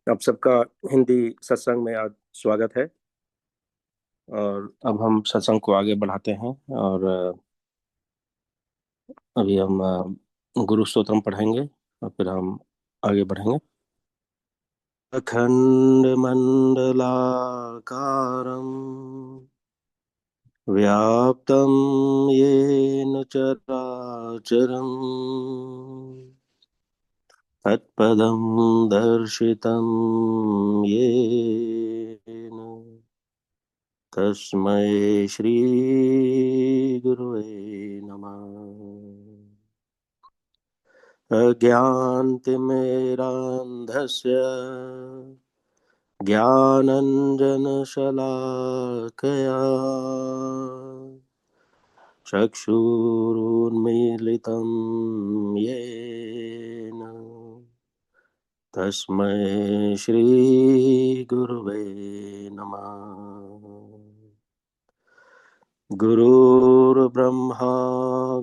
आप सबका हिंदी सत्संग में आज स्वागत है। और अब हम सत्संग को आगे बढ़ाते हैं। और अभी हम गुरु स्तोत्रम पढ़ेंगे और फिर हम आगे बढ़ेंगे। अखंड मंडलाकारं व्याप्तं येन चराचरं तत्पदं दर्शितं येन तस्मै श्री गुरुवे नमः। अज्ञानतिमिरान्धस्य ज्ञानञ्जनशलाकया चक्षुरुन्मीलितं येन तस्मै श्री गुरुवे नमः। गुरुर्ब्रह्मा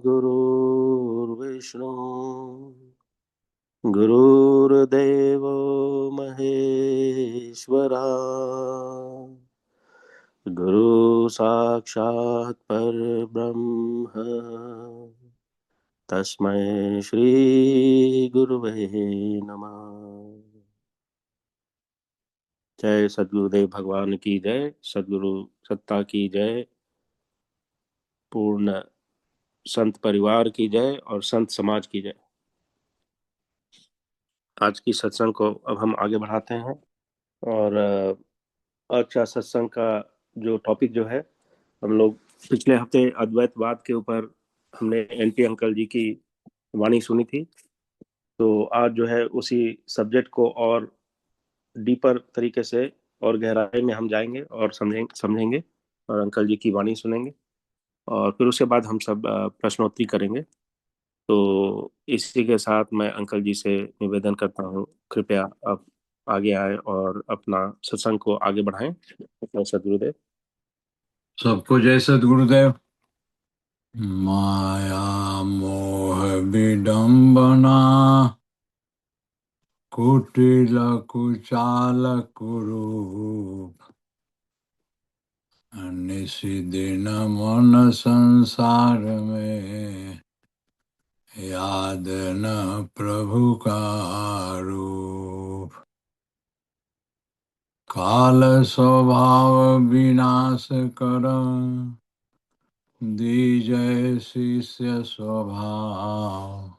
गुरुर्विष्णु गुरुर्देवो महेश्वरा गुरु साक्षात् परब्रह्म तस्मै श्री गुरुवे नमः। जय सद्गुरुदेव भगवान की जय। सद्गुरु सत्ता की जय। पूर्ण संत परिवार की जय और संत समाज की जय। आज की सत्संग को अब हम आगे बढ़ाते हैं। और अच्छा, सत्संग का जो टॉपिक जो है, हम लोग पिछले हफ्ते अद्वैतवाद के ऊपर हमने एनपी अंकल जी की वाणी सुनी थी। तो आज जो है उसी सब्जेक्ट को और डीपर तरीके से और गहराई में हम जाएंगे और समझेंगे और अंकल जी की वाणी सुनेंगे। और फिर उसके बाद हम सब प्रश्नोत्तरी करेंगे। तो इसी के साथ मैं अंकल जी से निवेदन करता हूँ, कृपया आप आगे आए और अपना सत्संग को आगे बढ़ाएं। सदगुरुदेव। सबको जय सद्गुरुदेव। माया मोह विडम्बना कुटिल कुचाल कुरूप निशिदिन मन संसार में याद न प्रभु का रूप। काल स्वभाव विनाश कर दीजय शिष्य स्वभाव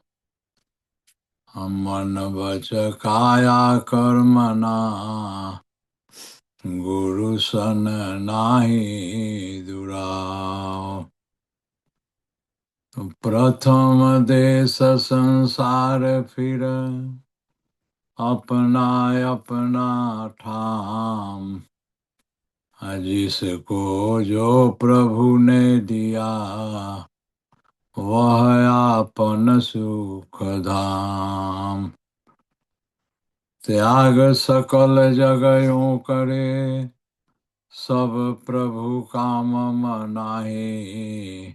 मन वच काया कर्मणा गुरु सन नाही दुराव। प्रथम देश संसार फिर अपना अपना ठाम जिसको जो प्रभु ने दिया वह आपन सुख धाम। त्याग सकल जगयों करे सब प्रभु काम मनाहि।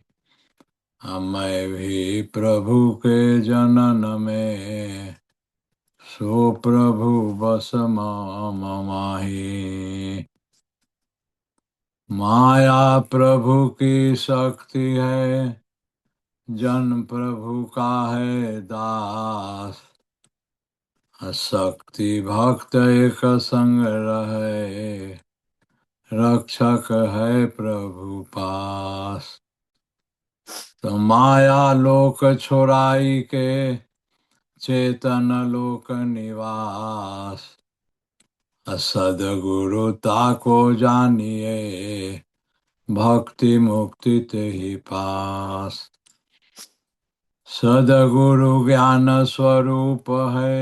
मैं भी प्रभु के जनन में सो प्रभु बस मम माहि। माया प्रभु की शक्ति है जन प्रभु का है दास। शक्ति भक्त एक संग रहे रक्षक है प्रभु पास। तो माया लोक छोड़ाई के चेतन लोक निवास। सदगुरु ताको जानिए भक्ति मुक्ति ते ही पास। सदगुरु ज्ञान स्वरूप है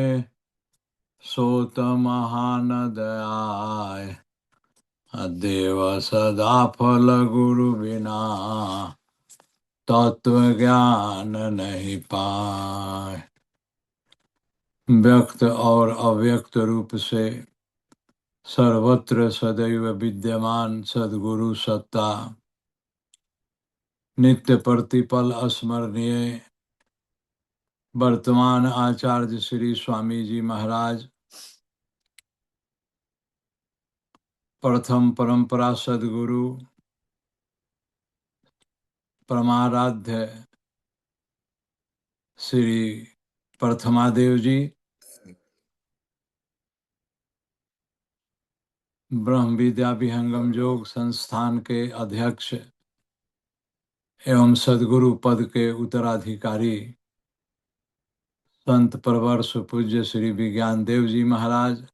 सोत महान दयाय। देव सदा फल गुरु बिना तत्व ज्ञान नहीं पाए। व्यक्त और अव्यक्त रूप से सर्वत्र सदैव विद्यमान सद्गुरु सत्ता नित्य प्रतिपल स्मरणीय वर्तमान आचार्य श्री स्वामी जी महाराज प्रथम परंपरा सदगुरु परमाराध्य श्री प्रथमादेव जी, ब्रह्म विद्या विहंगम योग संस्थान के अध्यक्ष एवं सदगुरु पद के उत्तराधिकारी संत प्रवर सुपूज्य श्री विज्ञान देव जी महाराज,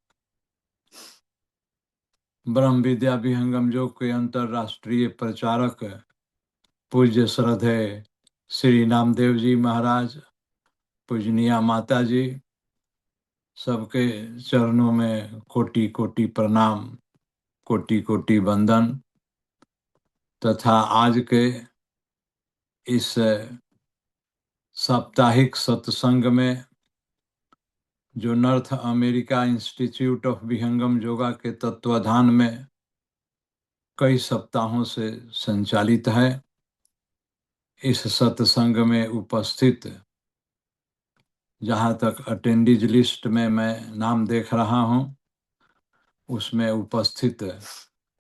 ब्रह्म विद्या विहंगम योग के अंतर्राष्ट्रीय प्रचारक पूज्य श्रद्धेय श्री नामदेव जी महाराज, पूजनीय माता जी, सबके चरणों में कोटि कोटि प्रणाम, कोटि कोटि वंदन। तथा आज के इस साप्ताहिक सत्संग में जो नॉर्थ अमेरिका इंस्टीट्यूट ऑफ विहंगम योगा के तत्वाधान में कई सप्ताहों से संचालित है, इस सत्संग में उपस्थित, जहाँ तक अटेंडीज लिस्ट में मैं नाम देख रहा हूँ, उसमें उपस्थित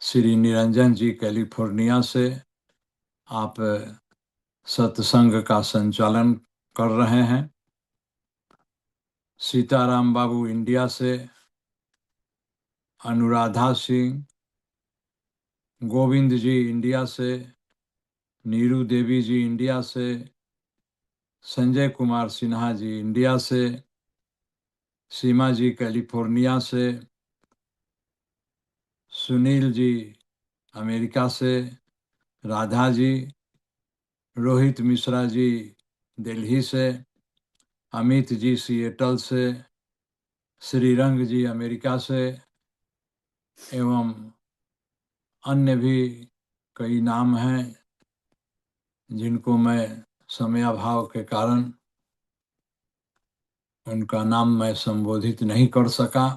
श्री निरंजन जी कैलिफोर्निया से आप सत्संग का संचालन कर रहे हैं। सीताराम बाबू इंडिया से, अनुराधा सिंह, गोविंद जी इंडिया से, नीरू देवी जी इंडिया से, संजय कुमार सिन्हा जी इंडिया से, सीमा जी कैलिफोर्निया से, सुनील जी अमेरिका से, राधा जी, रोहित मिश्रा जी दिल्ली से, अमित जी सिएटल से, श्रीरंग जी अमेरिका से, एवं अन्य भी कई नाम हैं जिनको मैं समयाभाव के कारण उनका नाम मैं संबोधित नहीं कर सका,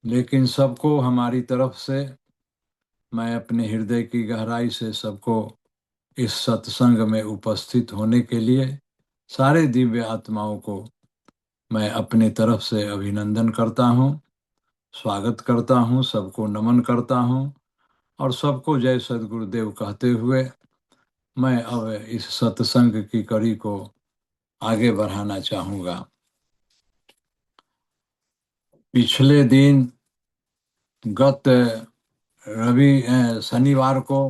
लेकिन सबको हमारी तरफ से मैं अपने हृदय की गहराई से सबको इस सत्संग में उपस्थित होने के लिए सारे दिव्य आत्माओं को मैं अपने तरफ से अभिनंदन करता हूँ, स्वागत करता हूँ, सबको नमन करता हूँ और सबको जय सद्गुरुदेव कहते हुए मैं अब इस सत्संग की कड़ी को आगे बढ़ाना चाहूँगा। पिछले दिन गत शनिवार को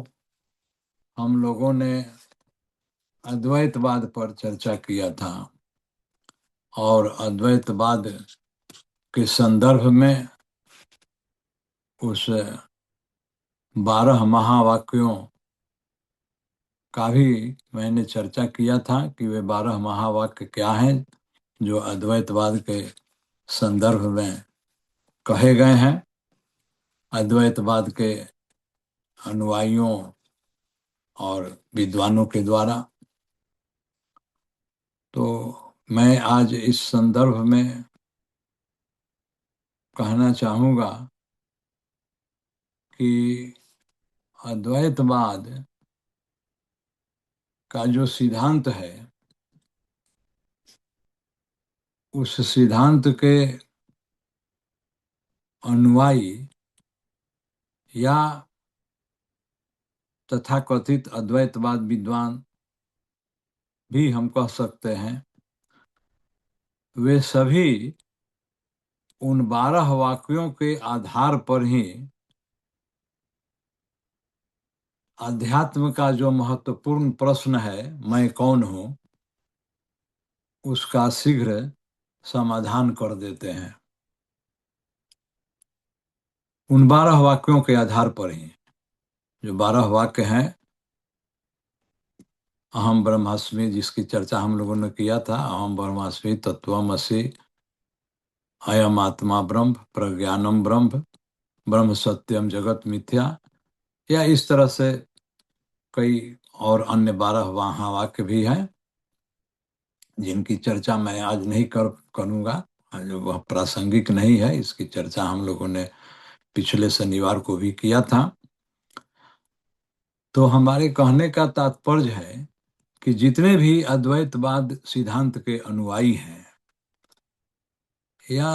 हम लोगों ने अद्वैतवाद पर चर्चा किया था और अद्वैतवाद के संदर्भ में उस 12 महावाक्यों का भी मैंने चर्चा किया था कि वे 12 महावाक्य क्या हैं जो अद्वैतवाद के संदर्भ में कहे गए हैं अद्वैतवाद के अनुयायियों और विद्वानों के द्वारा। तो मैं आज इस संदर्भ में कहना चाहूँगा कि अद्वैतवाद का जो सिद्धांत है, उस सिद्धांत के अनुयायी या तथाकथित अद्वैतवाद विद्वान भी हम कह सकते हैं, वे सभी उन 12 वाक्यों के आधार पर ही अध्यात्म का जो महत्वपूर्ण प्रश्न है, मैं कौन हूँ, उसका शीघ्र समाधान कर देते हैं। उन 12 वाक्यों के आधार पर ही, जो 12 वाक्य हैं, अहम ब्रह्मास्मि, जिसकी चर्चा हम लोगों ने किया था, अहम ब्रह्मास्मि तत्वमसि, अयम आत्मा ब्रह्म, प्रज्ञानम ब्रह्म, ब्रह्म सत्यम जगत मिथ्या, या इस तरह से कई और अन्य 12 महावाक्य भी हैं जिनकी चर्चा मैं आज नहीं करूँगा, जो वह प्रासंगिक नहीं है। इसकी चर्चा हम लोगों ने पिछले शनिवार को भी किया था। तो हमारे कहने का तात्पर्य है कि जितने भी अद्वैतवाद सिद्धांत के अनुयायी हैं या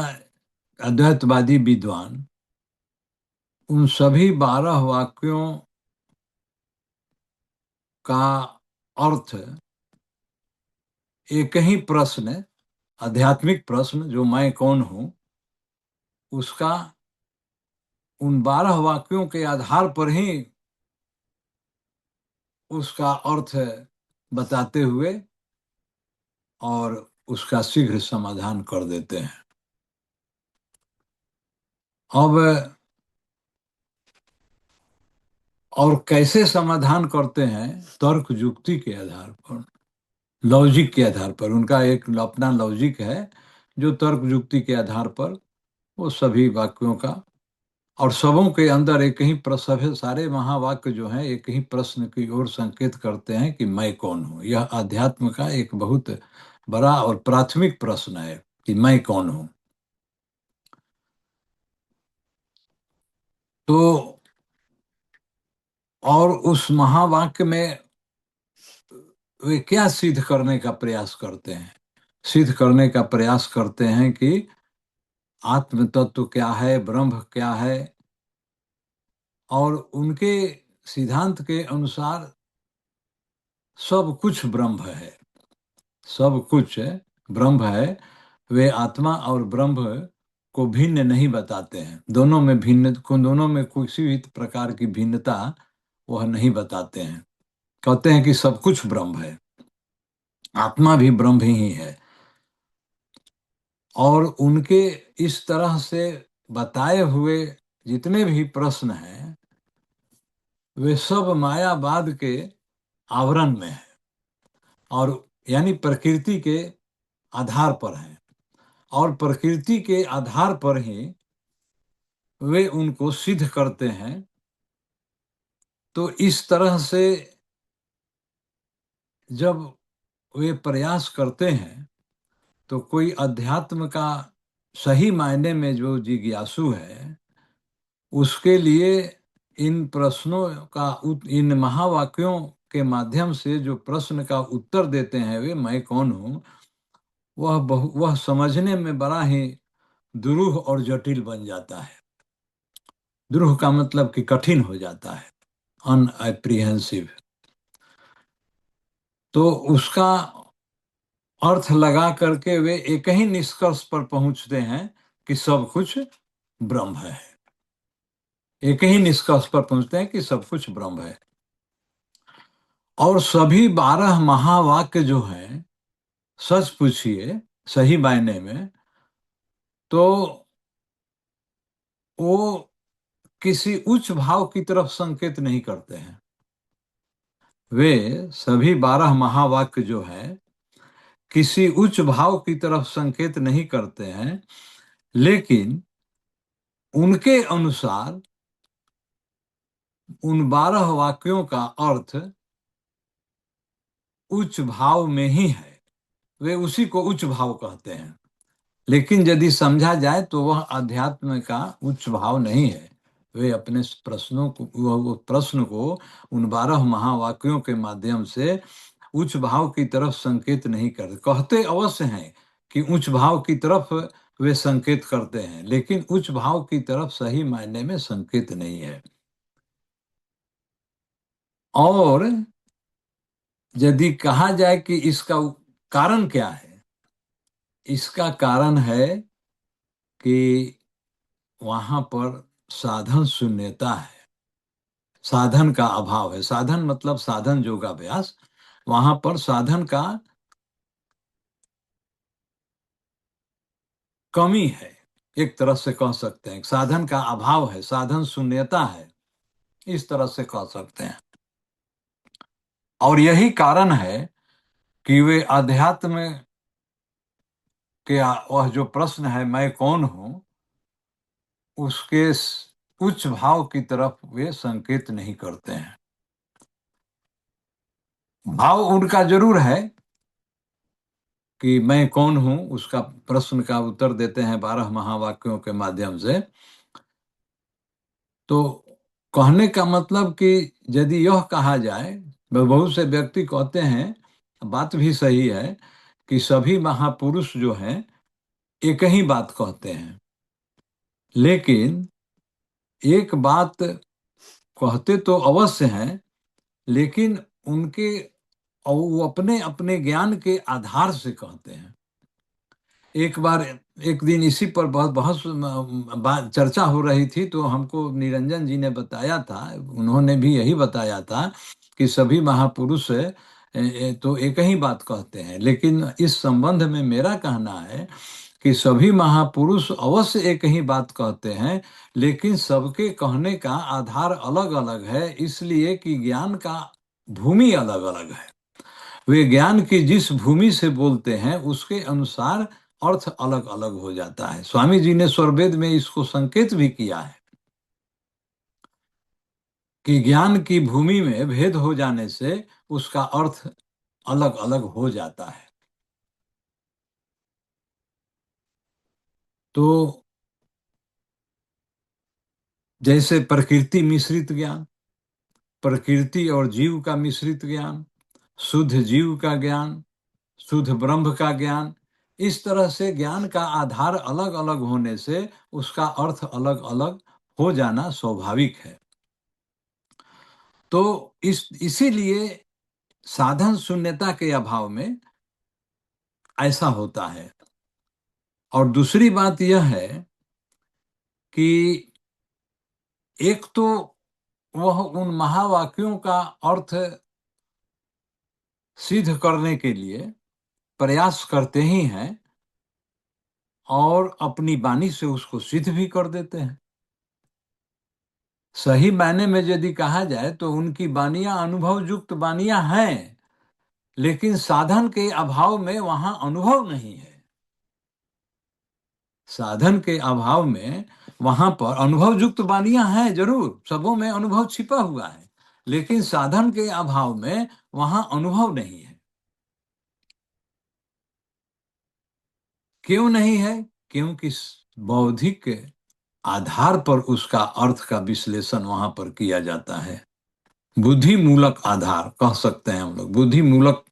अद्वैतवादी विद्वान, उन सभी 12 वाक्यों का अर्थ एक ही प्रश्न, आध्यात्मिक प्रश्न जो मैं कौन हूं, उसका उन 12 वाक्यों के आधार पर ही उसका अर्थ बताते हुए और उसका शीघ्र समाधान कर देते हैं। अब और कैसे समाधान करते हैं? तर्क युक्ति के आधार पर, लॉजिक के आधार पर। उनका एक अपना लॉजिक है जो तर्क युक्ति के आधार पर वो सभी वाक्यों का, और सबों के अंदर एक ही प्रश्न, सारे महावाक्य जो हैं एक ही प्रश्न की ओर संकेत करते हैं कि मैं कौन हूँ। यह अध्यात्म का एक बहुत बड़ा और प्राथमिक प्रश्न है कि मैं कौन हूँ। तो और उस महावाक्य में वे क्या सिद्ध करने का प्रयास करते हैं? सिद्ध करने का प्रयास करते हैं कि आत्म तत्व क्या है, ब्रह्म क्या है, और उनके सिद्धांत के अनुसार सब कुछ ब्रह्म है, सब कुछ ब्रह्म है। वे आत्मा और ब्रह्म को भिन्न नहीं बताते हैं, दोनों में भिन्न, दोनों में किसी भी प्रकार की भिन्नता वह नहीं बताते हैं। कहते हैं कि सब कुछ ब्रह्म है, आत्मा भी ब्रह्म ही है। और उनके इस तरह से बताए हुए जितने भी प्रश्न हैं वे सब मायावाद के आवरण में है, और यानी प्रकृति के आधार पर हैं, और प्रकृति के आधार पर ही वे उनको सिद्ध करते हैं। तो इस तरह से जब वे प्रयास करते हैं तो कोई अध्यात्म का सही मायने में जो जिज्ञासु है उसके लिए इन प्रश्नों का इन महावाक्यों के माध्यम से जो प्रश्न का उत्तर देते हैं वे मैं कौन हूँ, वह समझने में बड़ा ही दुरूह और जटिल बन जाता है। दुरूह का मतलब कि कठिन हो जाता है, अनएप्रीहेंसिव। तो उसका अर्थ लगा करके वे एक ही निष्कर्ष पर पहुंचते हैं कि सब कुछ ब्रह्म है। एक ही निष्कर्ष पर पहुंचते हैं कि सब कुछ ब्रह्म है। और सभी 12 महावाक्य जो हैं, सच पूछिए सही मायने में तो वो किसी उच्च भाव की तरफ संकेत नहीं करते हैं। वे सभी 12 महावाक्य जो है किसी उच्च भाव की तरफ संकेत नहीं करते हैं, लेकिन उनके अनुसार उन 12 वाक्यों का अर्थ उच्च भाव में ही है। वे उसी को उच्च भाव कहते हैं, लेकिन यदि समझा जाए तो वह अध्यात्म का उच्च भाव नहीं है। वे अपने प्रश्नों को, वो प्रश्न को उन 12 महावाक्यों के माध्यम से उच्च भाव की तरफ संकेत नहीं करते। कहते अवश्य हैं कि उच्च भाव की तरफ वे संकेत करते हैं, लेकिन उच्च भाव की तरफ सही मायने में संकेत नहीं है। और यदि कहा जाए कि इसका कारण क्या है, इसका कारण है कि वहां पर साधन शून्यता है, साधन का अभाव है। साधन मतलब साधन योगाभ्यास, वहां पर साधन का कमी है, एक तरह से कह सकते हैं। साधन का अभाव है, साधन शून्यता है, इस तरह से कह सकते हैं। और यही कारण है कि वे अध्यात्म के वह जो प्रश्न है मैं कौन हूं, उसके उच्च भाव की तरफ वे संकेत नहीं करते हैं। भाव उनका जरूर है कि मैं कौन हूं, उसका प्रश्न का उत्तर देते हैं 12 महावाक्यों के माध्यम से। तो कहने का मतलब कि यदि यह कहा जाए, बहुत से व्यक्ति कहते हैं, बात भी सही है, कि सभी महापुरुष जो हैं एक ही बात कहते हैं, लेकिन एक बात कहते तो अवश्य हैं, लेकिन उनके और वो अपने अपने ज्ञान के आधार से कहते हैं। एक बार एक दिन इसी पर बहुत बहुत बात चर्चा हो रही थी, तो हमको निरंजन जी ने बताया था, उन्होंने भी यही बताया था कि सभी महापुरुष तो एक ही बात कहते हैं, लेकिन इस संबंध में मेरा कहना है कि सभी महापुरुष अवश्य एक ही बात कहते हैं, लेकिन सबके कहने का आधार अलग अलग है, इसलिए कि ज्ञान का भूमि अलग अलग है। वे ज्ञान की जिस भूमि से बोलते हैं उसके अनुसार अर्थ अलग अलग हो जाता है। स्वामी जी ने स्वरवेद में इसको संकेत भी किया है कि ज्ञान की भूमि में भेद हो जाने से उसका अर्थ अलग अलग हो जाता है। तो जैसे प्रकृति मिश्रित ज्ञान, प्रकृति और जीव का मिश्रित ज्ञान, शुद्ध जीव का ज्ञान, शुद्ध ब्रह्म का ज्ञान, इस तरह से ज्ञान का आधार अलग अलग होने से उसका अर्थ अलग अलग हो जाना स्वाभाविक है। तो इसीलिए साधन शून्यता के अभाव में ऐसा होता है। और दूसरी बात यह है कि एक तो वह उन महावाक्यों का अर्थ सिद्ध करने के लिए प्रयास करते ही हैं और अपनी वाणी से उसको सिद्ध भी कर देते हैं। सही मायने में यदि कहा जाए तो उनकी वाणियां अनुभव युक्त वाणियां हैं, लेकिन साधन के अभाव में वहां अनुभव नहीं है। साधन के अभाव में वहां पर अनुभव युक्त वाणियां हैं, जरूर सबों में अनुभव छिपा हुआ है, लेकिन साधन के अभाव में वहां अनुभव नहीं है। क्यों नहीं है? क्योंकि बौद्धिक आधार पर उसका अर्थ का विश्लेषण वहां पर किया जाता है। बुद्धि मूलक आधार कह सकते हैं हम लोग, बुद्धि मूलक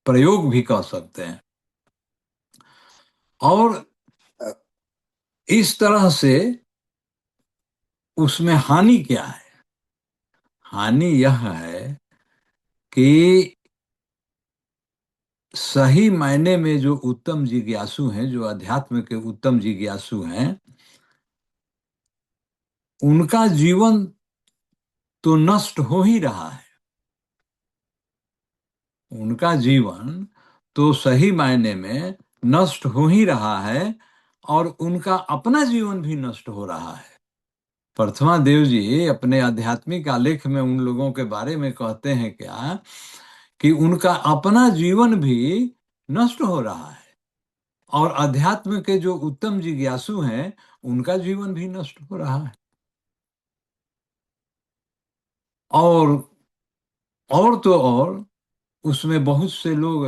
प्रयोग भी कह सकते हैं। और इस तरह से उसमें हानि क्या है? हानि यह है कि सही मायने में जो उत्तम जिज्ञासु हैं, जो अध्यात्म के उत्तम जिज्ञासु हैं, उनका जीवन तो नष्ट हो ही रहा है। उनका जीवन तो सही मायने में नष्ट हो ही रहा है, और उनका अपना जीवन भी नष्ट हो रहा है। प्रथमा देव जी अपने आध्यात्मिक आलेख में उन लोगों के बारे में कहते हैं क्या, कि उनका अपना जीवन भी नष्ट हो रहा है, और अध्यात्म के जो उत्तम जिज्ञासु हैं उनका जीवन भी नष्ट हो रहा है। और तो और उसमें बहुत से लोग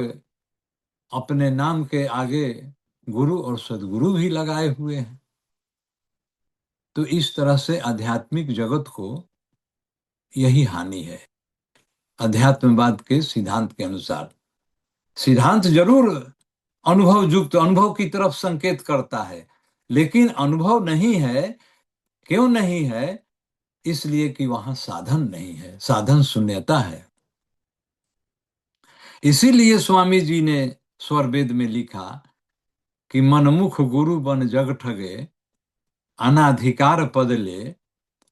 अपने नाम के आगे गुरु और सदगुरु भी लगाए हुए हैं। तो इस तरह से आध्यात्मिक जगत को यही हानि है। अध्यात्मवाद के सिद्धांत के अनुसार, सिद्धांत जरूर अनुभव युक्त, अनुभव की तरफ संकेत करता है, लेकिन अनुभव नहीं है। क्यों नहीं है? इसलिए कि वहां साधन नहीं है, साधन शून्यता है। इसीलिए स्वामी जी ने स्वरवेद में लिखा कि मनमुख गुरु बन जग ठगे, अनाधिकार पद ले,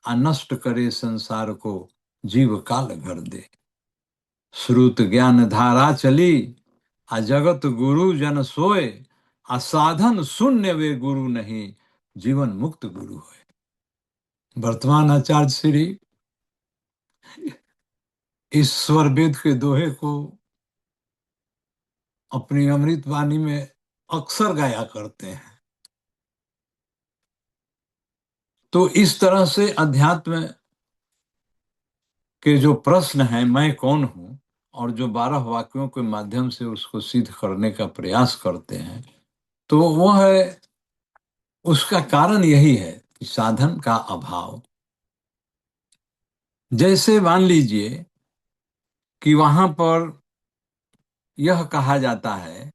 अनष्ट करे संसार को, जीव काल घर दे। श्रुत ज्ञान धारा चली, आ जगत गुरु जन सोए, आ साधन शून्य वे गुरु नहीं, जीवन मुक्त गुरु है। वर्तमान आचार्य श्री इस स्वरवेद के दोहे को अपनी अमृत वाणी में अक्सर गाया करते हैं। तो इस तरह से अध्यात्म के जो प्रश्न हैं, मैं कौन हूं, और जो 12 वाक्यों के माध्यम से उसको सिद्ध करने का प्रयास करते हैं, तो वह है, उसका कारण यही है कि साधन का अभाव। जैसे मान लीजिए कि वहां पर यह कहा जाता है,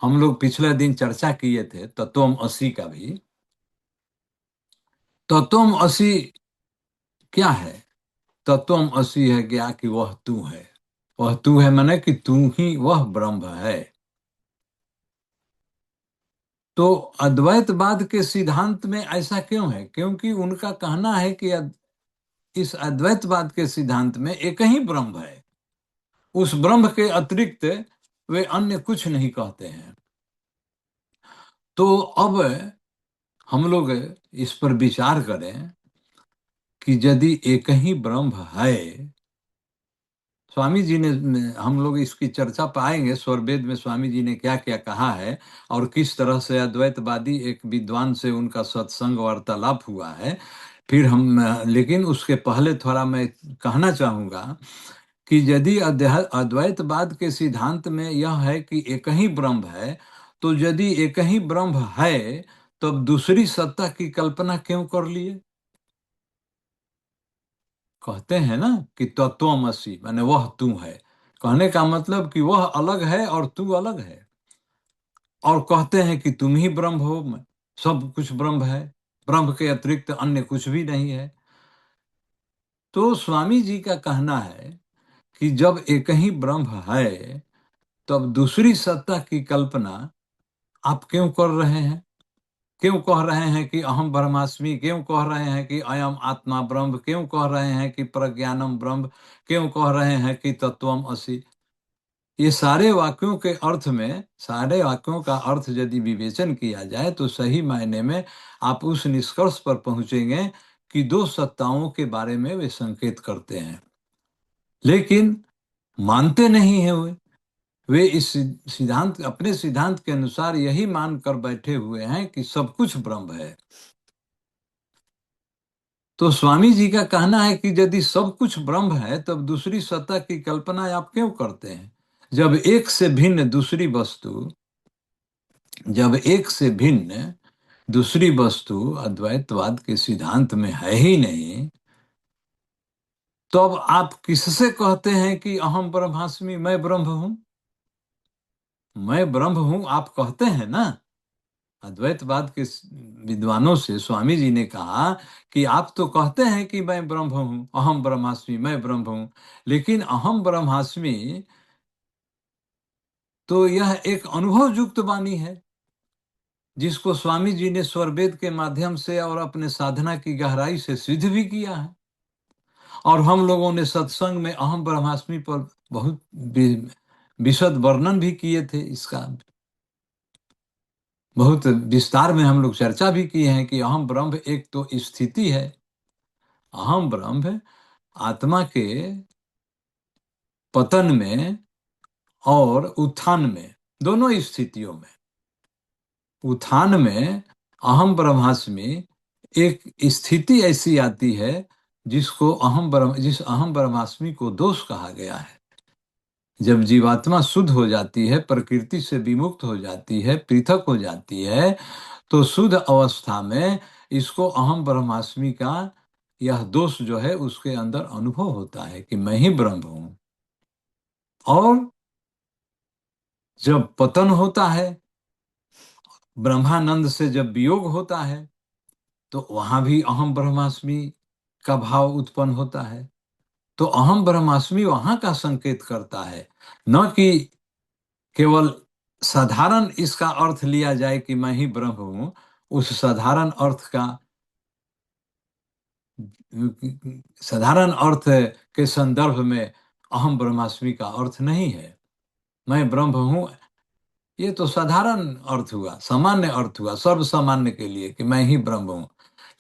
हम लोग पिछले दिन चर्चा किए थे तत्वम 80 का भी, तत्वम असि क्या है? तत्वम असि है क्या कि वह तू है। वह तू है माने कि तू ही वह ब्रह्म है। तो अद्वैतवाद के सिद्धांत में ऐसा क्यों है? क्योंकि उनका कहना है कि इस अद्वैतवाद के सिद्धांत में एक ही ब्रह्म है, उस ब्रह्म के अतिरिक्त वे अन्य कुछ नहीं कहते हैं। तो अब हम लोग इस पर विचार करें कि यदि एक ही ब्रह्म है, स्वामी जी ने, हम लोग इसकी चर्चा पाएंगे स्वरवेद में स्वामी जी ने क्या क्या कहा है और किस तरह से अद्वैतवादी एक विद्वान से उनका सत्संग वार्तालाप हुआ है। फिर हम, लेकिन उसके पहले थोड़ा मैं कहना चाहूँगा कि यदि अद्वैतवाद के सिद्धांत में यह है कि एक ही ब्रह्म है, तो यदि एक ही ब्रह्म है तब दूसरी सत्ता की कल्पना क्यों कर लिए? कहते हैं ना कि तत्वमसि माने वह तू है। कहने का मतलब कि वह अलग है और तू अलग है। और कहते हैं कि तुम ही ब्रह्म हो, सब कुछ ब्रह्म है, ब्रह्म के अतिरिक्त अन्य कुछ भी नहीं है। तो स्वामी जी का कहना है कि जब एक ही ब्रह्म है तब दूसरी सत्ता की कल्पना आप क्यों कर रहे हैं? क्यों कह रहे हैं कि अहम ब्रह्मास्मि? क्यों कह रहे हैं कि अयम आत्मा ब्रह्म? क्यों कह रहे हैं कि प्रज्ञानम ब्रह्म? क्यों कह रहे हैं कि तत्वम असि? ये सारे वाक्यों के अर्थ में, सारे वाक्यों का अर्थ यदि विवेचन किया जाए तो सही मायने में आप उस निष्कर्ष पर पहुंचेंगे कि दो सत्ताओं के बारे में वे संकेत करते हैं, लेकिन मानते नहीं है वे इस सिद्धांत, अपने सिद्धांत के अनुसार यही मान कर बैठे हुए हैं कि सब कुछ ब्रह्म है। तो स्वामी जी का कहना है कि यदि सब कुछ ब्रह्म है तब दूसरी सत्ता की कल्पना आप क्यों करते हैं? जब एक से भिन्न दूसरी वस्तु, जब एक से भिन्न दूसरी वस्तु अद्वैतवाद के सिद्धांत में है ही नहीं, तो अब आप किससे कहते हैं कि अहम ब्रह्मास्मि, मैं ब्रह्म हूं? मैं ब्रह्म हूं आप कहते हैं ना। अद्वैतवाद के विद्वानों से स्वामी जी ने कहा कि आप तो कहते हैं कि मैं ब्रह्म हूं, अहम ब्रह्मास्मि, मैं ब्रह्म हूं, लेकिन अहम ब्रह्मास्मि तो यह एक अनुभव युक्त वाणी है, जिसको स्वामी जी ने स्वरवेद के माध्यम से और अपने साधना की गहराई से सिद्ध भी किया है। और हम लोगों ने सत्संग में अहम ब्रह्मास्मि पर बहुत विशद वर्णन भी किए थे, इसका बहुत विस्तार में हम लोग चर्चा भी किए हैं कि अहम ब्रह्म एक तो स्थिति है, अहम ब्रह्म आत्मा के पतन में और उत्थान में, दोनों स्थितियों में, उत्थान में अहम ब्रह्मास्मि एक स्थिति ऐसी आती है जिस अहम ब्रह्मास्मि को दोष कहा गया है। जब जीवात्मा शुद्ध हो जाती है, प्रकृति से विमुक्त हो जाती है, पृथक हो जाती है, तो शुद्ध अवस्था में इसको अहम ब्रह्मास्मि का यह दोष जो है उसके अंदर अनुभव होता है कि मैं ही ब्रह्म हूं। और जब पतन होता है, ब्रह्मानंद से जब वियोग होता है, तो वहां भी अहम ब्रह्मास्मि का भाव उत्पन्न होता है। तो अहम ब्रह्मास्मि वहां का संकेत करता है, न कि केवल साधारण इसका अर्थ लिया जाए कि मैं ही ब्रह्म हूं। उस साधारण अर्थ के संदर्भ में अहम ब्रह्मास्मि का अर्थ नहीं है। मैं ब्रह्म हूं, ये तो साधारण अर्थ हुआ, सामान्य अर्थ हुआ, सर्व सामान्य के लिए कि मैं ही ब्रह्म हूं।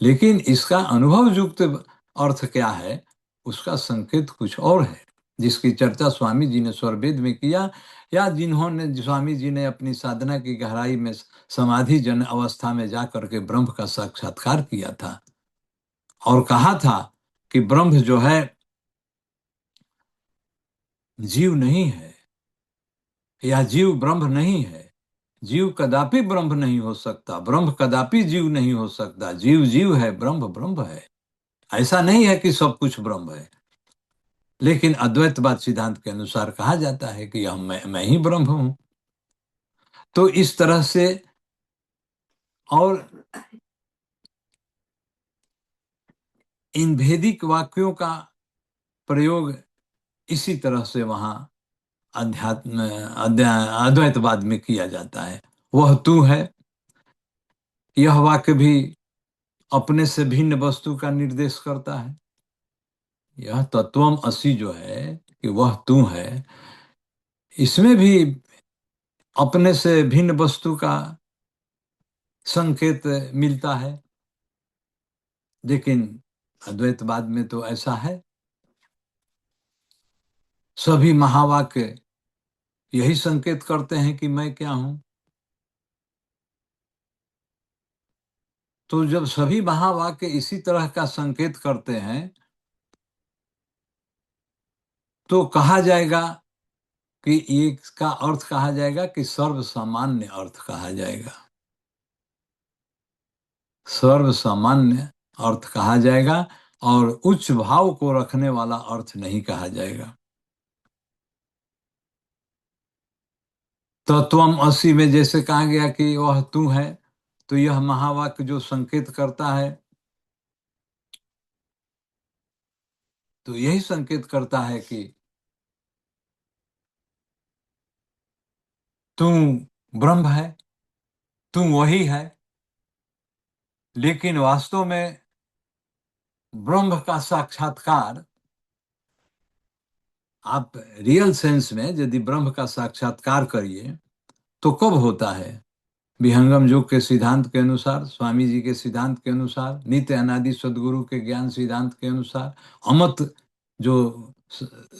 लेकिन इसका अनुभव युक्त अर्थ क्या है, उसका संकेत कुछ और है, जिसकी चर्चा स्वामी जी ने स्वरवेद में किया, या जिन्होंने स्वामी जी ने अपनी साधना की गहराई में समाधि जन अवस्था में जाकर के ब्रह्म का साक्षात्कार किया था और कहा था कि ब्रह्म जो है जीव नहीं है, या जीव ब्रह्म नहीं है। जीव कदापि ब्रह्म नहीं हो सकता, ब्रह्म कदापि जीव नहीं हो सकता। जीव जीव है, ब्रह्म ब्रह्म है। ऐसा नहीं है कि सब कुछ ब्रह्म है, लेकिन अद्वैतवाद सिद्धांत के अनुसार कहा जाता है कि मैं ही ब्रह्म हूं। तो इस तरह से, और इन वैदिक वाक्यों का प्रयोग इसी तरह से वहाँ अध्यात्म अद्वैतवाद में किया जाता है। वह तू है, यह वाक्य भी अपने से भिन्न वस्तु का निर्देश करता है। यह तत्वम असि जो है कि वह तू है, इसमें भी अपने से भिन्न वस्तु का संकेत मिलता है। लेकिन अद्वैतवाद में तो ऐसा है, सभी महावाक्य यही संकेत करते हैं कि मैं क्या हूं। तो जब सभी महावाक्य इसी तरह का संकेत करते हैं, तो कहा जाएगा कि इसका अर्थ कहा जाएगा कि सर्वसामान्य अर्थ कहा जाएगा। सर्वसामान्य अर्थ कहा जाएगा और उच्च भाव को रखने वाला अर्थ नहीं कहा जाएगा। तत्वम असि में जैसे कहा गया कि वह तू है, तो यह महावाक्य जो संकेत करता है, तो यही संकेत करता है कि तू ब्रह्म है, तू वही है। लेकिन वास्तव में ब्रह्म का साक्षात्कार, आप रियल सेंस में यदि ब्रह्म का साक्षात्कार करिए तो कब होता है? विहंगम योग के सिद्धांत के अनुसार, स्वामी जी के सिद्धांत के अनुसार, नित्य अनादि सदगुरु के ज्ञान सिद्धांत के अनुसार, अमत जो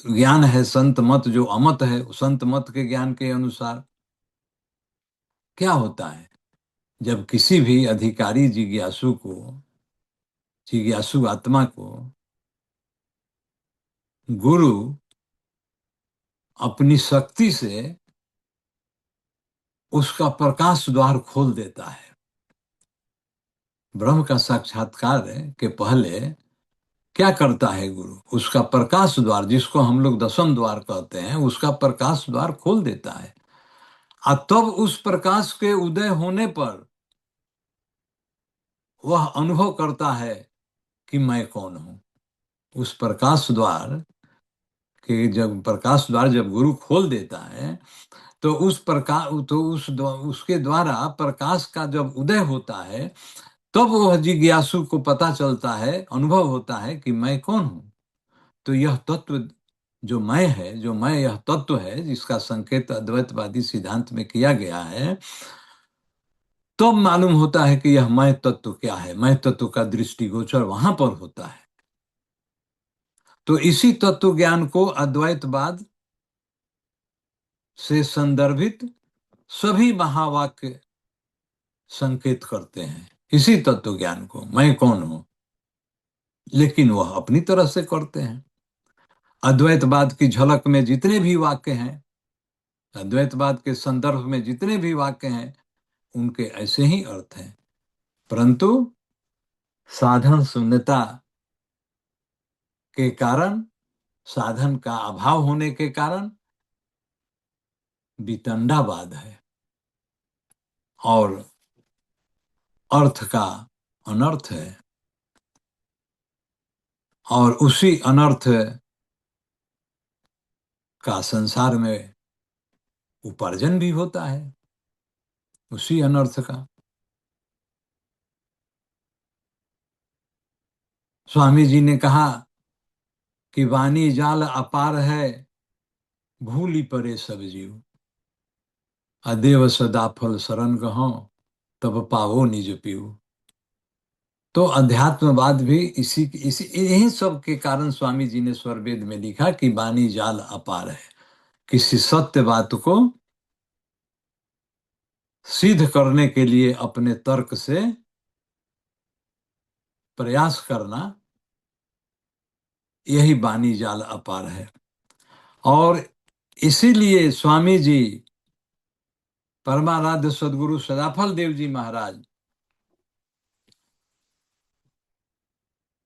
ज्ञान है, संत मत जो अमत है, संत मत के ज्ञान के अनुसार क्या होता है? जब किसी भी अधिकारी जिज्ञासु को, जिज्ञासु आत्मा को गुरु अपनी शक्ति से उसका प्रकाश द्वार खोल देता है। ब्रह्म का साक्षात्कार के पहले क्या करता है गुरु? उसका प्रकाश द्वार, जिसको हम लोग दसम द्वार कहते हैं, उसका प्रकाश द्वार खोल देता है। और तब उस प्रकाश के उदय होने पर वह अनुभव करता है कि मैं कौन हूं। उस प्रकाश द्वार के जब प्रकाश द्वार जब गुरु खोल देता है, तो उस प्रकाश, तो उसके द्वारा प्रकाश का जब उदय होता है, तब वह जिज्ञासु को पता चलता है, अनुभव होता है कि मैं कौन हूं। तो यह तत्व जो मैं है, जो मैं यह तत्व है जिसका संकेत अद्वैतवादी सिद्धांत में किया गया है, तब मालूम होता है कि यह मैं तत्व क्या है। मैं तत्व का दृष्टिगोचर वहां पर होता है। तो इसी तत्व ज्ञान को अद्वैतवाद से संदर्भित सभी महावाक्य संकेत करते हैं, इसी तत्व ज्ञान को, मैं कौन हूं। लेकिन वह अपनी तरह से करते हैं। अद्वैतवाद की झलक में जितने भी वाक्य हैं, अद्वैतवाद के संदर्भ में जितने भी वाक्य हैं, उनके ऐसे ही अर्थ हैं। परंतु साधन शून्यता के कारण, साधन का अभाव होने के कारण वितंडावाद है और अर्थ का अनर्थ है। और उसी अनर्थ का संसार में उपार्जन भी होता है, उसी अनर्थ का। स्वामी जी ने कहा कि वाणी जाल अपार है, भूली परे सब जीव, अदेव सदा फल शरण गहो, तब पावो निज पीऊ। तो अध्यात्मवाद भी इसी इन्हीं सब के कारण स्वामी जी ने स्वरवेद में लिखा कि वाणी जाल अपार है। किसी सत्य बात को सिद्ध करने के लिए अपने तर्क से प्रयास करना, यही वाणी जाल अपार है। और इसीलिए स्वामी जी, परमाराध्य सदगुरु सदाफल देव जी महाराज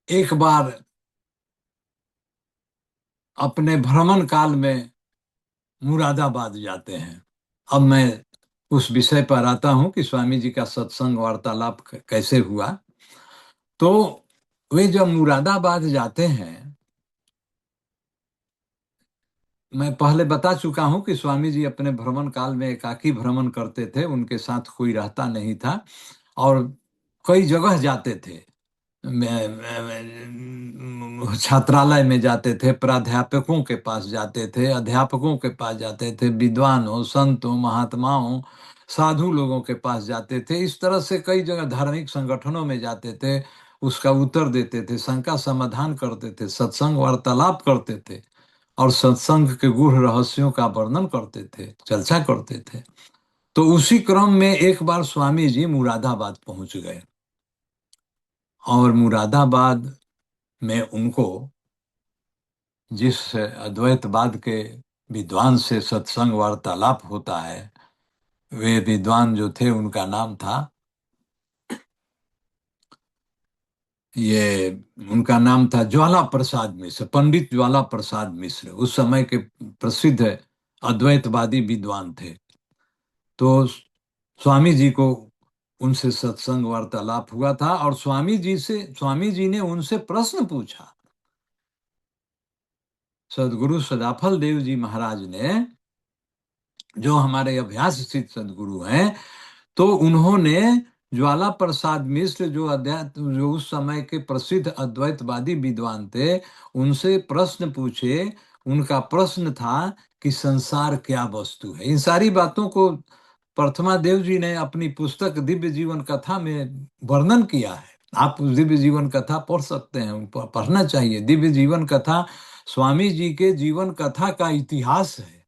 एक बार अपने भ्रमण काल में मुरादाबाद जाते हैं। अब मैं उस विषय पर आता हूं कि स्वामी जी का सत्संग वार्तालाप कैसे हुआ। तो वे जब मुरादाबाद जाते हैं, मैं पहले बता चुका हूं कि स्वामी जी अपने भ्रमण काल में एकाकी भ्रमण करते थे, उनके साथ कोई रहता नहीं था, और कई जगह जाते थे। छात्रालय में जाते थे, प्राध्यापकों के पास जाते थे, अध्यापकों के पास जाते थे, विद्वानों, संतों, महात्माओं, साधु लोगों के पास जाते थे। इस तरह से कई जगह धार्मिक संगठनों में जाते थे, उसका उत्तर देते थे, शंका समाधान करते थे, सत्संग वार्तालाप करते थे, और सत्संग के गूढ़ रहस्यों का वर्णन करते थे, चर्चा करते थे। तो उसी क्रम में एक बार स्वामी जी मुरादाबाद पहुंच गए, और मुरादाबाद में उनको जिस अद्वैतवाद के विद्वान से सत्संग वार्तालाप होता है, वे विद्वान जो थे उनका नाम था, ये उनका नाम था ज्वाला प्रसाद मिश्र, पंडित ज्वाला प्रसाद मिश्र। उस समय के प्रसिद्ध अद्वैतवादी विद्वान थे। तो स्वामी जी को उनसे सत्संग वार्तालाप हुआ था, और स्वामी जी ने उनसे प्रश्न पूछा। सदगुरु सदाफल देव जी महाराज ने, जो हमारे अभ्यास स्थित सदगुरु हैं, तो उन्होंने ज्वाला प्रसाद मिश्र, जो उस समय के प्रसिद्ध अद्वैतवादी विद्वान थे, उनसे प्रश्न पूछे। उनका प्रश्न था कि संसार क्या वस्तु है। इन सारी बातों को प्रथमा देव जी ने अपनी पुस्तक दिव्य जीवन कथा में वर्णन किया है। आप उस दिव्य जीवन कथा पढ़ सकते हैं, पढ़ना चाहिए। दिव्य जीवन कथा स्वामी जी के जीवन कथा का इतिहास है।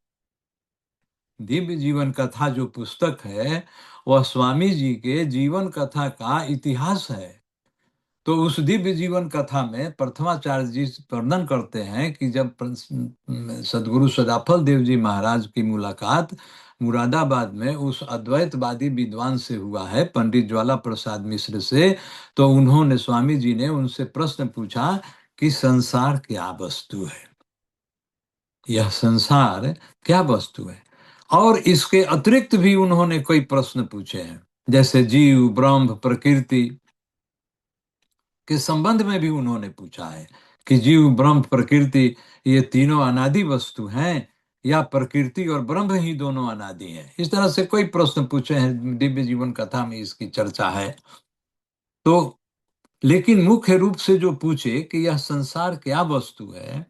दिव्य जीवन कथा जो पुस्तक है, वह स्वामी जी के जीवन कथा का इतिहास है। तो उस दिव्य जीवन कथा में प्रथमाचार्य जी वर्णन करते हैं कि जब सदगुरु सदाफल देव जी महाराज की मुलाकात मुरादाबाद में उस अद्वैतवादी विद्वान से हुआ है, पंडित ज्वाला प्रसाद मिश्र से, तो उन्होंने, स्वामी जी ने उनसे प्रश्न पूछा कि संसार क्या वस्तु है, यह संसार क्या वस्तु है। और इसके अतिरिक्त भी उन्होंने कई प्रश्न पूछे हैं, जैसे जीव, ब्रह्म, प्रकृति के संबंध में भी उन्होंने पूछा है कि जीव, ब्रह्म, प्रकृति ये तीनों अनादि वस्तु हैं, या प्रकृति और ब्रह्म ही दोनों अनादि हैं। इस तरह से कई प्रश्न पूछे हैं, दिव्य जीवन कथा में इसकी चर्चा है। तो लेकिन मुख्य रूप से जो पूछे कि यह संसार क्या वस्तु है,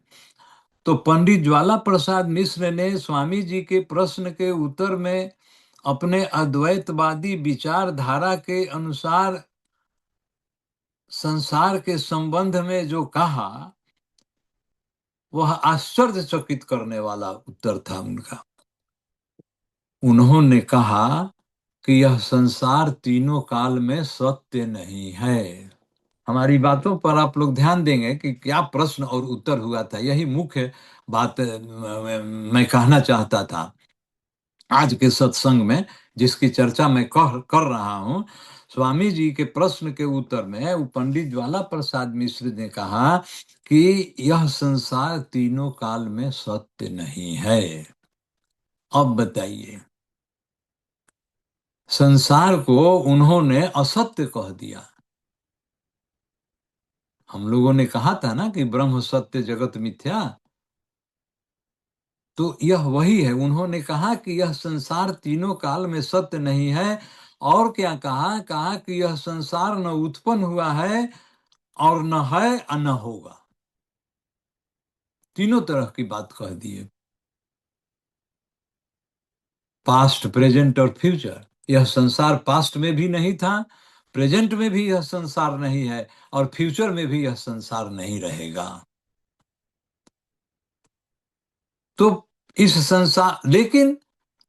तो पंडित ज्वाला प्रसाद मिश्र ने स्वामी जी के प्रश्न के उत्तर में अपने अद्वैतवादी विचारधारा के अनुसार संसार के संबंध में जो कहा, वह आश्चर्यचकित करने वाला उत्तर था उनका। उन्होंने कहा कि यह संसार तीनों काल में सत्य नहीं है। हमारी बातों पर आप लोग ध्यान देंगे कि क्या प्रश्न और उत्तर हुआ था। यही मुख्य बात मैं कहना चाहता था आज के सत्संग में, जिसकी चर्चा मैं कर रहा हूं। स्वामी जी के प्रश्न के उत्तर में वो पंडित ज्वाला प्रसाद मिश्र ने कहा कि यह संसार तीनों काल में सत्य नहीं है। अब बताइए, संसार को उन्होंने असत्य कह दिया। हम लोगों ने कहा था ना कि ब्रह्म सत्य जगत मिथ्या, तो यह वही है। उन्होंने कहा कि यह संसार तीनों काल में सत्य नहीं है। और क्या कहा? कहा कि यह संसार न उत्पन्न हुआ है, और न है और न होगा। तीनों तरह की बात कह दिए, पास्ट, प्रेजेंट और फ्यूचर। यह संसार पास्ट में भी नहीं था, प्रेजेंट में भी यह संसार नहीं है, और फ्यूचर में भी यह संसार नहीं रहेगा। तो इस संसार, लेकिन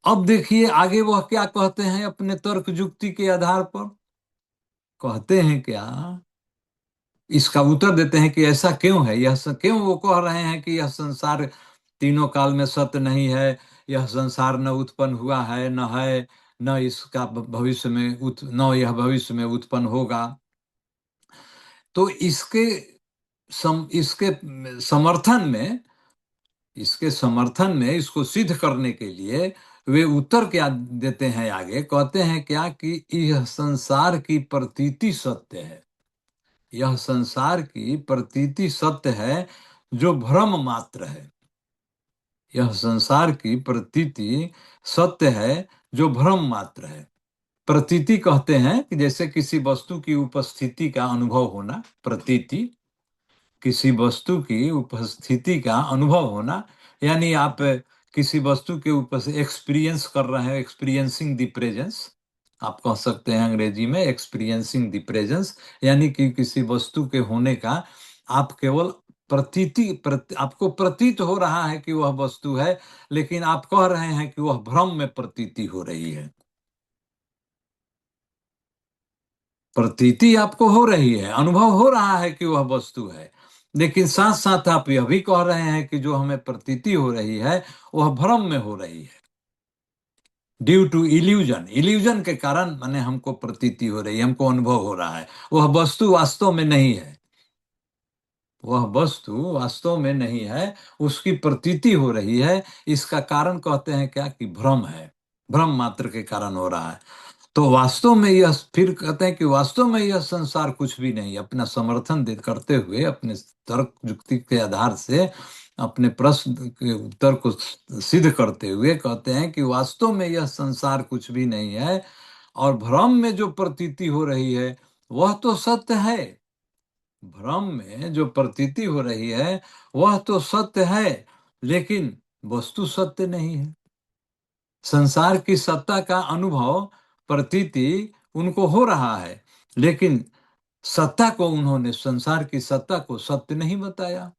अब देखिए आगे वह क्या कहते हैं अपने तर्क युक्ति के आधार पर। कहते हैं क्या, इसका उत्तर देते हैं कि ऐसा क्यों है, क्यों वो कह रहे हैं कि यह संसार तीनों काल में सत्य नहीं है, यह संसार न उत्पन्न हुआ है, न है, न इसका भविष्य में न यह भविष्य में उत्पन्न होगा। तो इसके समर्थन में, इसको सिद्ध करने के लिए वे उत्तर क्या देते हैं आगे, कहते हैं क्या कि यह संसार की प्रतीति सत्य है। यह संसार की प्रतीति सत्य है जो भ्रम मात्र है। यह संसार की प्रतीति सत्य है जो भ्रम मात्र है। प्रतीति कहते हैं कि जैसे किसी वस्तु की उपस्थिति का अनुभव होना, प्रतीति किसी वस्तु की उपस्थिति का अनुभव होना, यानी आप किसी वस्तु के ऊपर एक्सपीरियंस कर रहे हैं, एक्सपीरियंसिंग द प्रेजेंस आप कह सकते हैं अंग्रेजी में, एक्सपीरियंसिंग द प्रेजेंस, यानी कि किसी वस्तु के होने का आप केवल आपको प्रतीत हो रहा है कि वह वस्तु है, लेकिन आप कह रहे हैं कि वह भ्रम में प्रतीति हो रही है। प्रतीति आपको हो रही है, अनुभव हो रहा है कि वह वस्तु है, लेकिन साथ साथ आप यह भी कह रहे हैं कि जो हमें प्रतीति हो रही है वह भ्रम में हो रही है। ड्यू टू इल्यूजन, इल्यूजन के कारण माने हमको प्रतीति हो रही है, हमको अनुभव हो रहा है। वह वस्तु वास्तव में नहीं है, वह वस्तु वास्तव में नहीं है, उसकी प्रतीति हो रही है। इसका कारण कहते हैं क्या कि भ्रम है, भ्रम मात्र के कारण हो रहा है। तो वास्तव में यह, फिर कहते हैं कि वास्तव में यह संसार कुछ भी नहीं। अपना समर्थन करते हुए, अपने तर्क युक्ति के आधार से अपने प्रश्न के उत्तर को सिद्ध करते हुए कहते हैं कि वास्तव में यह संसार कुछ भी नहीं है, और भ्रम में जो प्रतीति हो रही है वह तो सत्य है। भ्रम में जो प्रतीति हो रही है वह तो सत्य है, लेकिन वस्तु सत्य नहीं है। संसार की सत्ता का अनुभव, प्रतीति उनको हो रहा है, लेकिन सत्ता को उन्होंने, संसार की सत्ता को सत्य नहीं बताया।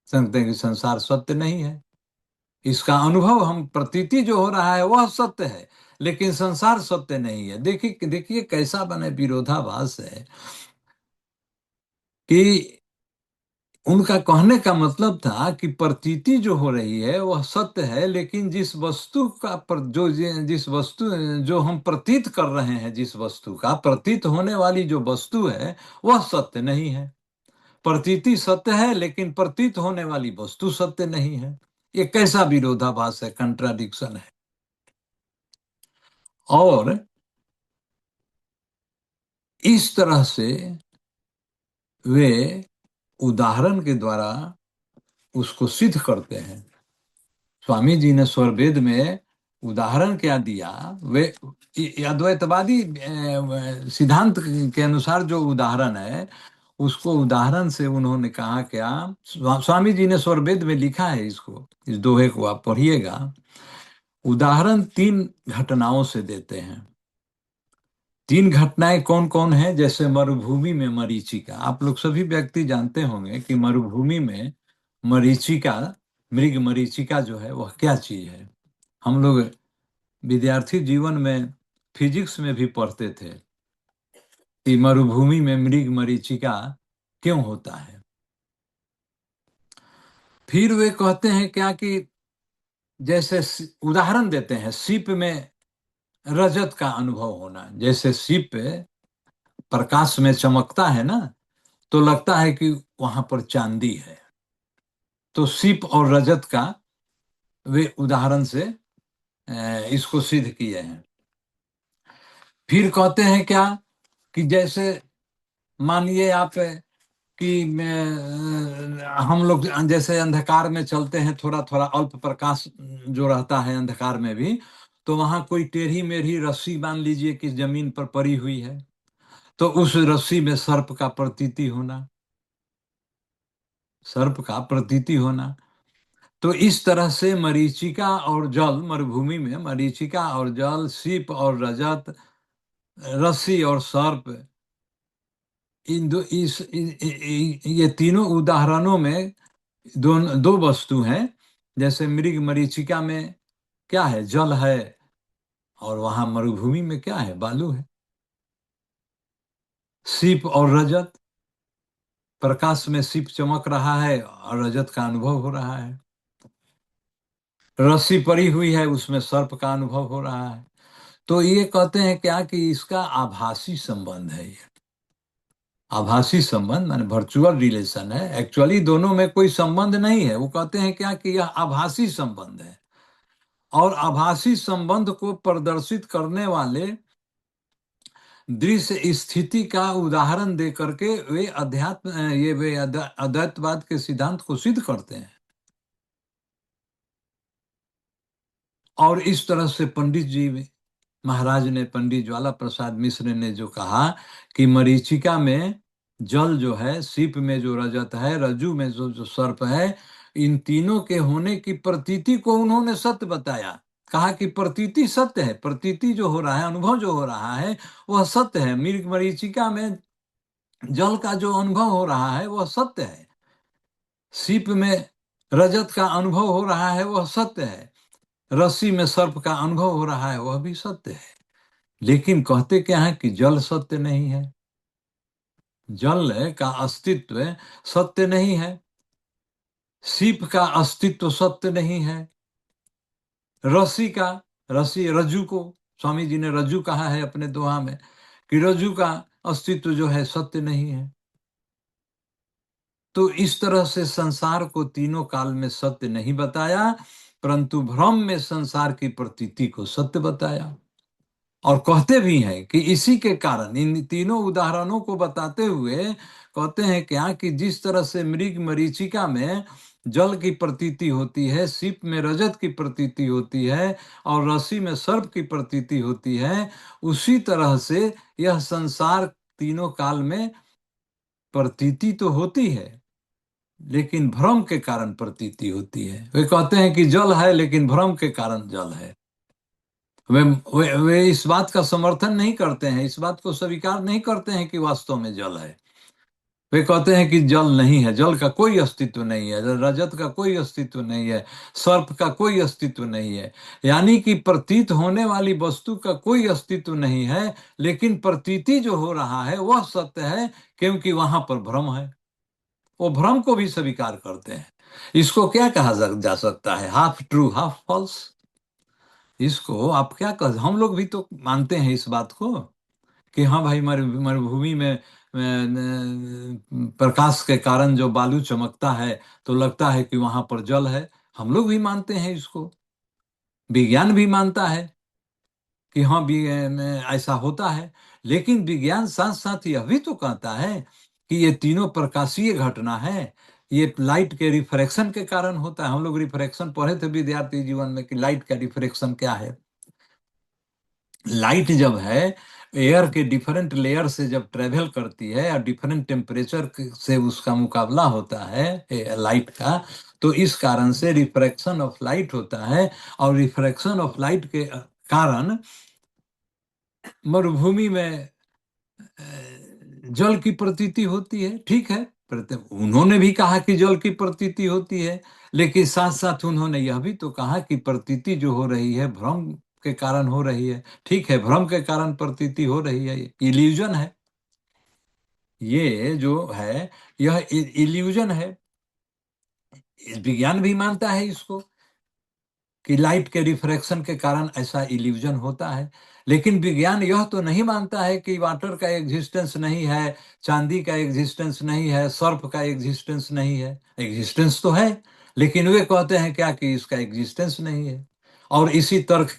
समझते हैं कि संसार सत्य नहीं है। इसका अनुभव, हम प्रतीति जो हो रहा है वह सत्य है, लेकिन संसार सत्य नहीं है। देखिए देखिए कैसा बने विरोधाभास है कि उनका कहने का मतलब था कि प्रतीति जो हो रही है वह सत्य है, लेकिन जिस वस्तु का जिस वस्तु जो हम प्रतीत कर रहे हैं, जिस वस्तु का प्रतीत होने वाली जो वस्तु है वह सत्य नहीं है। प्रतीति सत्य है, लेकिन प्रतीत होने वाली वस्तु सत्य नहीं है। ये कैसा विरोधाभास है, कंट्राडिक्शन है। और इस तरह से वे उदाहरण के द्वारा उसको सिद्ध करते हैं। स्वामी जी ने स्वरवेद में उदाहरण क्या दिया, वे अद्वैतवादी सिद्धांत के अनुसार जो उदाहरण है, उसको उदाहरण से उन्होंने कहा क्या, स्वामी जी ने स्वरवेद में लिखा है इसको, इस दोहे को आप पढ़िएगा। उदाहरण 3 घटनाओं से देते हैं। 3 घटनाएं कौन कौन है? जैसे मरुभूमि में मरीचिका, आप लोग सभी व्यक्ति जानते होंगे कि मरुभूमि में मरीचिका, मृग मरीचिका जो है वह क्या चीज है। हम लोग विद्यार्थी जीवन में फिजिक्स में भी पढ़ते थे कि मरुभूमि में मृग मरीचिका क्यों होता है। फिर वे कहते हैं क्या कि जैसे उदाहरण देते हैं, सीप में रजत का अनुभव होना। जैसे सीप प्रकाश में चमकता है ना, तो लगता है कि वहां पर चांदी है। तो सीप और रजत का वे उदाहरण से इसको सिद्ध किए हैं। फिर कहते हैं क्या कि जैसे मानिए आप कि हम लोग जैसे अंधकार में चलते हैं, थोड़ा थोड़ा अल्प प्रकाश जो रहता है अंधकार में भी, तो वहां कोई टेढ़ी मेढ़ी रस्सी मान लीजिए कि जमीन पर पड़ी हुई है, तो उस रस्सी में सर्प का प्रतीति होना, सर्प का प्रतीति होना। तो इस तरह से मरीचिका और जल, मरुभूमि में मरीचिका और जल, सीप और रजत, रस्सी और सर्प, इन दो इस ये तीनों उदाहरणों में दो वस्तु हैं। जैसे मृग मरीचिका में क्या है? जल है, और वहां मरुभूमि में क्या है? बालू है। सीप और रजत, प्रकाश में सीप चमक रहा है और रजत का अनुभव हो रहा है। रस्सी पड़ी हुई है, उसमें सर्प का अनुभव हो रहा है। तो ये कहते हैं क्या कि इसका आभासी संबंध है। ये आभासी संबंध माने वर्चुअल रिलेशन है, एक्चुअली दोनों में कोई संबंध नहीं है। वो कहते हैं क्या कि यह आभासी संबंध है, और आभासी संबंध को प्रदर्शित करने वाले दृश्य स्थिति का उदाहरण दे करके वे अद्वैतवाद के सिद्धांत को सिद्ध करते हैं। और इस तरह से पंडित जी महाराज ने, पंडित ज्वाला प्रसाद मिश्र ने जो कहा कि मरीचिका में जल जो है, सीप में जो रजत है, रज्जु में जो सर्प है, इन तीनों के होने की प्रतीति को उन्होंने सत्य बताया। कहा कि प्रतीति सत्य है, प्रतीति जो हो रहा है, अनुभव जो हो रहा है वह सत्य है। मरीचिका में जल का जो अनुभव हो रहा है वह सत्य है। सीप में रजत का अनुभव हो रहा है वह सत्य है। रस्सी में सर्प का अनुभव हो रहा है वह भी सत्य है। लेकिन कहते क्या है कि जल सत्य नहीं है, जल का अस्तित्व सत्य नहीं है, सीप का अस्तित्व सत्य नहीं है, रस्सी रज्जू को स्वामी जी ने रज्जू कहा है अपने दोहा में कि रज्जू का अस्तित्व जो है सत्य नहीं है। तो इस तरह से संसार को तीनों काल में सत्य नहीं बताया, परंतु भ्रम में संसार की प्रतीति को सत्य बताया। और कहते भी हैं कि इसी के कारण इन तीनों उदाहरणों को बताते हुए कहते हैं क्या कि जिस तरह से मृग मरीचिका में जल की प्रतीति होती है, सीप में रजत की प्रतीति होती है और रस्सी में सर्प की प्रतीति होती है, उसी तरह से यह संसार तीनों काल में प्रतीति तो होती है, लेकिन भ्रम के कारण प्रतीति होती है। वे कहते हैं कि जल है, लेकिन भ्रम के कारण जल है। वे इस बात का समर्थन नहीं करते हैं, इस बात को स्वीकार नहीं करते हैं कि वास्तव में जल है। वे कहते हैं कि जल नहीं है, जल का कोई अस्तित्व नहीं है, रजत का कोई अस्तित्व नहीं है, सर्प का कोई अस्तित्व नहीं है। यानी कि प्रतीत होने वाली वस्तु का कोई अस्तित्व नहीं है, लेकिन प्रतीति जो हो रहा है वह सत्य है, क्योंकि वहां पर भ्रम है। वो भ्रम को भी स्वीकार करते हैं। इसको क्या कहा जा सकता है? Half true half false. इसको आप क्या कह, हम लोग भी तो मानते हैं इस बात को कि हाँ भाई, मरुभूमि में प्रकाश के कारण जो बालू चमकता है तो लगता है कि वहां पर जल है। हम लोग भी मानते हैं इसको, विज्ञान भी मानता है कि हाँ भी ऐसा होता है। लेकिन विज्ञान साथ साथ यह भी तो कहता है कि ये तीनों प्रकाशीय घटना है, ये लाइट के रिफ्रैक्शन के कारण होता है। हम लोग रिफ्रैक्शन पढ़े थे विद्यार्थी जीवन में कि लाइट का रिफ्रैक्शन क्या है। लाइट जब है एयर के डिफरेंट लेयर से जब ट्रेवल करती है और डिफरेंट टेम्परेचर से उसका मुकाबला होता है लाइट का, तो इस कारण से रिफ्रैक्शन ऑफ लाइट होता है। और रिफ्रैक्शन ऑफ लाइट के कारण मरुभूमि में जल की प्रतीति होती है। ठीक है, उन्होंने भी कहा कि जल की प्रतीति होती है, लेकिन साथ साथ उन्होंने यह भी तो कहा कि प्रतीति जो हो रही है भ्रम के कारण हो रही है। ठीक है, भ्रम के कारण प्रतीति हो रही है, इल्यूजन है, ये जो है यह इल्यूजन है। विज्ञान भी मानता है इसको कि लाइट के रिफ्रैक्शन के कारण ऐसा इल्यूजन होता है। लेकिन विज्ञान यह तो नहीं मानता है कि वाटर का एग्जिस्टेंस नहीं है, चांदी का एग्जिस्टेंस नहीं है, सर्प का एग्जिस्टेंस नहीं है। एग्जिस्टेंस तो है, लेकिन वे कहते हैं क्या कि इसका एग्जिस्टेंस नहीं है। और इसी तर्क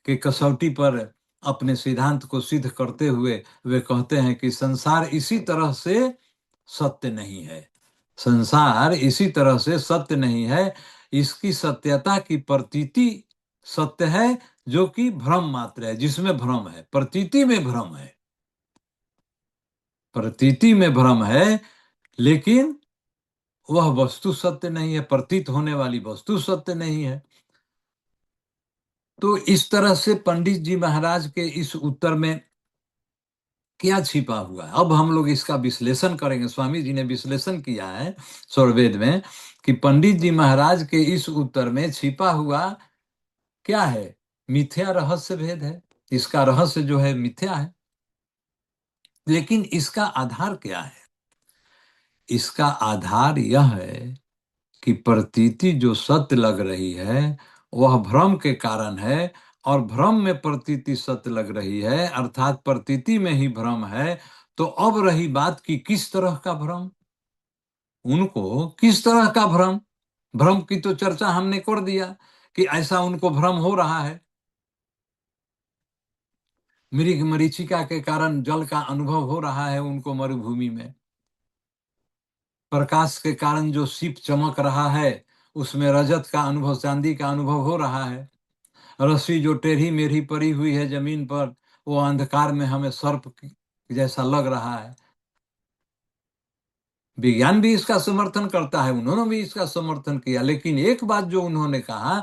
के कसौटी पर अपने सिद्धांत को सिद्ध करते हुए वे कहते हैं कि संसार इसी तरह से सत्य नहीं है, संसार इसी तरह से सत्य नहीं है, इसकी सत्यता की प्रतीति सत्य है, जो कि भ्रम मात्र है, जिसमें भ्रम है, प्रतीति में भ्रम है, प्रतीति में भ्रम है, लेकिन वह वस्तु सत्य नहीं है, प्रतीत होने वाली वस्तु सत्य नहीं है। तो इस तरह से पंडित जी महाराज के इस उत्तर में क्या छिपा हुआ है, अब हम लोग इसका विश्लेषण करेंगे। स्वामी जी ने विश्लेषण किया है स्वरवेद में कि पंडित जी महाराज के इस उत्तर में छिपा हुआ क्या है? मिथ्या रहस्य भेद है। इसका रहस्य जो है मिथ्या है, लेकिन इसका आधार क्या है? इसका आधार यह है कि प्रतीति जो सत्य लग रही है वह भ्रम के कारण है, और भ्रम में प्रतीति सत्य लग रही है, अर्थात प्रतीति में ही भ्रम है। तो अब रही बात कि किस तरह का भ्रम, उनको किस तरह का भ्रम, भ्रम की तो चर्चा हमने कर दिया कि ऐसा उनको भ्रम हो रहा है। मृग मरीचिका के कारण जल का अनुभव हो रहा है उनको मरुभूमि में। प्रकाश के कारण जो सीप चमक रहा है उसमें रजत का अनुभव, चांदी का अनुभव हो रहा है। रस्सी जो टेढ़ी मेढ़ी पड़ी हुई है जमीन पर, वो अंधकार में हमें सर्प जैसा लग रहा है। विज्ञान भी इसका समर्थन करता है, उन्होंने भी इसका समर्थन किया, लेकिन एक बात जो उन्होंने कहा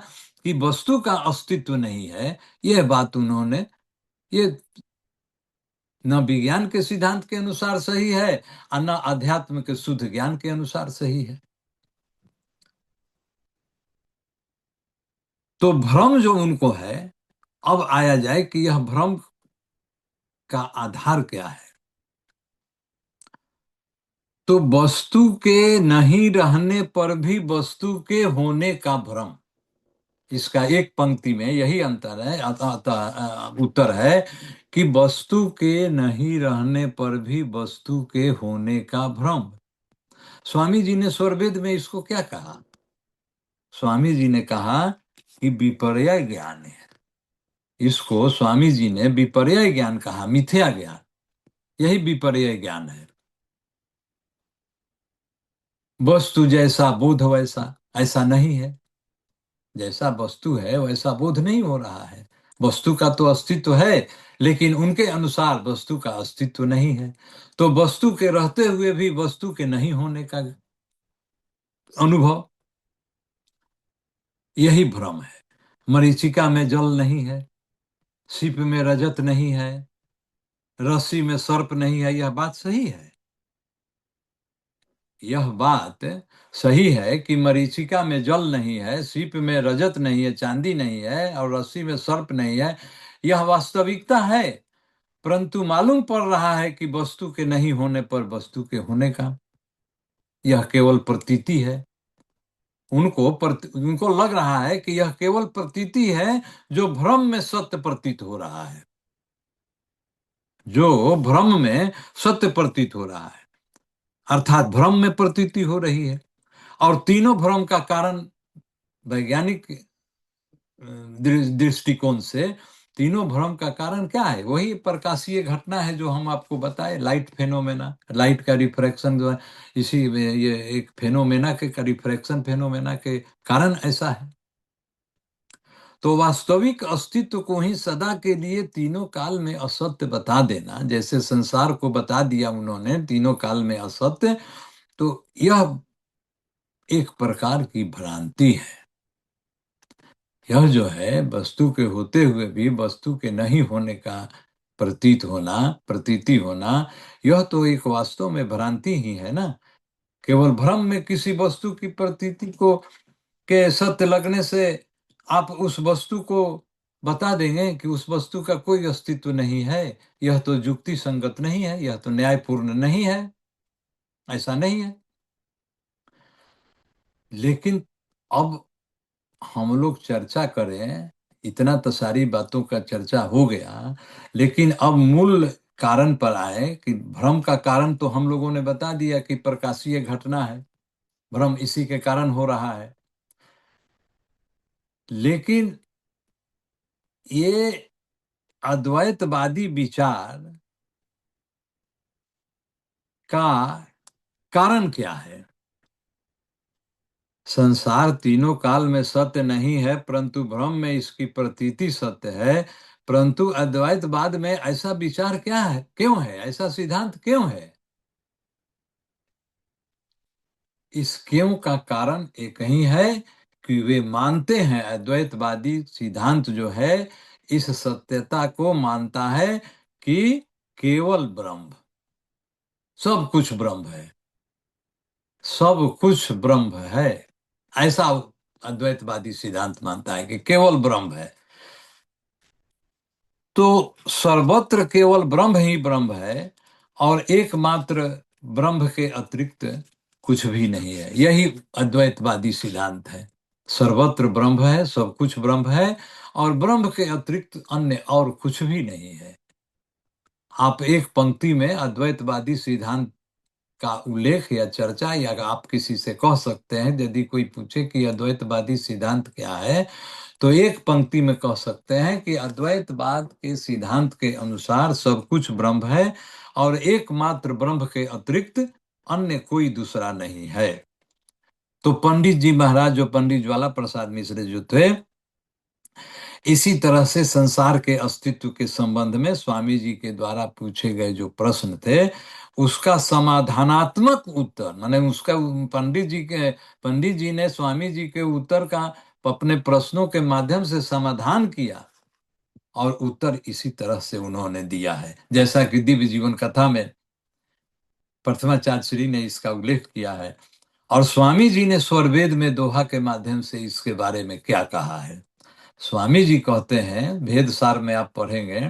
कि वस्तु का अस्तित्व नहीं है, यह बात उन्होंने, ये न विज्ञान के सिद्धांत के अनुसार सही है और न अध्यात्म के शुद्ध ज्ञान के अनुसार सही है। तो भ्रम जो उनको है, अब आया जाए कि यह भ्रम का आधार क्या है। तो वस्तु के नहीं रहने पर भी वस्तु के होने का भ्रम, इसका एक पंक्ति में यही अंतर है, उत्तर है कि वस्तु के नहीं रहने पर भी वस्तु के होने का भ्रम। स्वामी जी ने स्वरवेद में इसको क्या कहा? स्वामी जी ने कहा कि विपर्य ज्ञान है। इसको स्वामी जी ने विपर्य ज्ञान कहा, मिथ्या ज्ञान, यही विपर्य ज्ञान है। वस्तु जैसा बोध वैसा, ऐसा नहीं है। जैसा वस्तु है वैसा बोध नहीं हो रहा है। वस्तु का तो अस्तित्व है, लेकिन उनके अनुसार वस्तु का अस्तित्व नहीं है। तो वस्तु के रहते हुए भी वस्तु के नहीं होने का अनुभव, यही भ्रम है। मरीचिका में जल नहीं है, सीप में रजत नहीं है, रस्सी में सर्प नहीं है, यह बात सही है। यह बात सही है कि मरीचिका में जल नहीं है, सीप में रजत नहीं है, चांदी नहीं है, और रस्सी में सर्प नहीं है, यह वास्तविकता है। परंतु मालूम पड़ रहा है कि वस्तु के नहीं होने पर वस्तु के होने का, यह केवल प्रतीति है। उनको लग रहा है कि यह केवल प्रतीति है, जो भ्रम में सत्य प्रतीत हो रहा है, जो भ्रम में सत्य प्रतीत हो रहा है, अर्थात भ्रम में प्रतीति हो रही है। और तीनों भ्रम का कारण वैज्ञानिक दृष्टिकोण से, तीनों भ्रम का कारण क्या है? वही प्रकाशीय घटना है जो हम आपको बताए, लाइट फेनोमेना, लाइट का रिफ्रैक्शन जो है, इसी में ये एक फेनोमेना के रिफ्रैक्शन फेनोमेना के कारण ऐसा है। तो वास्तविक अस्तित्व को ही सदा के लिए तीनों काल में असत्य बता देना, जैसे संसार को बता दिया उन्होंने तीनों काल में असत्य, तो यह एक प्रकार की भ्रांति है। यह जो है वस्तु के होते हुए भी वस्तु के नहीं होने का प्रतीत होना, प्रतीति होना, यह तो एक वास्तव में भ्रांति ही है ना। केवल भ्रम में किसी वस्तु की प्रतीति को के सत्य लगने से आप उस वस्तु को बता देंगे कि उस वस्तु का कोई अस्तित्व नहीं है, यह तो युक्ति संगत नहीं है, यह तो न्यायपूर्ण नहीं है, ऐसा नहीं है। लेकिन अब हम लोग चर्चा करें, इतना तो सारी बातों का चर्चा हो गया, लेकिन अब मूल कारण पर आए कि भ्रम का कारण तो हम लोगों ने बता दिया कि प्रकाशीय घटना है, भ्रम इसी के कारण हो रहा है। लेकिन ये अद्वैतवादी विचार का कारण क्या है? संसार तीनों काल में सत्य नहीं है, परंतु भ्रम में इसकी प्रतीति सत्य है। परंतु अद्वैतवाद में ऐसा विचार क्या है, क्यों है, ऐसा सिद्धांत क्यों है? इस क्यों का कारण एक ही है कि वे मानते हैं, अद्वैतवादी सिद्धांत जो है इस सत्यता को मानता है कि केवल ब्रह्म, सब कुछ ब्रह्म है, सब कुछ ब्रह्म है, ऐसा अद्वैतवादी सिद्धांत मानता है कि केवल ब्रह्म है। तो सर्वत्र केवल ब्रह्म ही ब्रह्म है, और एकमात्र ब्रह्म के अतिरिक्त कुछ भी नहीं है, यही अद्वैतवादी सिद्धांत है। सर्वत्र ब्रह्म है, सब कुछ ब्रह्म है, और ब्रह्म के अतिरिक्त अन्य और कुछ भी नहीं है। आप एक पंक्ति में अद्वैतवादी सिद्धांत का उल्लेख या चर्चा, या आप किसी से कह सकते हैं, यदि कोई पूछे कि अद्वैतवादी सिद्धांत क्या है, तो एक पंक्ति में कह सकते हैं कि अद्वैतवाद के सिद्धांत के अनुसार सब कुछ ब्रह्म है और एकमात्र ब्रह्म के अतिरिक्त अन्य कोई दूसरा नहीं है। तो पंडित जी महाराज, जो पंडित ज्वाला प्रसाद मिश्र जो थे, इसी तरह से संसार के अस्तित्व के संबंध में स्वामी जी के द्वारा पूछे गए जो प्रश्न थे, उसका समाधानात्मक उत्तर, माने उसका पंडित जी ने स्वामी जी के उत्तर का अपने प्रश्नों के माध्यम से समाधान किया और उत्तर इसी तरह से उन्होंने दिया है, जैसा कि दिव्य जीवन कथा में प्रथमाचार्य श्री ने इसका उल्लेख किया है। और स्वामी जी ने स्वरवेद में दोहा के माध्यम से इसके बारे में क्या कहा है। स्वामी जी कहते हैं, भेद सार में आप पढ़ेंगे,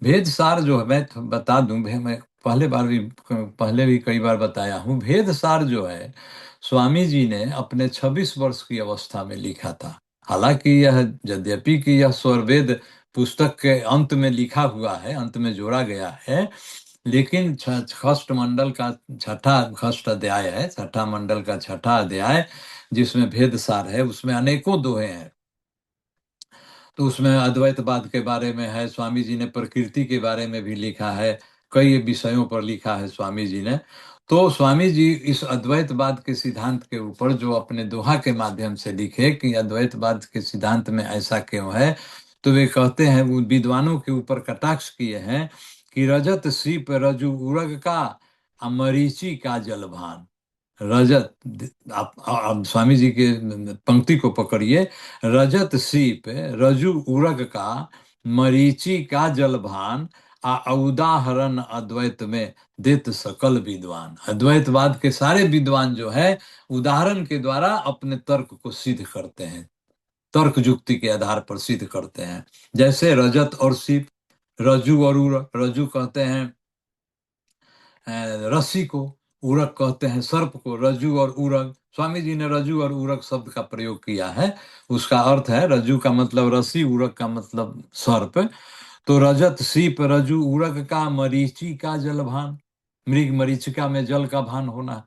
भेद सार जो है, मैं बता दूं, मैं पहले भी कई बार बताया हूं, भेद सार जो है स्वामी जी ने अपने 26 वर्ष की अवस्था में लिखा था। हालांकि यह, यद्यपि कि यह स्वरवेद पुस्तक के अंत में लिखा हुआ है, अंत में जोड़ा गया है, लेकिन खष्ट मंडल का खष्ट अध्याय है, छठा मंडल का छठा अध्याय जिसमें भेद सार है, उसमें अनेकों दोहे हैं। तो उसमें अद्वैतवाद के बारे में है, स्वामी जी ने प्रकृति के बारे में भी लिखा है, कई विषयों पर लिखा है स्वामी जी ने। तो स्वामी जी इस अद्वैतवाद के सिद्धांत के ऊपर जो अपने दोहा के माध्यम से लिखे कि अद्वैतवाद के सिद्धांत में ऐसा क्यों है, तो वे कहते हैं, वो विद्वानों के ऊपर कटाक्ष किए हैं कि रजत सीप रजु उरग का, मरीचि का जलभान। रजत, आप स्वामी जी के पंक्ति को पकड़िए, रजत सीप रजु उरग का, मरीचि का जलभान, उदाहरण अद्वैत में देत सकल विद्वान। अद्वैतवाद के सारे विद्वान जो है उदाहरण के द्वारा अपने तर्क को सिद्ध करते हैं, तर्क युक्ति के आधार पर सिद्ध करते हैं। जैसे रजत और सीप, रजु और उरग, रजु कहते हैं रस्सी को, उरग कहते हैं सर्प को, रज्जु और उरग, स्वामी जी ने रज्जु और उरग शब्द का प्रयोग किया है। उसका अर्थ है, रज्जु का मतलब रस्सी, उरग का मतलब सर्प। तो रजत सीप रज्जु उरग का, मरीचि का जलभान, मृग मरीचिका में जल का भान होना।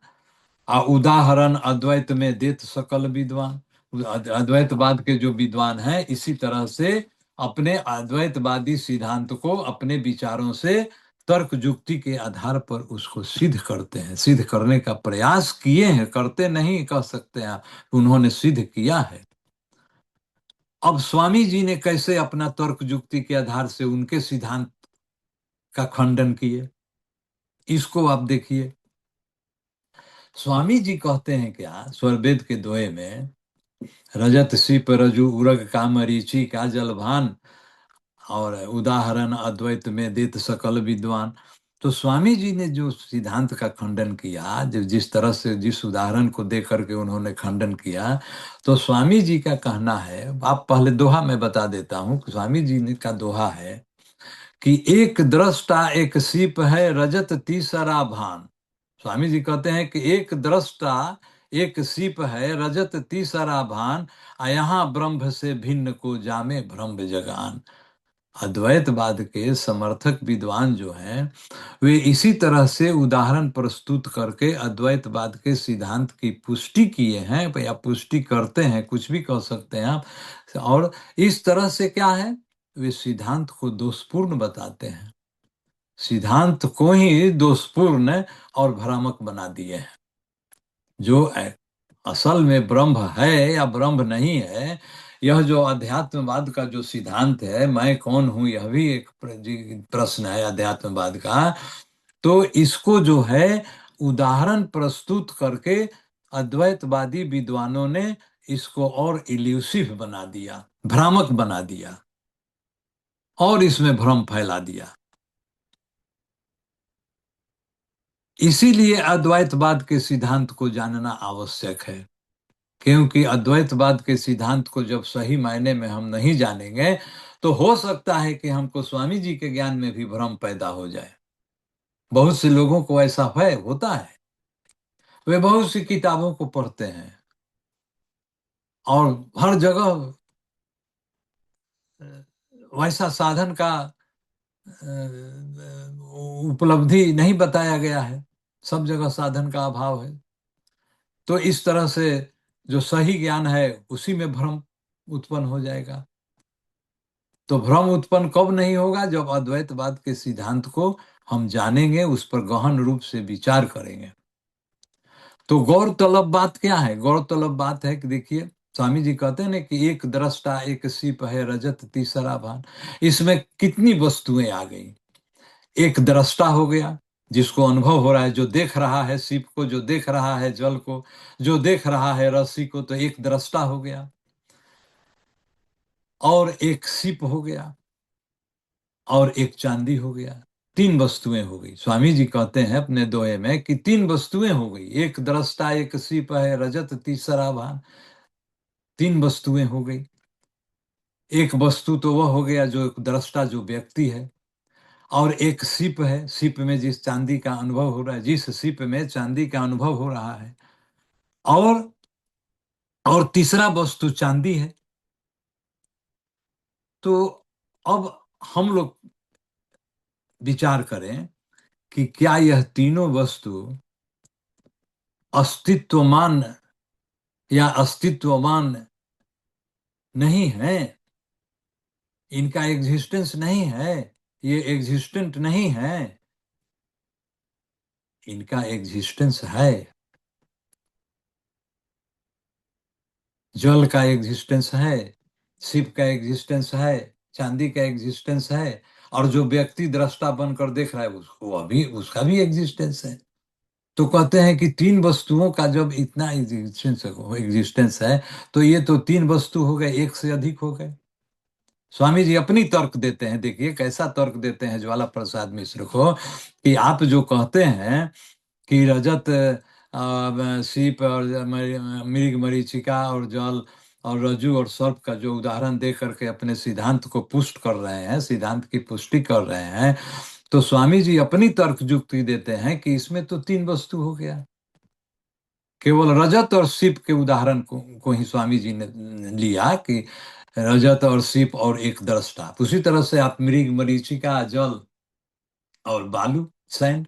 उदाहरण अद्वैत में देत सकल विद्वान। अद्वैतवाद के जो विद्वान हैं इसी तरह से अपने अद्वैतवादी सिद्धांत को अपने विचारों से तर्क युक्ति के आधार पर उसको सिद्ध करते हैं, सिद्ध करने का प्रयास किए हैं, करते नहीं कह सकते हैं, उन्होंने सिद्ध किया है। अब स्वामी जी ने कैसे अपना तर्क युक्ति के आधार से उनके सिद्धांत का खंडन किए, इसको आप देखिए। स्वामी जी कहते हैं क्या, स्वरवेद के दोहे में, रजत सीप रजु उरग का, मरीचि का जलभान, और उदाहरण अद्वैत में देत सकल विद्वान। तो स्वामी जी ने जो सिद्धांत का खंडन किया, जो जिस तरह से जिस उदाहरण को दे करके उन्होंने खंडन किया, तो स्वामी जी का कहना है, आप पहले दोहा में बता देता हूं, स्वामी जी ने का दोहा है कि एक दृष्टा एक सीप है, रजत तीसरा भान। स्वामी जी कहते हैं कि एक दृष्टा एक सीप है, रजत तीसरा भान, यहाँ ब्रह्म से भिन्न को जामे ब्रह्म जगान। अद्वैतवाद के समर्थक विद्वान जो हैं वे इसी तरह से उदाहरण प्रस्तुत करके अद्वैतवाद के सिद्धांत की पुष्टि किए हैं, या पुष्टि करते हैं, कुछ भी कह सकते हैं आप। और इस तरह से क्या है, वे सिद्धांत को दोषपूर्ण बताते हैं, सिद्धांत को ही दोषपूर्ण और भ्रामक बना दिए हैं। जो असल में ब्रह्म है या ब्रह्म नहीं है, यह जो अध्यात्मवाद का जो सिद्धांत है, मैं कौन हूं, यह भी एक प्रश्न है अध्यात्मवाद का। तो इसको जो है उदाहरण प्रस्तुत करके अद्वैतवादी विद्वानों ने इसको और इल्यूसिव बना दिया, भ्रामक बना दिया और इसमें भ्रम फैला दिया। इसीलिए अद्वैतवाद के सिद्धांत को जानना आवश्यक है, क्योंकि अद्वैतवाद के सिद्धांत को जब सही मायने में हम नहीं जानेंगे तो हो सकता है कि हमको स्वामी जी के ज्ञान में भी भ्रम पैदा हो जाए। बहुत से लोगों को ऐसा है, होता है, वे बहुत सी किताबों को पढ़ते हैं और हर जगह वैसा साधन का उपलब्धि नहीं बताया गया है, सब जगह साधन का अभाव है। तो इस तरह से जो सही ज्ञान है उसी में भ्रम उत्पन्न हो जाएगा। तो भ्रम उत्पन्न कब नहीं होगा? जब अद्वैतवाद के सिद्धांत को हम जानेंगे, उस पर गहन रूप से विचार करेंगे। तो गौरतलब बात क्या है? गौरतलब बात है कि देखिए, स्वामी जी कहते हैं ना कि एक दृष्टा एक सीप है, रजत तीसरा भान। इसमें कितनी वस्तुएं आ गई। एक दृष्टा हो गया, जिसको अनुभव हो रहा है, जो देख रहा है सीप को, जो देख रहा है जल को, जो देख रहा है रस्सी को, तो एक दृष्टा हो गया। और एक सीप हो गया, और एक चांदी हो गया। तीन वस्तुएं हो गई। स्वामी जी कहते हैं अपने दोहे में कि तीन वस्तुएं हो गई। एक दृष्टा एक सीप है, रजत तीसरा भान। तीन वस्तुएं हो गई। एक वस्तु तो वह हो गया जो एक दृष्टा, जो व्यक्ति है। और एक सीप है, सीप में जिस चांदी का अनुभव हो रहा है, जिस सीप में चांदी का अनुभव हो रहा है। और और तीसरा वस्तु चांदी है। तो अब हम लोग विचार करें कि क्या यह तीनों वस्तु अस्तित्वमान या अस्तित्वमान नहीं है? इनका एग्जिस्टेंस नहीं है? ये एग्जिस्टेंट नहीं है? इनका एग्जिस्टेंस है। जल का एग्जिस्टेंस है, शिव का एग्जिस्टेंस है, चांदी का एग्जिस्टेंस है। और जो व्यक्ति दृष्टा बनकर देख रहा है, उसको अभी उसका भी एग्जिस्टेंस है। तो कहते हैं कि तीन वस्तुओं का जब इतना एग्जिस्टेंस है, तो ये तो तीन वस्तु हो गए, एक से अधिक हो गए। स्वामी जी अपनी तर्क देते हैं। देखिए कैसा तर्क देते हैं ज्वाला प्रसाद मिश्र को, कि आप जो कहते हैं कि रजत, सीप और मृग मरीचिका और जल और रज्जु और सर्प का जो उदाहरण दे करके अपने सिद्धांत को पुष्ट कर रहे हैं, सिद्धांत की पुष्टि कर रहे हैं, तो स्वामी जी अपनी तर्क युक्ति देते हैं कि इसमें तो तीन वस्तु हो गया। केवल रजत और सीप के उदाहरण को ही स्वामी जी ने लिया कि रजत और सीप और एक दृष्टा। उसी तरह से आप मृग मरीचिका, जल और बालू, सैंड,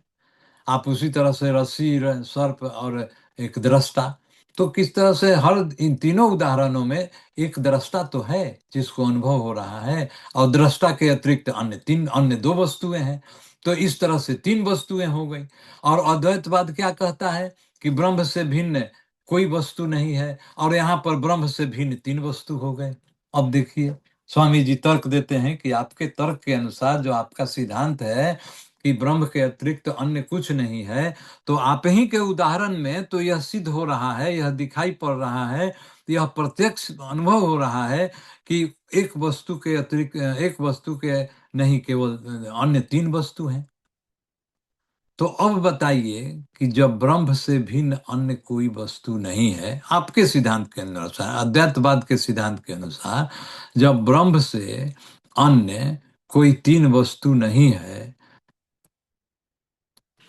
आप उसी तरह से रस्सी, सर्प और एक दृष्टा। तो किस तरह से हर इन तीनों उदाहरणों में एक दृष्टा तो है जिसको अनुभव हो रहा है, और दृष्टा के अतिरिक्त अन्य दो वस्तुएं हैं। तो इस तरह से तीन वस्तुएं हो गई। और अद्वैतवाद क्या कहता है कि ब्रह्म से भिन्न कोई वस्तु नहीं है, और यहाँ पर ब्रह्म से भिन्न तीन वस्तु हो गए। अब देखिए, स्वामी जी तर्क देते हैं कि आपके तर्क के अनुसार जो आपका सिद्धांत है कि ब्रह्म के अतिरिक्त अन्य कुछ नहीं है, तो आप ही के उदाहरण में तो यह सिद्ध हो रहा है, यह दिखाई पड़ रहा है, यह प्रत्यक्ष अनुभव हो रहा है कि एक वस्तु के अतिरिक्त, एक वस्तु के नहीं, केवल अन्य तीन वस्तु हैं। तो अब बताइए कि जब ब्रह्म से भिन्न अन्य कोई वस्तु नहीं है, आपके सिद्धांत के अनुसार, अद्वैतवाद के सिद्धांत के अनुसार, जब ब्रह्म से अन्य कोई तीन वस्तु नहीं है,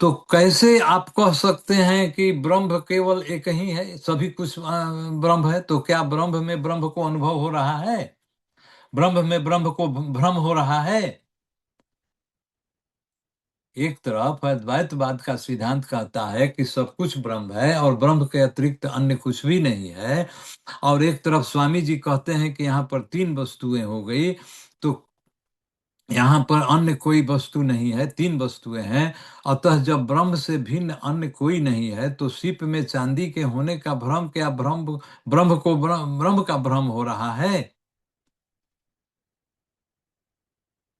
तो कैसे आप कह सकते हैं कि ब्रह्म केवल एक ही है, सभी कुछ ब्रह्म है? तो क्या ब्रह्म में ब्रह्म को अनुभव हो रहा है? ब्रह्म में ब्रह्म को भ्रम हो रहा है? एक तरफ अद्वैतवाद का सिद्धांत कहता है कि सब कुछ ब्रह्म है और ब्रह्म के अतिरिक्त अन्य कुछ भी नहीं है, और एक तरफ स्वामी जी कहते हैं कि यहाँ पर तीन वस्तुएं हो गई। तो यहाँ पर अन्य कोई वस्तु नहीं है, तीन वस्तुएं हैं। अतः जब ब्रह्म से भिन्न अन्य कोई नहीं है, तो सीप में चांदी के होने का भ्रम, क्या ब्रह्म ब्रह्म को ब्रह्म का भ्रम हो रहा है?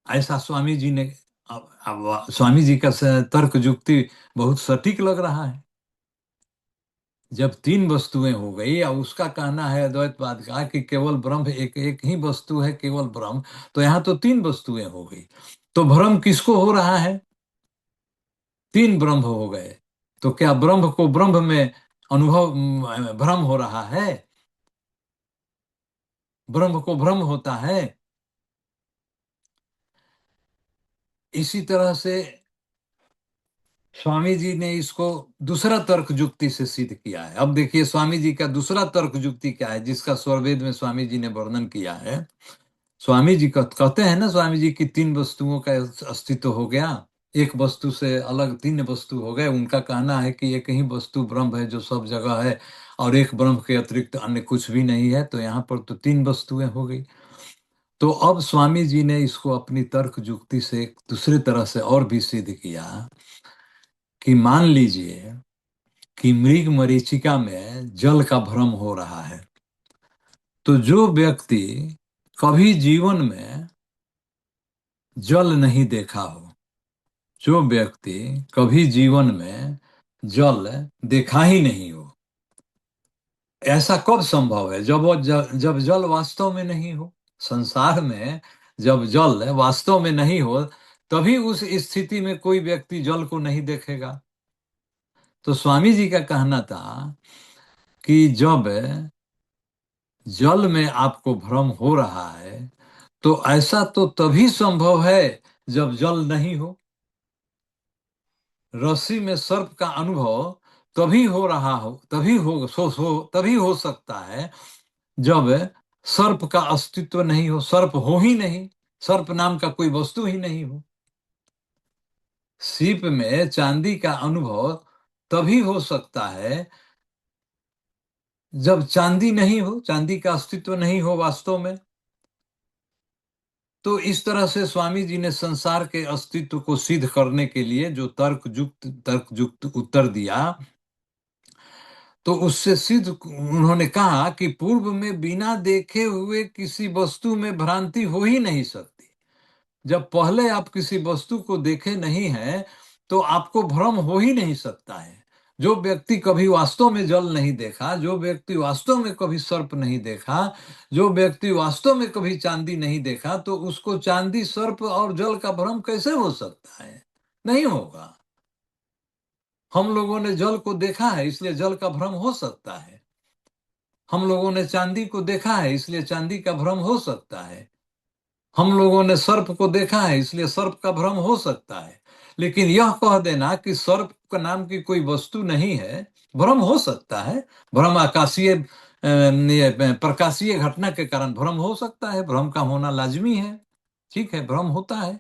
ऐसा स्वामी जी ने, अब स्वामी जी का तर्क युक्ति बहुत सटीक लग रहा है। जब तीन वस्तुएं हो गई, और उसका कहना है अद्वैतवाद का कि केवल ब्रह्म एक एक ही वस्तु है, केवल ब्रह्म, तो यहाँ तो तीन वस्तुएं हो गई। तो भ्रम किसको हो रहा है? तीन ब्रह्म हो गए। तो क्या ब्रह्म को ब्रह्म में अनुभव, भ्रम हो रहा है? ब्रह्म को भ्रम होता है? इसी तरह से स्वामी जी ने इसको दूसरा तर्क युक्ति से सिद्ध किया है। अब देखिए स्वामी जी का दूसरा तर्क युक्ति क्या है, जिसका स्वरवेद में स्वामी जी ने वर्णन किया है। स्वामी जी कहते हैं ना, स्वामी जी की तीन वस्तुओं का अस्तित्व हो गया, एक वस्तु से अलग तीन वस्तु हो गए। उनका कहना है कि एक ही वस्तु ब्रह्म है जो सब जगह है, और एक ब्रह्म के अतिरिक्त अन्य कुछ भी नहीं है। तो यहाँ पर तो तीन वस्तुएं हो गई। तो अब स्वामी जी ने इसको अपनी तर्क युक्ति से एक दूसरे तरह से और भी सिद्ध किया कि मान लीजिए कि मृग मरीचिका में जल का भ्रम हो रहा है, तो जो व्यक्ति कभी जीवन में जल नहीं देखा हो, जो व्यक्ति कभी जीवन में जल देखा ही नहीं हो, ऐसा कब संभव है? जब जल वास्तव में नहीं हो संसार में, जब जल वास्तव में नहीं हो, तभी उस स्थिति में कोई व्यक्ति जल को नहीं देखेगा। तो स्वामी जी का कहना था कि जब जल में आपको भ्रम हो रहा है, तो ऐसा तो तभी संभव है जब जल नहीं हो। रस्सी में सर्प का अनुभव तभी हो रहा हो, तभी हो सकता है जब सर्प का अस्तित्व नहीं हो, सर्प हो ही नहीं, सर्प नाम का कोई वस्तु ही नहीं हो। सीप में चांदी का अनुभव तभी हो सकता है जब चांदी नहीं हो, चांदी का अस्तित्व नहीं हो वास्तव में। तो इस तरह से स्वामी जी ने संसार के अस्तित्व को सिद्ध करने के लिए जो तर्क युक्त उत्तर दिया, तो उससे सिद्ध उन्होंने कहा कि पूर्व में बिना देखे हुए किसी वस्तु में भ्रांति हो ही नहीं सकती। जब पहले आप किसी वस्तु को देखे नहीं है, तो आपको भ्रम हो ही नहीं सकता है। जो व्यक्ति कभी वास्तव में जल नहीं देखा, जो व्यक्ति वास्तव में कभी सर्प नहीं देखा, जो व्यक्ति वास्तव में कभी चांदी नहीं देखा, तो उसको चांदी, सर्प और जल का भ्रम कैसे हो सकता है? नहीं होगा। हम लोगों ने जल को देखा है, इसलिए जल का भ्रम हो सकता है। हम लोगों ने चांदी को देखा है, इसलिए चांदी का भ्रम हो सकता है। हम लोगों ने सर्प को देखा है, इसलिए सर्प का भ्रम हो सकता है। लेकिन यह कह देना कि सर्प का नाम की कोई वस्तु नहीं है, भ्रम हो सकता है। भ्रम आकाशीय प्रकाशीय घटना के कारण भ्रम हो सकता है, भ्रम का होना लाजमी है, ठीक है, भ्रम होता है।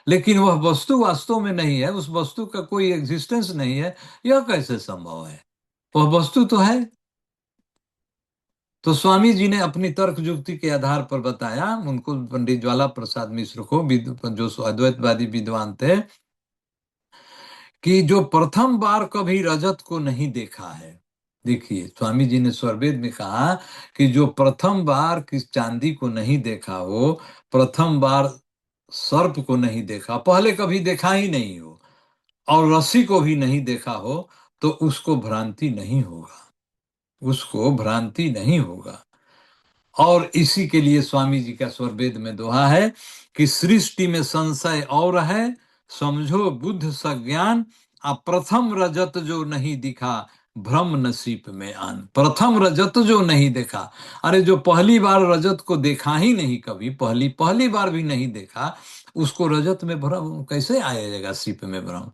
लेकिन वह वस्तु वास्तव में नहीं है, उस वस्तु का कोई एग्जिस्टेंस नहीं है, यह कैसे संभव है? वह वस्तु तो है। तो स्वामी जी ने अपनी तर्क युक्ति के आधार पर बताया उनको, पंडित ज्वाला प्रसाद मिश्र को, जो अद्वैतवादी विद्वान थे, कि जो प्रथम बार कभी रजत को नहीं देखा है। देखिए, स्वामी जी ने स्वरवेद में कहा कि जो प्रथम बार किस चांदी को नहीं देखा हो, प्रथम बार सर्प को नहीं देखा, पहले कभी देखा ही नहीं हो, और रस्सी को भी नहीं देखा हो, तो उसको भ्रांति नहीं होगा, उसको भ्रांति नहीं होगा। और इसी के लिए स्वामी जी का स्वरवेद में दोहा है कि सृष्टि में संशय और है, समझो बुद्ध सज्ञान, प्रथम रजत जो नहीं दिखा, भ्रम नसीब में आन। प्रथम रजत जो नहीं देखा, अरे जो पहली बार रजत को देखा ही नहीं, कभी पहली पहली बार भी नहीं देखा, उसको रजत में भ्रम कैसे आएगा? सीप में भ्रम,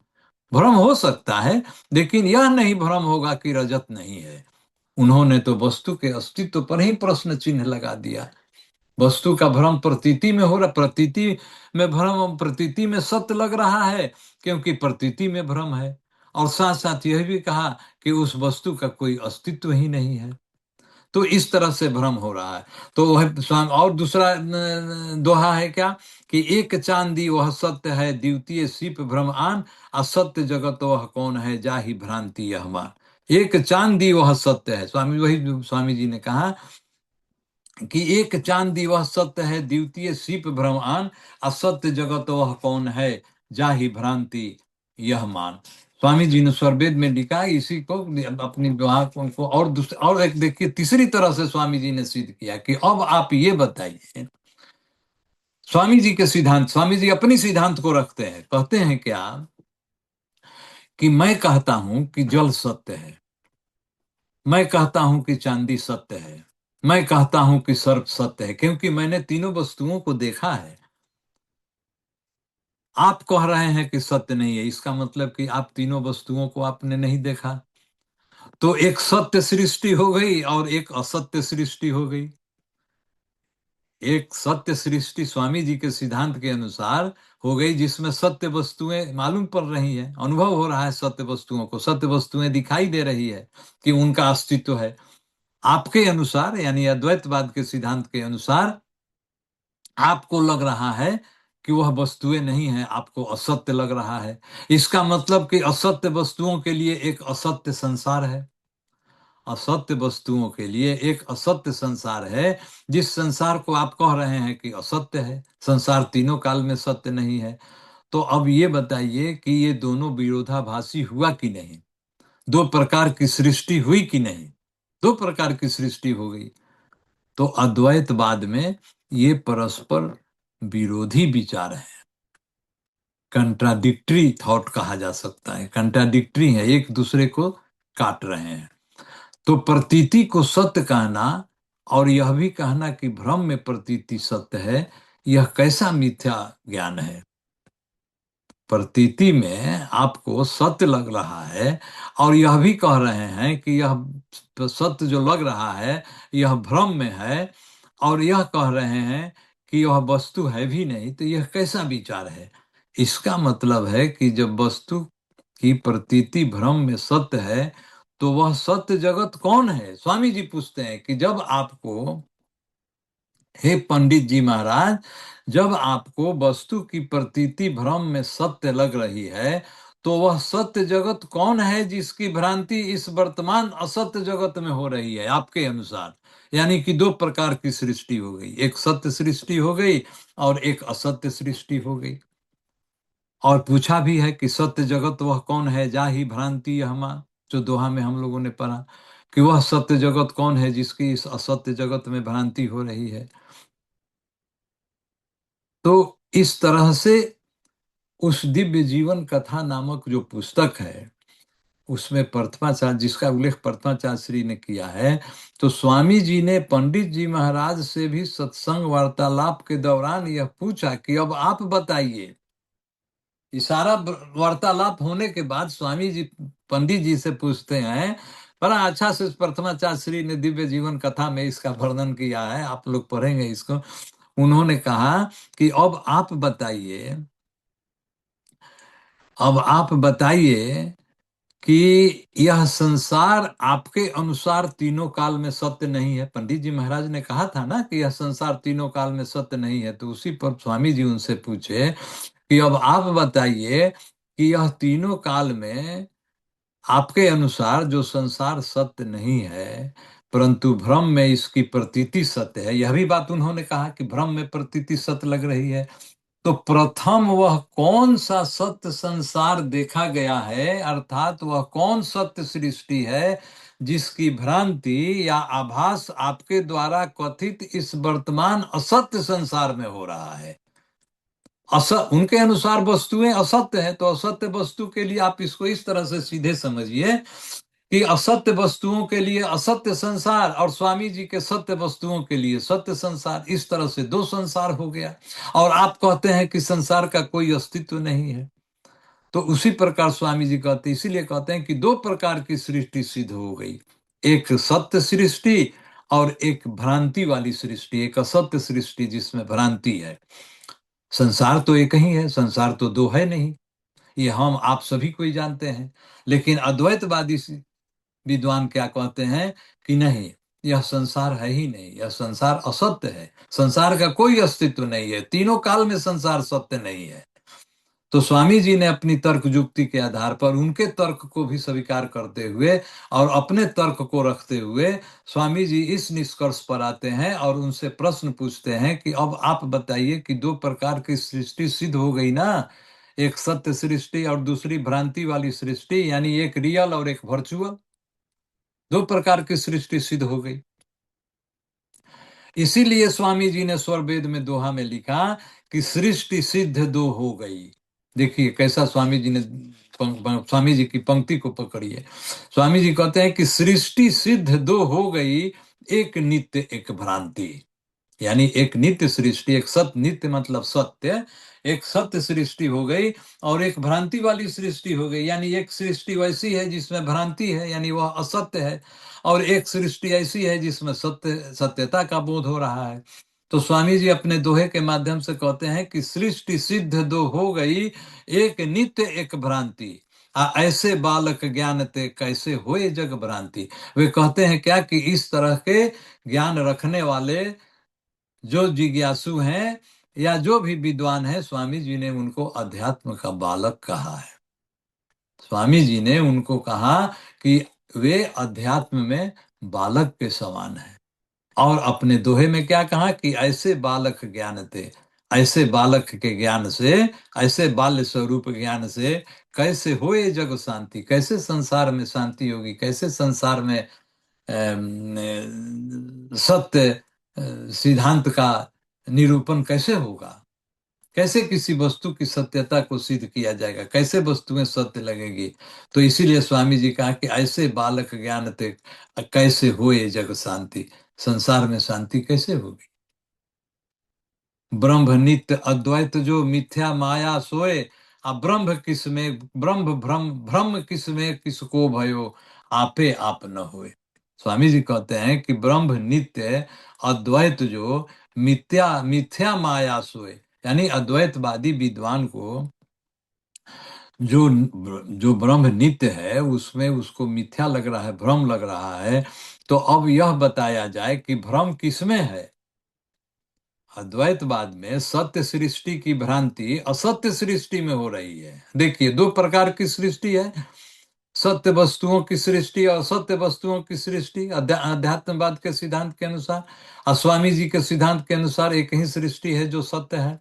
भ्रम हो सकता है, लेकिन यह नहीं भ्रम होगा कि रजत नहीं है। उन्होंने तो वस्तु के अस्तित्व पर ही प्रश्न चिन्ह लगा दिया। वस्तु का भ्रम प्रतीति में हो रहा, प्रतीति में भ्रम, प्रतीति में सत्य लग रहा है, क्योंकि प्रतीति में भ्रम है। और साथ साथ यह भी कहा कि उस वस्तु का कोई अस्तित्व ही नहीं है। तो इस तरह से भ्रम हो रहा है। तो वह स्वामी, और दूसरा दोहा है क्या, कि एक चांदी वह सत्य है, द्वितीय सीप भ्रम आन, असत्य जगत वह कौन है, जाहि भ्रांति यह मान। एक चांदी वह सत्य है, वही स्वामी जी ने कहा कि एक चांदी वह सत्य है, द्वितीय सीप भ्रम आन, असत्य जगत वह कौन है, जाहि भ्रांति यह मान। स्वामी जी ने स्वरवेद में लिखा, इसी को अपनी दुआ को और दूसरे, और एक देखिए तीसरी तरह से स्वामी जी ने सिद्ध किया कि अब आप ये बताइए, स्वामी जी के सिद्धांत, स्वामी जी अपनी सिद्धांत को रखते हैं, कहते हैं क्या, कि मैं कहता हूं कि जल सत्य है, मैं कहता हूं कि चांदी सत्य है, मैं कहता हूं कि सर्प सत्य है, क्योंकि मैंने तीनों वस्तुओं को देखा है। आप कह रहे हैं कि सत्य नहीं है, इसका मतलब कि आप तीनों वस्तुओं को आपने नहीं देखा। तो एक सत्य सृष्टि हो गई और एक असत्य सृष्टि हो गई। एक सत्य सृष्टि स्वामी जी के सिद्धांत के अनुसार हो गई, जिसमें सत्य वस्तुएं मालूम पड़ रही हैं, अनुभव हो रहा है सत्य वस्तुओं को, सत्य वस्तुएं दिखाई दे रही है कि उनका अस्तित्व है। आपके अनुसार यानी अद्वैतवाद के सिद्धांत के अनुसार आपको लग रहा है कि वह वस्तुएं नहीं है, आपको असत्य लग रहा है। इसका मतलब कि असत्य वस्तुओं के लिए एक असत्य संसार है, असत्य वस्तुओं के लिए एक असत्य संसार है, जिस संसार को आप कह रहे हैं कि असत्य है। संसार तीनों काल में सत्य नहीं है। तो अब ये बताइए कि ये दोनों विरोधाभासी हुआ कि नहीं? दो प्रकार की सृष्टि हुई कि नहीं? दो प्रकार की सृष्टि हो गई। तो अद्वैतवाद में ये परस्पर विरोधी विचार है, कंट्राडिक्टरी थॉट कहा जा सकता है, कंट्राडिक्टरी है, एक दूसरे को काट रहे हैं। तो प्रतीति को सत्य कहना और यह भी कहना कि भ्रम में प्रतीति सत्य है, यह कैसा मिथ्या ज्ञान है? प्रतीति में आपको सत्य लग रहा है और यह भी कह रहे हैं कि यह सत्य जो लग रहा है यह भ्रम में है, और यह कह रहे हैं कि यह वस्तु है भी नहीं, तो यह कैसा विचार है? इसका मतलब है कि जब वस्तु की प्रतीति भ्रम में सत्य है, तो वह सत्य जगत कौन है? स्वामी जी पूछते हैं कि जब आपको, हे पंडित जी महाराज, जब आपको वस्तु की प्रतीति भ्रम में सत्य लग रही है, तो वह सत्य जगत कौन है जिसकी भ्रांति इस वर्तमान असत्य जगत में हो रही है आपके अनुसार? यानी कि दो प्रकार की सृष्टि हो गई, एक सत्य सृष्टि हो गई और एक असत्य सृष्टि हो गई। और पूछा भी है कि सत्य जगत वह कौन है, जा ही भ्रांति यहमा, जो दोहा में हम लोगों ने पढ़ा कि वह सत्य जगत कौन है जिसकी इस असत्य जगत में भ्रांति हो रही है। तो इस तरह से उस दिव्य जीवन कथा नामक जो पुस्तक है, उसमें प्रथमाचार्य, जिसका उल्लेख प्रथमाचार्य श्री ने किया है, तो स्वामी जी ने पंडित जी महाराज से भी सत्संग वार्तालाप के दौरान यह पूछा कि अब आप बताइए। इशारा वार्तालाप होने के बाद स्वामी जी पंडित जी से पूछते हैं, बड़ा अच्छा से प्रथमाचार्य श्री ने दिव्य जीवन कथा में इसका वर्णन किया है, आप लोग पढ़ेंगे इसको। उन्होंने कहा कि अब आप बताइए कि यह संसार आपके अनुसार तीनों काल में सत्य नहीं है। पंडित जी महाराज ने कहा था ना कि यह संसार तीनों काल में सत्य नहीं है, तो उसी पर स्वामी जी उनसे पूछे कि अब आप बताइए कि यह तीनों काल में आपके अनुसार जो संसार सत्य नहीं है, परंतु भ्रम में इसकी प्रतीति सत्य है। यह भी बात उन्होंने कहा कि भ्रम में प्रतीति सत्य लग रही है। तो प्रथम वह कौन सा सत्य संसार देखा गया है, अर्थात वह कौन सत्य सृष्टि है जिसकी भ्रांति या आभास आपके द्वारा कथित इस वर्तमान असत्य संसार में हो रहा है? उनके अनुसार वस्तुएं असत्य है, तो असत्य वस्तु के लिए आप इसको इस तरह से सीधे समझिए कि असत्य वस्तुओं के लिए असत्य संसार और स्वामी जी के सत्य वस्तुओं के लिए सत्य संसार, इस तरह से दो संसार हो गया। और आप कहते हैं कि संसार का कोई अस्तित्व नहीं है। तो उसी प्रकार स्वामी जी कहते हैं, इसीलिए कहते हैं कि दो प्रकार की सृष्टि सिद्ध हो गई, एक सत्य सृष्टि और एक भ्रांति वाली सृष्टि, एक असत्य सृष्टि जिसमें भ्रांति है। संसार तो एक ही है, संसार तो दो है नहीं, ये हम आप सभी कोई जानते हैं। लेकिन अद्वैतवादी विद्वान क्या कहते हैं कि नहीं, यह संसार है ही नहीं, यह संसार असत्य है, संसार का कोई अस्तित्व नहीं है, तीनों काल में संसार सत्य नहीं है। तो स्वामी जी ने अपनी तर्क युक्ति के आधार पर उनके तर्क को भी स्वीकार करते हुए और अपने तर्क को रखते हुए स्वामी जी इस निष्कर्ष पर आते हैं और उनसे प्रश्न पूछते हैं कि अब आप बताइए कि दो प्रकार की सृष्टि सिद्ध हो गई ना, एक सत्य सृष्टि और दूसरी भ्रांति वाली सृष्टि, यानी एक रियल और एक वर्चुअल, दो प्रकार की सृष्टि सिद्ध हो गई। इसीलिए स्वामी जी ने स्वरवेद में दोहा में लिखा कि सृष्टि सिद्ध दो हो गई। देखिए कैसा स्वामी जी ने, स्वामी जी की पंक्ति को पकड़िए। स्वामी जी कहते हैं कि सृष्टि सिद्ध दो हो गई, एक नित्य एक भ्रांति। यानी एक नित्य सृष्टि, एक सत्य, नित्य मतलब सत्य, एक सत्य सृष्टि हो गई और एक भ्रांति वाली सृष्टि हो गई। यानी एक सृष्टि वैसी है जिसमें भ्रांति है, यानी वह असत्य है, और एक सृष्टि ऐसी है जिसमें सत्य, सत्यता का बोध हो रहा है। तो स्वामी जी अपने दोहे के माध्यम से कहते हैं कि सृष्टि सिद्ध दो हो गई, एक नित्य एक भ्रांति, ऐसे बालक ज्ञान ते कैसे होए जग भ्रांति। वे कहते हैं क्या कि इस तरह के ज्ञान रखने वाले जो जिज्ञासु हैं या जो भी विद्वान है, स्वामी जी ने उनको अध्यात्म का बालक कहा है। स्वामी जी ने उनको कहा कि वे अध्यात्म में बालक के समान है। और अपने दोहे में क्या कहा कि ऐसे बालक ज्ञान थे, ऐसे बालक के ज्ञान से, ऐसे बाल्य स्वरूप ज्ञान से कैसे होए जग शांति, कैसे संसार में शांति होगी, कैसे संसार में सत्य सिद्धांत का निरूपण कैसे होगा, कैसे किसी वस्तु की सत्यता को सिद्ध किया जाएगा, कैसे वस्तुएं सत्य लगेगी। तो इसीलिए स्वामी जी कहा कि ऐसे बालक ज्ञान थे कैसे होए जग शांति, संसार में शांति कैसे होगी। ब्रह्म नित्य अद्वैत जो मिथ्या माया सोए, अब ब्रह्म किस में, ब्रह्म भ्रम, भ्रम किस में किसको भयो, आपे आप न होए। स्वामी जी कहते हैं कि ब्रह्म नित्य अद्वैत जो मिथ्या मिथ्या माया सोए, यानी अद्वैतवादी विद्वान को जो जो ब्रह्म नित्य है उसमें उसको मिथ्या लग रहा है, भ्रम लग रहा है। तो अब यह बताया जाए कि भ्रम किसमें है। अद्वैतवाद में सत्य सृष्टि की भ्रांति असत्य सृष्टि में हो रही है। देखिए, दो प्रकार की सृष्टि है, सत्य वस्तुओं की सृष्टि और असत्य वस्तुओं की सृष्टि। अध्यात्मवाद के सिद्धांत के अनुसार और स्वामी जी के सिद्धांत के अनुसार एक ही सृष्टि है जो सत्य है।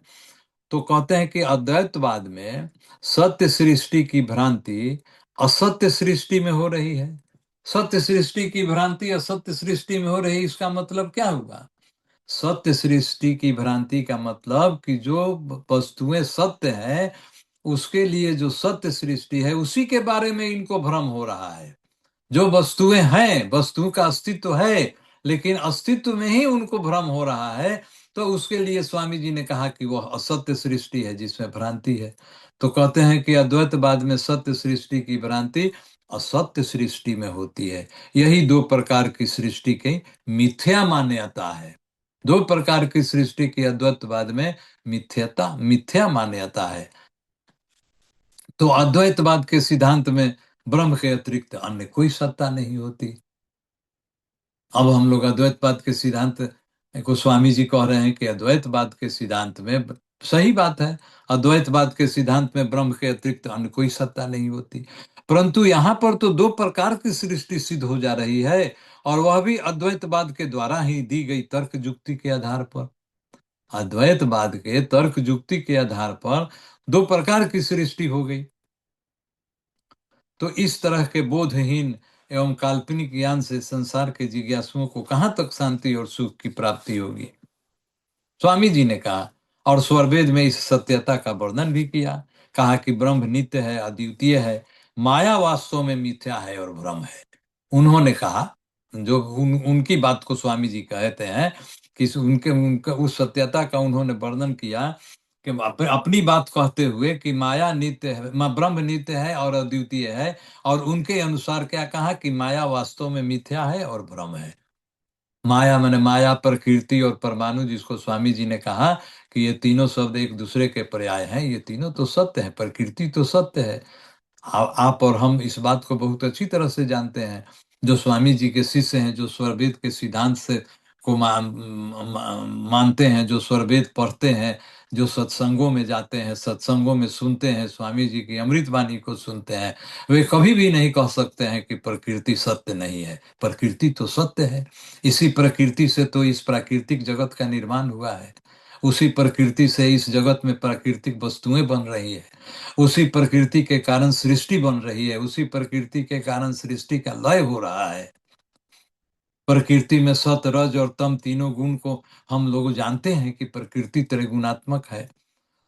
तो कहते हैं कि अद्वैतवाद में सत्य सृष्टि की भ्रांति असत्य सृष्टि में हो रही है। सत्य सृष्टि की भ्रांति असत्य सृष्टि में हो रही है, इसका मतलब क्या हुआ। सत्य सृष्टि की भ्रांति का मतलब कि जो वस्तुएं सत्य है उसके लिए जो सत्य सृष्टि है उसी के बारे में इनको भ्रम हो रहा है। जो वस्तुएं हैं, वस्तुओं का अस्तित्व है, लेकिन अस्तित्व में ही उनको भ्रम हो रहा है। तो उसके लिए स्वामी जी ने कहा कि वह असत्य सृष्टि है जिसमें भ्रांति है। तो कहते हैं कि अद्वैतवाद में सत्य सृष्टि की भ्रांति असत्य सृष्टि में होती है। यही दो प्रकार की सृष्टि की मिथ्या मान्यता है। दो प्रकार की सृष्टि की अद्वैतवाद में मिथ्या मान्यता है। तो अद्वैतवाद के सिद्धांत में ब्रह्म के अतिरिक्त अन्य कोई सत्ता नहीं होती। अब हम लोग अद्वैतवाद के सिद्धांत को स्वामी जी कह रहे हैं कि अद्वैतवाद के सिद्धांत में सही बात है, अद्वैतवाद के सिद्धांत में ब्रह्म के अतिरिक्त अन्य कोई सत्ता नहीं होती। परंतु यहाँ पर तो दो प्रकार की सृष्टि सिद्ध हो जा रही है, और वह भी अद्वैतवाद के द्वारा ही दी गई तर्क युक्ति के आधार पर। अद्वैतवाद के तर्क युक्ति के आधार पर दो प्रकार की सृष्टि हो गई। तो इस तरह के बोधहीन एवं काल्पनिक ज्ञान से संसार के जिज्ञासुओं को कहां तक शांति और सुख की प्राप्ति होगी। स्वामी जी ने कहा, और स्वरवेद में इस सत्यता का वर्णन भी किया। कहा कि ब्रह्म नित्य है, अद्वितीय है, माया वास्तव में मिथ्या है और भ्रम है। उन्होंने कहा, जो उनकी बात को स्वामी जी कहते हैं कि उनके उस सत्यता का उन्होंने वर्णन किया कि अपनी बात कहते हुए कि माया नित्य है, ब्रह्म नित्य है और अद्वितीय है, और उनके अनुसार क्या कहा कि माया वास्तव में मिथ्या है और भ्रम है। माया माने माया, प्रकृति और परमाणु, जिसको स्वामी जी ने कहा कि ये तीनों शब्द एक दूसरे के पर्याय हैं, ये तीनों तो सत्य है, प्रकृति तो सत्य है। आप और हम इस बात को बहुत अच्छी तरह से जानते हैं। जो स्वामी जी के शिष्य हैं, जो स्वरवेद के सिद्धांत से को मानते हैं, जो स्वरवेद पढ़ते हैं, जो सत्संगों में जाते हैं, सत्संगों में सुनते हैं, स्वामी जी की अमृत वाणी को सुनते हैं, वे कभी भी नहीं कह सकते हैं कि प्रकृति सत्य नहीं है। प्रकृति तो सत्य है। इसी प्रकृति से तो इस प्राकृतिक जगत का निर्माण हुआ है। उसी प्रकृति से इस जगत में प्राकृतिक वस्तुएं बन रही है। उसी प्रकृति के कारण सृष्टि बन रही है। उसी प्रकृति के कारण सृष्टि का लय हो रहा है। प्रकृति में सत, रज और तम तीनों गुण को हम लोग जानते हैं कि प्रकृति त्रिगुणात्मक है।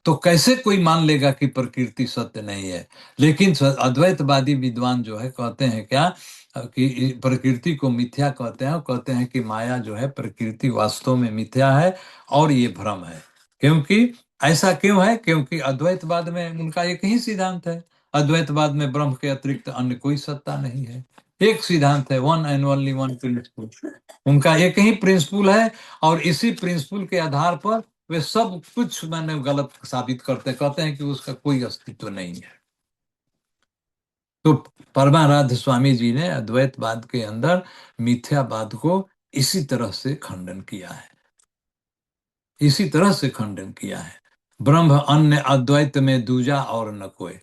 तो कैसे कोई मान लेगा कि प्रकृति सत्य नहीं है। लेकिन अद्वैतवादी विद्वान जो है कहते हैं क्या कि प्रकृति को मिथ्या कहते हैं, और कहते हैं कि माया जो है, प्रकृति वास्तव में मिथ्या है और ये भ्रम है। क्योंकि ऐसा क्यों है? क्योंकि अद्वैतवाद में उनका एक ही सिद्धांत है, अद्वैतवाद में ब्रह्म के अतिरिक्त अन्य कोई सत्ता नहीं है। एक सिद्धांत है, one and only one principle. उनका एक ही प्रिंसिपल है, और इसी प्रिंसिपल के आधार पर वे सब कुछ मैंने गलत साबित कहते हैं कि उसका कोई अस्तित्व नहीं है। तो परमाराध्य स्वामी जी ने अद्वैतवाद के अंदर मिथ्यावाद को इसी तरह से खंडन किया है, इसी तरह से खंडन किया है। ब्रह्म अन्य अद्वैत में दूजा और न कोई,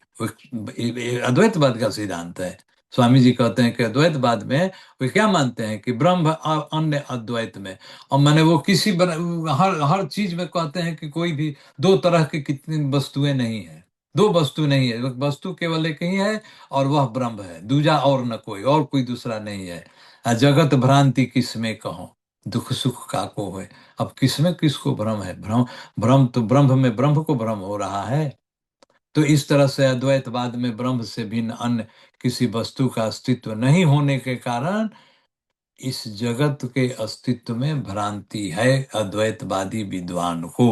अद्वैतवाद का सिद्धांत है। स्वामी जी कहते हैं कि अद्वैतवाद में वे क्या मानते हैं कि ब्रह्म अन्य अद्वैत में, और मैंने वो किसी हर हर चीज में कहते हैं कि कोई भी दो तरह की कितनी वस्तुएं नहीं है, दो वस्तु नहीं है, वस्तु केवल एक ही है और वह ब्रह्म है, दूजा और न कोई, और कोई दूसरा नहीं है। जगत भ्रांति किसमें कहो, दुख सुख का को है। अब किसमें किसको भ्रम है? भ्रम भ्रम तो ब्रह्म में ब्रह्म को भ्रम हो रहा है। तो इस तरह से अद्वैतवाद में ब्रह्म से भिन्न अन्य किसी वस्तु का अस्तित्व नहीं होने के कारण इस जगत के अस्तित्व में भ्रांति है अद्वैतवादी विद्वान को।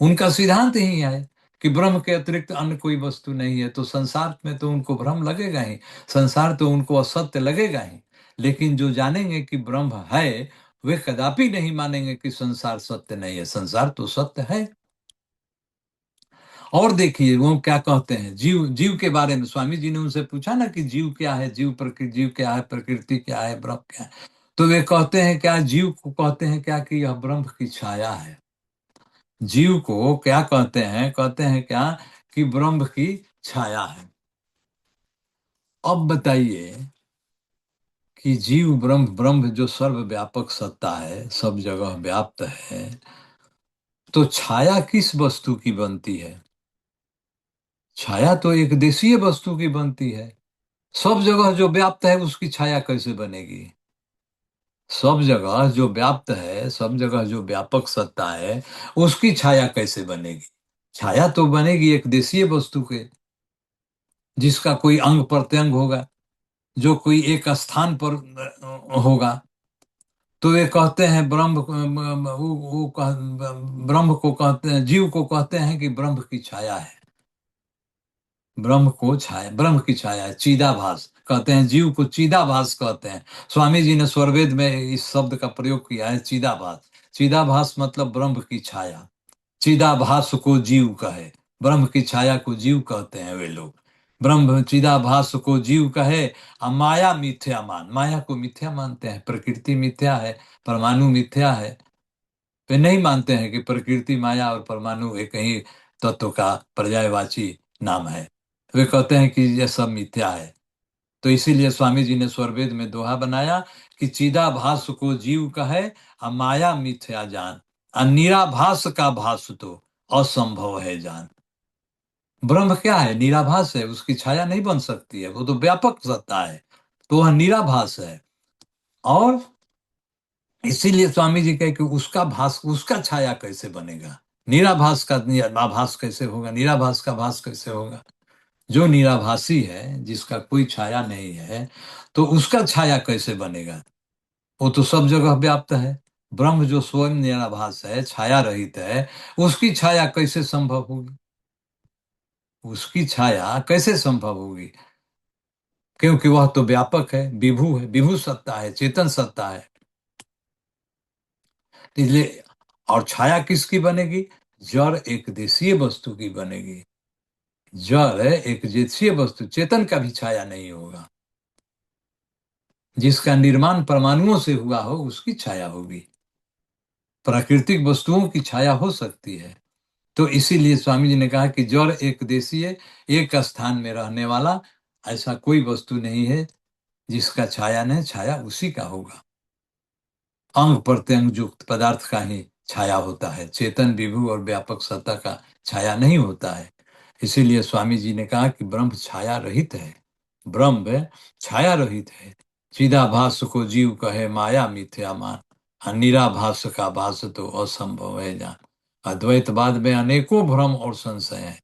उनका सिद्धांत ही है कि ब्रह्म के अतिरिक्त अन्य कोई वस्तु नहीं है, तो संसार में तो उनको भ्रम लगेगा ही, संसार तो उनको असत्य लगेगा ही। लेकिन जो जानेंगे कि ब्रह्म है, वे कदापि नहीं मानेंगे कि संसार सत्य नहीं है, संसार तो सत्य है। और देखिए वो क्या कहते हैं जीव, जीव के बारे में स्वामी जी ने उनसे पूछा ना कि जीव क्या है, जीव प्रकृति, जीव क्या है, प्रकृति क्या है, ब्रह्म क्या है। तो वे कहते हैं क्या, जीव को कहते हैं क्या कि यह ब्रह्म की छाया है। जीव को क्या कहते हैं क्या कि ब्रह्म की छाया है। अब बताइए कि जीव ब्रह्म, ब्रह्म जो सर्वव्यापक सत्ता है, सब जगह व्याप्त है, तो छाया किस वस्तु की बनती है? छाया तो एक देशीय वस्तु की बनती है। सब जगह जो व्याप्त है उसकी छाया कैसे बनेगी? सब जगह जो व्याप्त है, सब जगह जो व्यापक सत्ता है, उसकी छाया कैसे बनेगी? छाया तो बनेगी एक देशीय वस्तु के, जिसका कोई अंग प्रत्यंग होगा, जो कोई एक स्थान पर होगा। तो ये कहते हैं ब्रह्म, ब्रह्म को कहते हैं, जीव को कहते हैं कि ब्रह्म की छाया है। ब्रह्म को छाया, ब्रह्म की छाया है, चिदाभास कहते हैं, जीव को चिदाभास कहते हैं। स्वामी जी ने स्वरवेद में इस शब्द का प्रयोग किया है, चिदाभास। चिदाभास मतलब ब्रह्म की छाया। चिदाभास को जीव कहे, ब्रह्म की छाया को जीव कहते हैं वे लोग। ब्रह्म चिदाभास को जीव कहे, और माया मिथ्या मान, माया को मिथ्या मानते हैं। प्रकृति मिथ्या है, परमाणु मिथ्या है। वे नहीं मानते हैं कि प्रकृति, माया और परमाणु एक ही तत्व का पर्यायवाची नाम है। वे कहते हैं कि यह सब मिथ्या है। तो इसीलिए स्वामी जी ने स्वरवेद में दोहा बनाया कि चिदाभास को जीव कहे, और माया मिथ्या जान, और निराभास का भास तो असंभव है जान। ब्रह्म क्या है? निराभास है, उसकी छाया नहीं बन सकती है, वो तो व्यापक सत्ता है, तो वह निराभास है। और इसीलिए स्वामी जी कहे कि उसका भास, उसका छाया कैसे बनेगा? निराभास का आभास कैसे होगा? निराभास का भास कैसे होगा? जो निराभासी है, जिसका कोई छाया नहीं है, तो उसका छाया कैसे बनेगा? वो तो सब जगह व्याप्त है। ब्रह्म जो स्वयं निराभास है, छाया रहित है, उसकी छाया कैसे संभव होगी? उसकी छाया कैसे संभव होगी? क्योंकि वह तो व्यापक है, विभू है, विभू सत्ता है, चेतन सत्ता है। इसलिए, और छाया किसकी बनेगी? जड़ एक देशीय वस्तु की बनेगी। जड़ एक देशीय वस्तु, चेतन का भी छाया नहीं होगा। जिसका निर्माण परमाणुओं से हुआ हो उसकी छाया होगी। प्राकृतिक वस्तुओं की छाया हो सकती है। तो इसीलिए स्वामी जी ने कहा कि जड़ एक देशीय, एक स्थान में रहने वाला ऐसा कोई वस्तु नहीं है जिसका छाया नहीं, छाया उसी का होगा। अंग प्रत्यंग युक्त पदार्थ का ही छाया होता है, चेतन विभू और व्यापक सत्ता का छाया नहीं होता है। इसीलिए स्वामी जी ने कहा कि ब्रह्म छाया रहित है, ब्रह्म छाया रहित है। चिदाभास को जीव कहे, माया मिथ्या मान, और निराभास का भास तो असंभव है जान। अद्वैतवाद में अनेकों भ्रम और संशय है।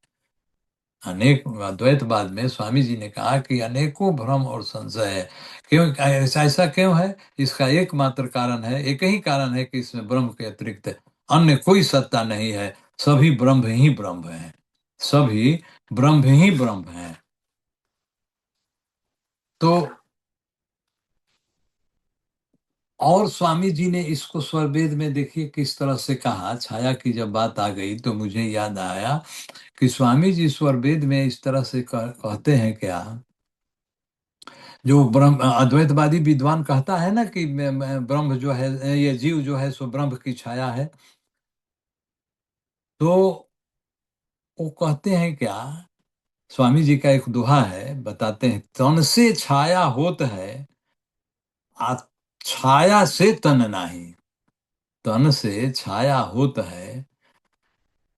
अनेक अद्वैतवाद में स्वामी जी ने कहा कि अनेकों भ्रम और संशय है। क्यों ऐसा क्यों है? इसका एकमात्र कारण है, एक ही कारण है कि इसमें ब्रह्म के अतिरिक्त अन्य कोई सत्ता नहीं है। सभी ब्रह्म ही ब्रह्म है, सभी ब्रह्म ही ब्रह्म है। तो और स्वामी जी ने इसको स्वरवेद में देखिए किस तरह से कहा। छाया की जब बात आ गई तो मुझे याद आया कि स्वामी जी स्वरवेद में इस तरह से कहते हैं क्या, जो ब्रह्म अद्वैतवादी विद्वान कहता है ना कि ब्रह्म जो है, ये जीव जो है सो ब्रह्म की छाया है, तो वो कहते हैं क्या, स्वामी जी का एक दोहा है, बताते हैं, तन से छाया होत है, आ छाया से तन नाही। तन से छाया होत है,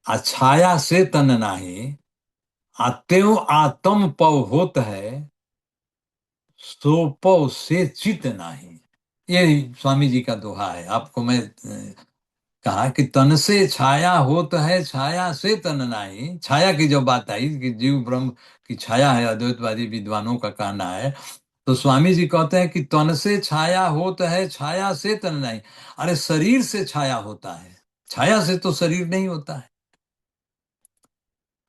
आ छाया से तन नाही। आ त्यों आत्म पव होत है, सो पव से चित नाही। ये स्वामी जी का दोहा है। आपको मैं कहा कि तन से छाया होत है, छाया से तन नाही। छाया की जब बात आई कि जीव ब्रह्म की छाया है, अद्वैतवादी विद्वानों का कहना है, तो स्वामी जी कहते हैं कि तन से छाया होत है, छाया से तन नहीं। अरे शरीर से छाया होता है, छाया से तो शरीर नहीं होता है।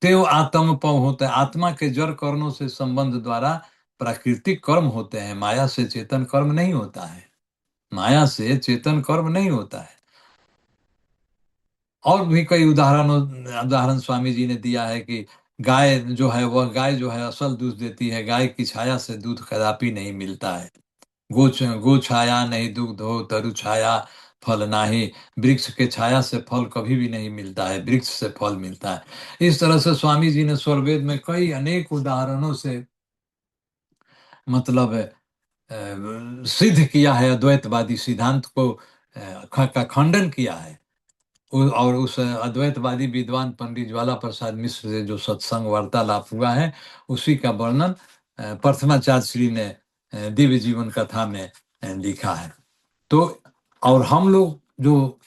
तेव आत्म पव होता है, आत्मा के जड़ कर्णों से संबंध द्वारा प्राकृतिक कर्म होते हैं, माया से चेतन कर्म नहीं होता है। माया से चेतन कर्म नहीं होता है। और भी कई उदाहरण स्वामी जी ने दिया है कि गाय जो है, वह गाय जो है असल दूध देती है, गाय की छाया से दूध कदापि नहीं मिलता है। गो छाया नहीं दुग्ध हो, तरु छाया फल नाही। वृक्ष के छाया से फल कभी भी नहीं मिलता है, वृक्ष से फल मिलता है। इस तरह से स्वामी जी ने स्वरवेद में कई अनेक उदाहरणों से मतलब सिद्ध किया है, अद्वैतवादी सिद्धांत को का खंडन किया है। और उस अद्वैतवादी विद्वान पंडित ज्वाला प्रसाद मिश्र से जो सत्संग वार्तालाप हुआ है, उसी का वर्णन प्रथमाचार्य श्री ने दिव्य जीवन कथा में लिखा है। तो और हम लोग जो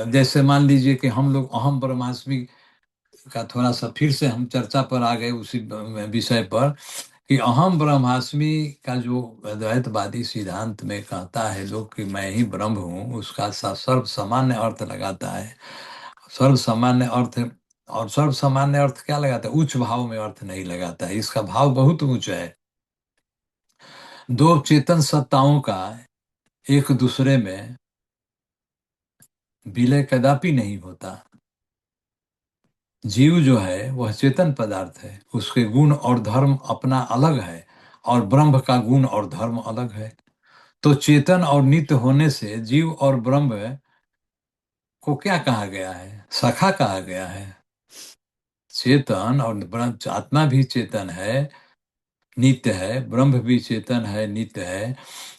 जैसे मान लीजिए कि हम लोग अहम ब्रह्मास्मि का थोड़ा सा फिर से हम चर्चा पर आ गए उसी विषय पर, कि अहम ब्रह्मास्मि का जो अद्वैतवादी सिद्धांत में कहता है लोग कि मैं ही ब्रह्म हूँ, उसका सर्व सामान्य अर्थ लगाता है। सर्व सामान्य अर्थ, और सर्व सामान्य अर्थ क्या लगाता है, उच्च भाव में अर्थ नहीं लगाता है। इसका भाव बहुत ऊंचा है। दो चेतन सत्ताओं का एक दूसरे में विलय कदापि नहीं होता। जीव जो है वह चेतन पदार्थ है, उसके गुण और धर्म अपना अलग है, और ब्रह्म का गुण और धर्म अलग है। तो चेतन और नित्य होने से जीव और ब्रह्म को क्या कहा गया है, सखा कहा गया है। चेतन और ब्रह्म, आत्मा भी चेतन है, नित्य है, ब्रह्म भी चेतन है, नित्य है।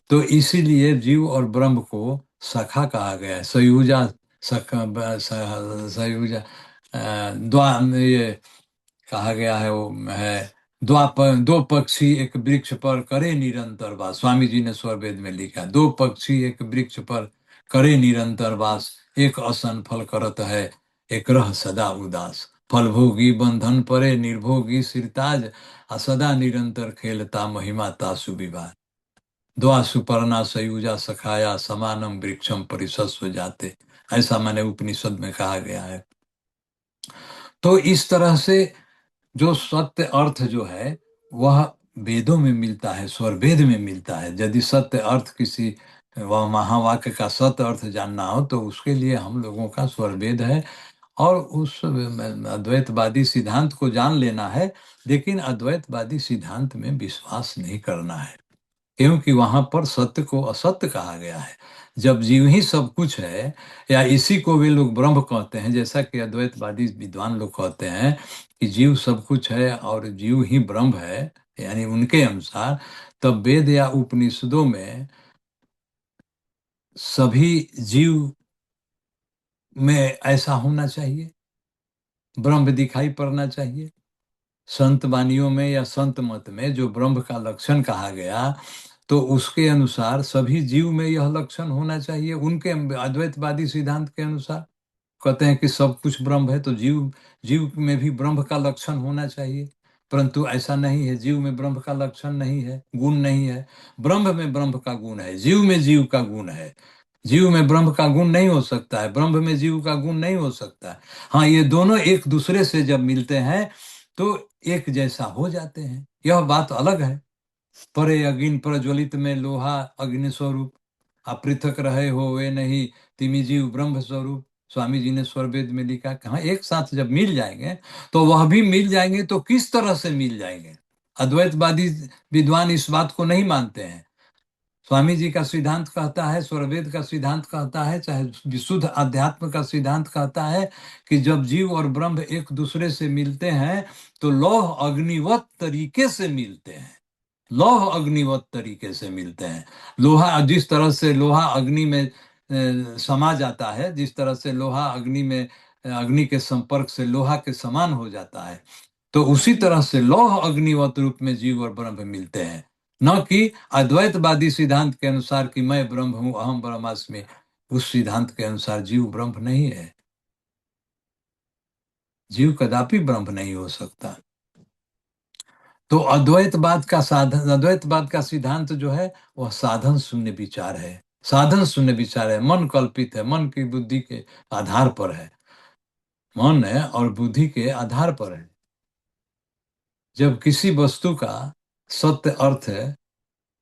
तो इसीलिए जीव और ब्रह्म को सखा कहा गया है। सयुजा सखा सयुजा द्वा ये कहा गया है, वो है दो पक्षी एक वृक्ष पर करे निरंतर वास। स्वामी जी ने स्वरवेद में लिखा, दो पक्षी एक वृक्ष पर करे निरंतर वास, एक असन फल करत है, एक रह सदा उदास। फल भोगी बंधन परे, निर्भोगी सिरताज, आ सदा निरंतर खेलता महिमा तासु विवाद। द्वा सुपर्णा सयुजा सखाया, समानम वृक्षम परिसस्व जाते। ऐसा मैंने उपनिषद में कहा गया है। तो इस तरह से जो सत्य अर्थ जो है वह वेदों में मिलता है, स्वरवेद में मिलता है। यदि सत्य अर्थ किसी वह महावाक्य का सत्य अर्थ जानना हो तो उसके लिए हम लोगों का स्वरवेद है, और उस अद्वैतवादी सिद्धांत को जान लेना है। लेकिन अद्वैतवादी सिद्धांत में विश्वास नहीं करना है, क्योंकि वहां पर सत्य को असत्य कहा गया है। जब जीव ही सब कुछ है, या इसी को वे लोग ब्रह्म कहते हैं, जैसा कि अद्वैतवादी विद्वान लोग कहते हैं कि जीव सब कुछ है और जीव ही ब्रह्म है, यानी उनके अनुसार, तब वेद या उपनिषदों में सभी जीव में ऐसा होना चाहिए, ब्रह्म दिखाई पड़ना चाहिए। संत वाणियों में या संत मत में जो ब्रह्म का लक्षण कहा गया, तो उसके अनुसार सभी जीव में यह लक्षण होना चाहिए। उनके अद्वैतवादी सिद्धांत के अनुसार कहते हैं कि सब कुछ ब्रह्म है, तो जीव जीव में भी ब्रह्म का लक्षण होना चाहिए। परंतु ऐसा नहीं है, जीव में ब्रह्म का लक्षण नहीं है, गुण नहीं है। ब्रह्म में ब्रह्म का गुण है, जीव में जीव का गुण है। जीव में ब्रह्म का गुण नहीं हो सकता है, ब्रह्म में जीव का गुण नहीं हो सकता है। हाँ, ये दोनों एक दूसरे से जब मिलते हैं तो एक जैसा हो जाते हैं, यह बात अलग है। परे अग्नि प्रज्वलित में लोहा अग्नि स्वरूप। अपृथक रहे हो वे नहीं, तिमी जीव ब्रह्म स्वरूप। स्वामी जी ने स्वरवेद में लिखा कि हाँ, एक साथ जब मिल जाएंगे तो वह भी मिल जाएंगे, तो किस तरह से मिल जाएंगे? अद्वैतवादी विद्वान इस बात को नहीं मानते हैं। स्वामी जी का सिद्धांत कहता है, स्वरवेद का सिद्धांत कहता है, चाहे विशुद्ध अध्यात्म का सिद्धांत कहता है कि जब जीव और ब्रह्म एक दूसरे से मिलते हैं तो लौह अग्निवत तरीके से मिलते हैं। लौह अग्निवत तरीके से मिलते हैं। लोहा जिस तरह से लोहा अग्नि में समा जाता है, जिस तरह से लोहा अग्नि में अग्नि के संपर्क से लोहा के समान हो जाता है, तो उसी तरह से लौह अग्निवत रूप में जीव और ब्रह्म मिलते हैं। न कि अद्वैतवादी सिद्धांत के अनुसार कि मैं ब्रह्म हूं, अहम ब्रह्मास्मि। उस सिद्धांत के अनुसार जीव ब्रह्म नहीं है। जीव कदापि ब्रह्म नहीं हो सकता। तो अद्वैतवाद का सिद्धांत जो है वह साधन शून्य विचार है। साधन शून्य विचार है, मन कल्पित है, मन की बुद्धि के आधार पर है। मन है और बुद्धि के आधार पर है। जब किसी वस्तु का सत्य अर्थ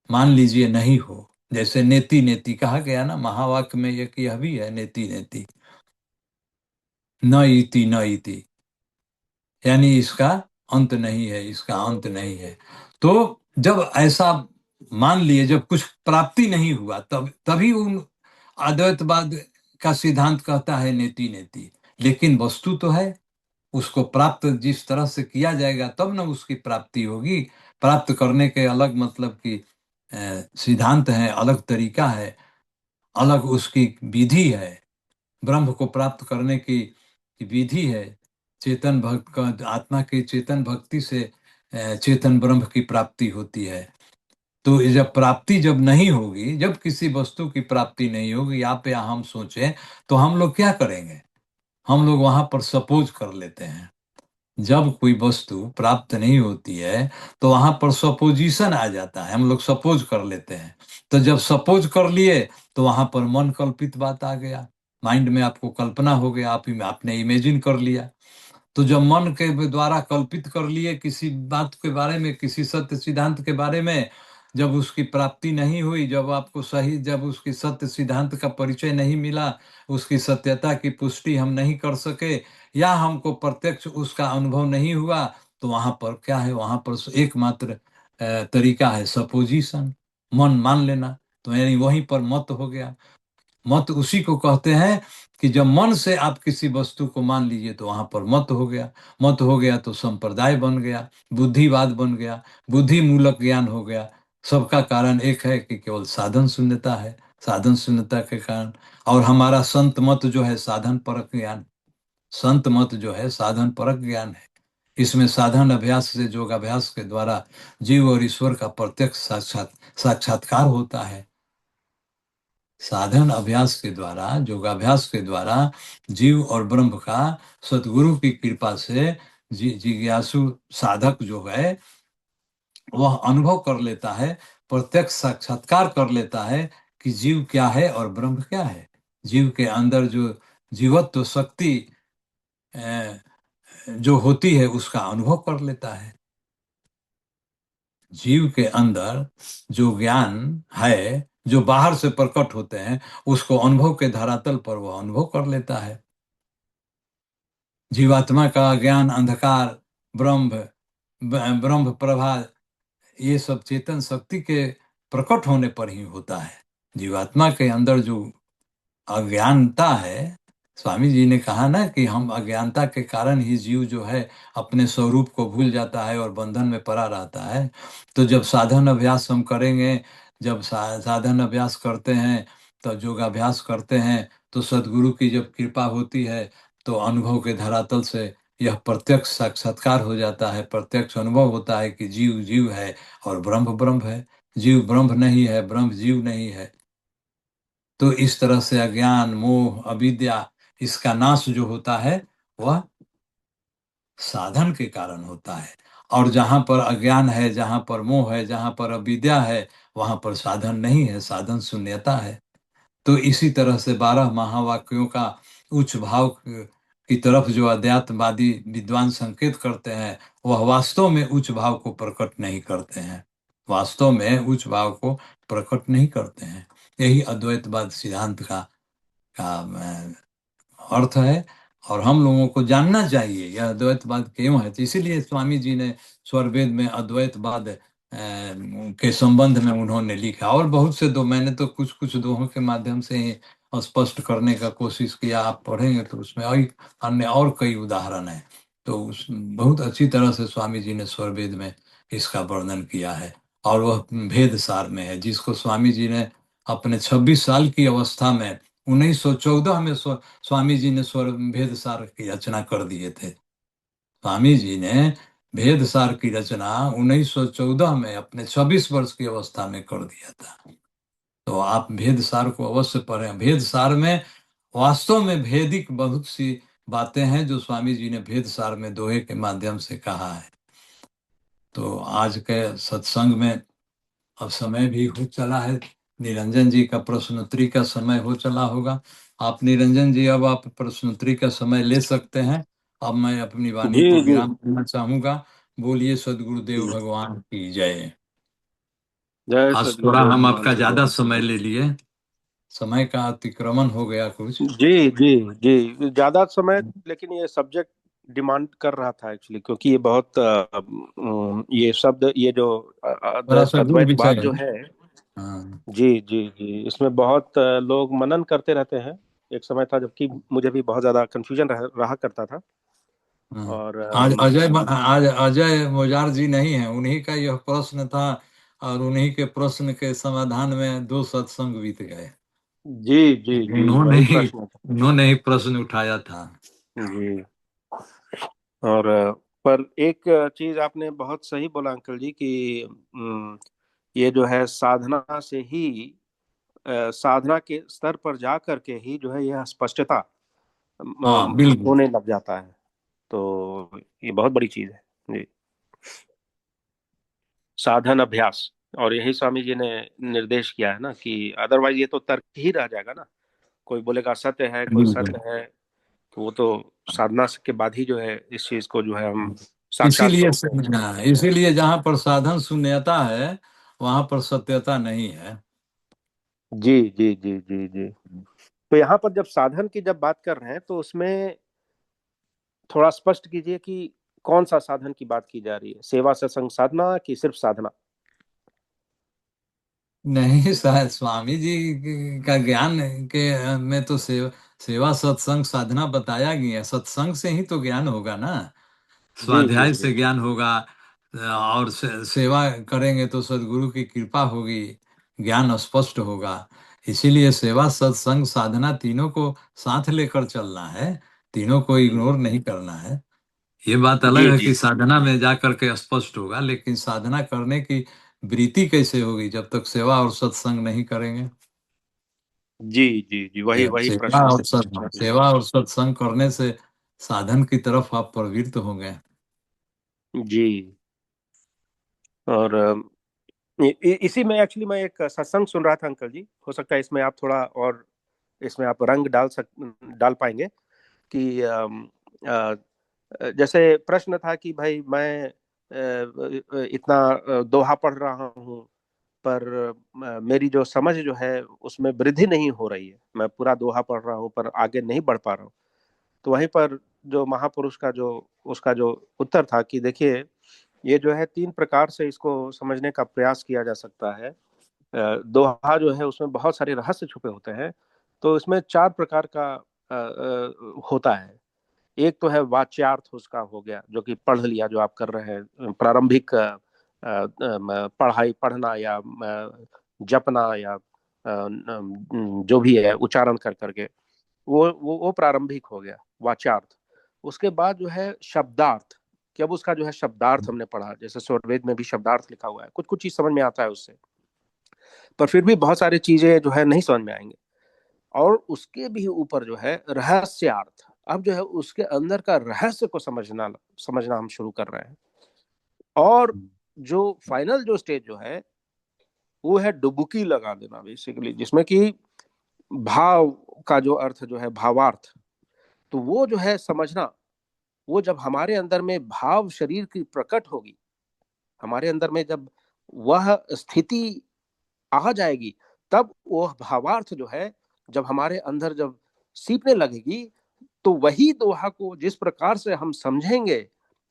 मान लीजिए नहीं हो, जैसे नेति नेति कहा गया ना महावाक्य में, एक यह भी है नेति नेति, न इति न इति, यानी इसका अंत नहीं है, इसका अंत नहीं है। तो जब ऐसा मान लिए, जब कुछ प्राप्ति नहीं हुआ, तब तभी उन अद्वैतवाद का सिद्धांत कहता है नेति नेति। लेकिन वस्तु तो है, उसको प्राप्त जिस तरह से किया जाएगा तब ना उसकी प्राप्ति होगी। प्राप्त करने के अलग मतलब की सिद्धांत है, अलग तरीका है, अलग उसकी विधि है। ब्रह्म को प्राप्त करने की विधि है। चेतन भक्त का, आत्मा की चेतन भक्ति से चेतन ब्रह्म की प्राप्ति होती है। तो जब प्राप्ति जब नहीं होगी, जब किसी वस्तु की प्राप्ति नहीं होगी, आप या हम सोचें तो हम लोग क्या करेंगे? हम लोग वहां पर सपोज कर लेते हैं। जब कोई वस्तु प्राप्त नहीं होती है तो वहां पर सपोजिशन आ जाता है, हम लोग सपोज कर लेते हैं। तो जब सपोज कर लिए तो वहां पर मन कल्पित बात आ गया, माइंड में आपको कल्पना हो गया, आपने इमेजिन कर लिया। तो जब मन के द्वारा कल्पित कर लिए किसी बात के बारे में, किसी सत्य सिद्धांत के बारे में, जब उसकी प्राप्ति नहीं हुई, जब आपको सही, जब उसकी सत्य सिद्धांत का परिचय नहीं मिला, उसकी सत्यता की पुष्टि हम नहीं कर सके, या हमको प्रत्यक्ष उसका अनुभव नहीं हुआ, तो वहां पर क्या है? वहां पर एकमात्र तरीका है सपोजिशन, मन मान लेना। तो यानी वहीं पर मत हो गया। मत उसी को कहते हैं कि जब मन से आप किसी वस्तु को मान लीजिए तो वहां पर मत हो गया। मत हो गया तो संप्रदाय बन गया, बुद्धिवाद बन गया, बुद्धि मूलक ज्ञान हो गया। सबका कारण एक है कि केवल साधन शून्यता है। साधन शून्यता के कारण, और हमारा संत मत जो है साधन परक ज्ञान, संत मत जो है साधन परक ज्ञान है। इसमें साधन अभ्यास से, योगाभ्यास के द्वारा जीव और ईश्वर का प्रत्यक्ष साक्षात्कार होता है। साधन अभ्यास के द्वारा, योगाभ्यास के द्वारा जीव और ब्रह्म का सतगुरु की कृपा से जिज्ञासु साधक जो है वह अनुभव कर लेता है, प्रत्यक्ष साक्षात्कार कर लेता है कि जीव क्या है और ब्रह्म क्या है। जीव के अंदर जो जीवत्व शक्ति जो होती है उसका अनुभव कर लेता है। जीव के अंदर जो ज्ञान है, जो बाहर से प्रकट होते हैं, उसको अनुभव के धरातल पर वह अनुभव कर लेता है। जीवात्मा का ज्ञान, अंधकार, ब्रह्म, ब्रह्म प्रभा, ये सब चेतन शक्ति के प्रकट होने पर ही होता है। जीवात्मा के अंदर जो अज्ञानता है, स्वामी जी ने कहा ना कि हम अज्ञानता के कारण ही जीव जो है अपने स्वरूप को भूल जाता है और बंधन में पड़ा रहता है। तो जब साधन अभ्यास हम करेंगे, जब साधन अभ्यास करते हैं, तो योगाभ्यास करते हैं, तो सदगुरु की जब कृपा होती है तो अनुभव के धरातल से यह प्रत्यक्ष साक्षात्कार हो जाता है, प्रत्यक्ष अनुभव होता है कि जीव जीव है और ब्रह्म ब्रह्म है। जीव ब्रह्म नहीं है, ब्रह्म जीव नहीं है। तो इस तरह से अज्ञान, मोह, अविद्या, इसका नाश जो होता है वह साधन के कारण होता है। और जहां पर अज्ञान है, जहां पर मोह है, जहां पर अविद्या है, वहां पर साधन नहीं है, साधन शून्यता है। तो इसी तरह से 12 महावाक्यों का उच्च भाव की तरफ जो अध्यात्मवादी विद्वान संकेत करते हैं, वह वास्तव में उच्च भाव को प्रकट नहीं करते हैं, वास्तव में उच्च भाव को प्रकट नहीं करते हैं। यही अद्वैतवाद सिद्धांत का अर्थ है। और हम लोगों को जानना चाहिए यह अद्वैतवाद क्यों है। तो इसीलिए स्वामी जी ने स्वरवेद में अद्वैतवाद के संबंध में उन्होंने लिखा। और बहुत से दो मैंने तो कुछ कुछ दोहों के माध्यम से ही स्पष्ट करने का कोशिश किया। आप पढ़ेंगे तो उसमें और अन्य और कई उदाहरण हैं। तो उस बहुत अच्छी तरह से स्वामी जी ने स्वरवेद में इसका वर्णन किया है। और वह भेद सार में है, जिसको स्वामी जी ने अपने 26 साल की अवस्था में 1914 में स्वामी जी ने स्वर भेद सार की रचना कर दिए थे। स्वामी जी ने भेद सार की रचना 1914 में अपने 26 वर्ष की अवस्था में कर दिया था। तो आप भेद सार को अवश्य पढ़ें। भेद सार में वास्तव में भेदिक बहुत सी बातें हैं जो स्वामी जी ने भेद सार में दोहे के माध्यम से कहा है। तो आज के सत्संग में अब समय भी हो चला है। निरंजन जी का प्रश्नोत्तरी का समय हो चला होगा। आप निरंजन जी अब आप प्रश्नोत्तरी का समय ले सकते हैं। अब मैं अपनी वाणी जी को जी विराम देना चाहूंगा। बोलिए सदगुरुदेव जी। भगवान की जय। जय आज थोड़ा सदगुरुदेव हम भगवान आपका की जय। ज्यादा समय ले लिए। समय का अतिक्रमण हो गया कुछ। जी जी जी, ज्यादा समय, लेकिन ये सब्जेक्ट डिमांड कर रहा था एक्चुअली, क्योंकि ये बहुत ये शब्द, ये जो बड़ा सा गुड़ विषय अद्वैतवाद है। जो है। हाँ। जी जी जी, इसमें बहुत लोग मनन करते रहते हैं। एक समय था जबकि मुझे भी बहुत ज्यादा कंफ्यूजन रहा करता था। हाँ। और आज अजय मोजार जी नहीं है, उन्हीं का यह प्रश्न था। और उन्हीं के प्रश्न के समाधान में 2 सत्संग बीत गए। जी जी जी, उन्होंने वही ही प्रश्न था। उन्होंने ही प्रश्न उठाया था। जी। और पर एक चीज आपने बहुत सही बोला अंकल जी कि ये जो है साधना से ही, साधना के स्तर पर जा करके ही जो है यह स्पष्टता हाँ बिल्कुल। होने लग जाता है। तो ये बहुत बड़ी चीज है। जी, साधन अभ्यास। और यही स्वामी जी ने निर्देश किया है ना, कि अदरवाइज ये तो तर्क ही रह जाएगा ना। कोई बोलेगा सत्य है, कोई बिल्कुल। सत्य है, तो वो तो साधना के बाद ही जो है इस चीज को जो है हम साक्षात इसीलिए रूप में अनुभव हाँ, करते हैं। इसीलिए जहाँ पर साधन शून्यता है वहां पर सत्यता नहीं है। जी जी जी जी जी। तो यहाँ पर जब साधन की जब बात कर रहे हैं तो उसमें थोड़ा स्पष्ट कीजिए कि कौन सा साधन की बात की जा रही है, सेवा सत्संग साधना कि सिर्फ साधना। नहीं शायद स्वामी जी का ज्ञान के में तो सेवा सत्संग साधना बताया गया है। सत्संग से ही तो ज्ञान होगा ना। जी जी स्वाध्याय जी से ज्ञान होगा। और सेवा करेंगे तो सदगुरु की कृपा होगी। ज्ञान स्पष्ट होगा। इसीलिए सेवा सत्संग साधना तीनों को साथ लेकर चलना है। तीनों को इग्नोर नहीं करना है। ये बात जी अलग है जी कि साधना में जा करके स्पष्ट होगा, लेकिन साधना करने की वृत्ति कैसे होगी जब तक सेवा और सत्संग नहीं करेंगे। जी जी जी, वही वही सेवा प्रश्न और है। सेवा और सत्संग करने से साधन की तरफ आप प्रवृत्त होंगे। जी। और इसी में एक्चुअली मैं एक सत्संग सुन रहा था अंकल जी, हो सकता है इसमें आप थोड़ा और इसमें आप रंग डाल पाएंगे कि जैसे प्रश्न था कि भाई मैं इतना दोहा पढ़ रहा हूँ, पर मेरी जो समझ जो है उसमें वृद्धि नहीं हो रही है। मैं पूरा दोहा पढ़ रहा हूँ पर आगे नहीं बढ़ पा रहा हूँ। तो वहीं पर जो महापुरुष का जो उसका जो उत्तर था कि देखिए, ये जो है 3 प्रकार से इसको समझने का प्रयास किया जा सकता है। दोहा जो है उसमें बहुत सारे रहस्य छुपे होते हैं। तो इसमें 4 प्रकार का होता है। एक तो है वाच्यार्थ, उसका हो गया जो कि पढ़ लिया, जो आप कर रहे हैं प्रारंभिक पढ़ाई, पढ़ना या जपना या जो भी है उच्चारण कर करके, वो प्रारंभिक हो गया, वाच्यार्थ। उसके बाद जो है शब्दार्थ, कि अब उसका जो है शब्दार्थ हमने पढ़ा, जैसे स्वरवेद में भी शब्दार्थ लिखा हुआ है, कुछ कुछ चीज समझ में आता है उससे, पर फिर भी बहुत सारी चीजें जो है नहीं समझ में आएंगे। और उसके भी ऊपर जो है रहस्यार्थ, अब जो है उसके अंदर का रहस्य को समझना समझना हम शुरू कर रहे हैं। और जो फाइनल जो स्टेज जो है वो है डुबकी लगा देना बेसिकली, जिसमें कि भाव का जो अर्थ जो है भावार्थ, तो वो जो है समझना। वो जब हमारे अंदर में भाव शरीर की प्रकट होगी, हमारे अंदर में जब वह स्थिति आ जाएगी, तब वो भावार्थ जो है जब हमारे अंदर जब सीपने लगेगी, तो वही दोहा को जिस प्रकार से हम समझेंगे,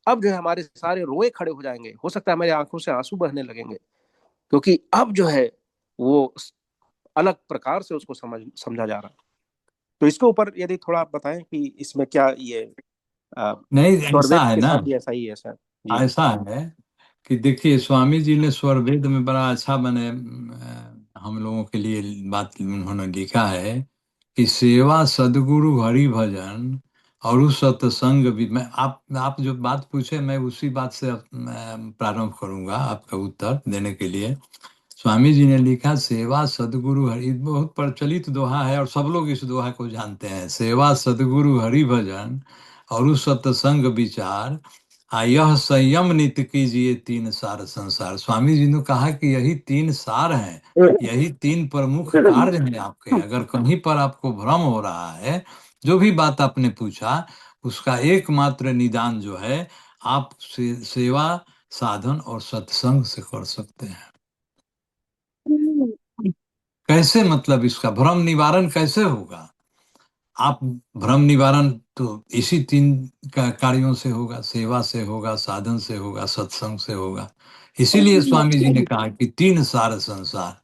अब जो है हमारे सारे रोए खड़े हो जाएंगे, हो सकता है हमारी आंखों से आंसू बहने लगेंगे, क्योंकि अब जो है वो अलग प्रकार से उसको समझा जा रहा है। तो इसके ऊपर यदि थोड़ा आप बताएं कि इसमें क्या ये नहीं, ऐसा स्वरवेद है के ना, साथ भी ऐसा ही है सर? जी। ऐसा है कि देखिए स्वामी जी ने स्वरवेद में बड़ा अच्छा बने हम लोगों के लिए बात उन्होंने लिखा है कि सेवा सदगुरु हरि भजन और उस सत्संग भी। मैं आप जो बात पूछे मैं उसी बात से प्रारंभ करूंगा आपका उत्तर देने के लिए। स्वामी जी ने लिखा सेवा सदगुरु हरि, बहुत प्रचलित दोहा है और सब लोग इस दोहा को जानते हैं। सेवा सदगुरु हरि भजन और उस सत्संग विचार, यह संयम नित कीजिए तीन सार संसार। स्वामी जी ने कहा कि यही तीन सार हैं, यही तीन प्रमुख कार्य हैं आपके। अगर कहीं पर आपको भ्रम हो रहा है, जो भी बात आपने पूछा उसका एकमात्र निदान जो है आप सेवा साधन और सत्संग से कर सकते हैं। कैसे, मतलब इसका भ्रम निवारण कैसे होगा? आप भ्रम निवारण तो इसी तीन कार्यों से होगा, सेवा से होगा, साधन से होगा, सत्संग से होगा। इसीलिए स्वामी जी ने कहा कि तीन सार संसार।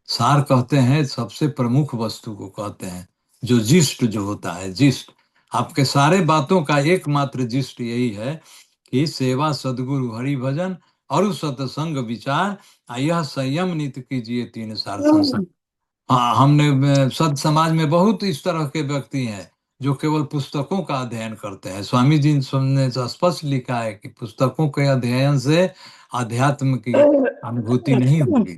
सार कहते हैं सबसे प्रमुख वस्तु को कहते हैं, जो जिष्ट जो होता है, जिष्ट। आपके सारे बातों का एकमात्र जिष्ट यही है कि सेवा सदगुरु हरि भजन और सत्संग विचार, यह संयम नित कीजिए तीन सार संसार। हाँ, हमने सत समाज में बहुत इस तरह के व्यक्ति हैं जो केवल पुस्तकों का अध्ययन करते हैं। स्वामी जी ने तो स्पष्ट लिखा है कि पुस्तकों के अध्ययन से अध्यात्म की अनुभूति नहीं होगी।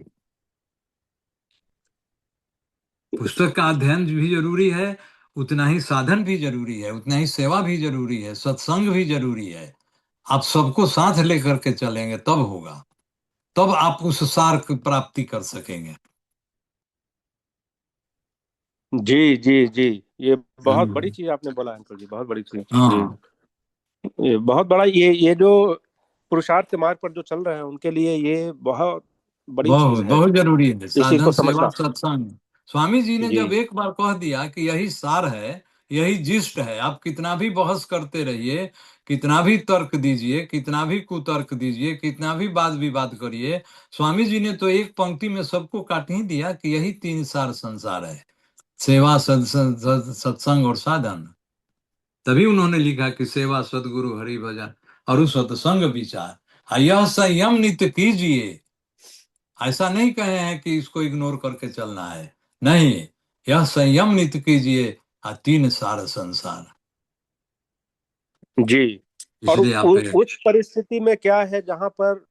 पुस्तक का अध्ययन भी जरूरी है, उतना ही साधन भी जरूरी है, उतना ही सेवा भी जरूरी है, सत्संग भी जरूरी है। आप सबको साथ लेकर के चलेंगे तब होगा, तब आप उस सार की प्राप्ति कर सकेंगे। जी जी जी, ये बहुत बड़ी हम्म। चीज आपने बोला अंकल जी, बहुत बड़ी चीज जी। हाँ, ये बहुत बड़ा, ये जो पुरुषार्थ के मार्ग पर जो चल रहे हैं उनके लिए ये बहुत बड़ी चीज बहुत है, बहुत जरूरी है इस चीज साधन को सेवा समझना। सत्संग। स्वामी जी ने जी जब एक बार कह दिया कि यही सार है, यही जिष्ट है, आप कितना भी बहस करते रहिए, कितना भी तर्क दीजिए, कितना भी कुतर्क दीजिए, कितना भी वाद विवाद करिए, स्वामी जी ने तो एक पंक्ति में सबको काट ही दिया कि यही तीन सार संसार है, सेवा सत्संग और साधन। तभी उन्होंने लिखा कि सेवा सदगुरु हरि भजन और सत्संग विचार, यह संयम नित्य कीजिए। ऐसा नहीं कहे हैं कि इसको इग्नोर करके चलना है, नहीं, यह संयम नित कीजिए तीन सार संसार। जी। और इसलिए आप उस परिस्थिति में क्या है जहां पर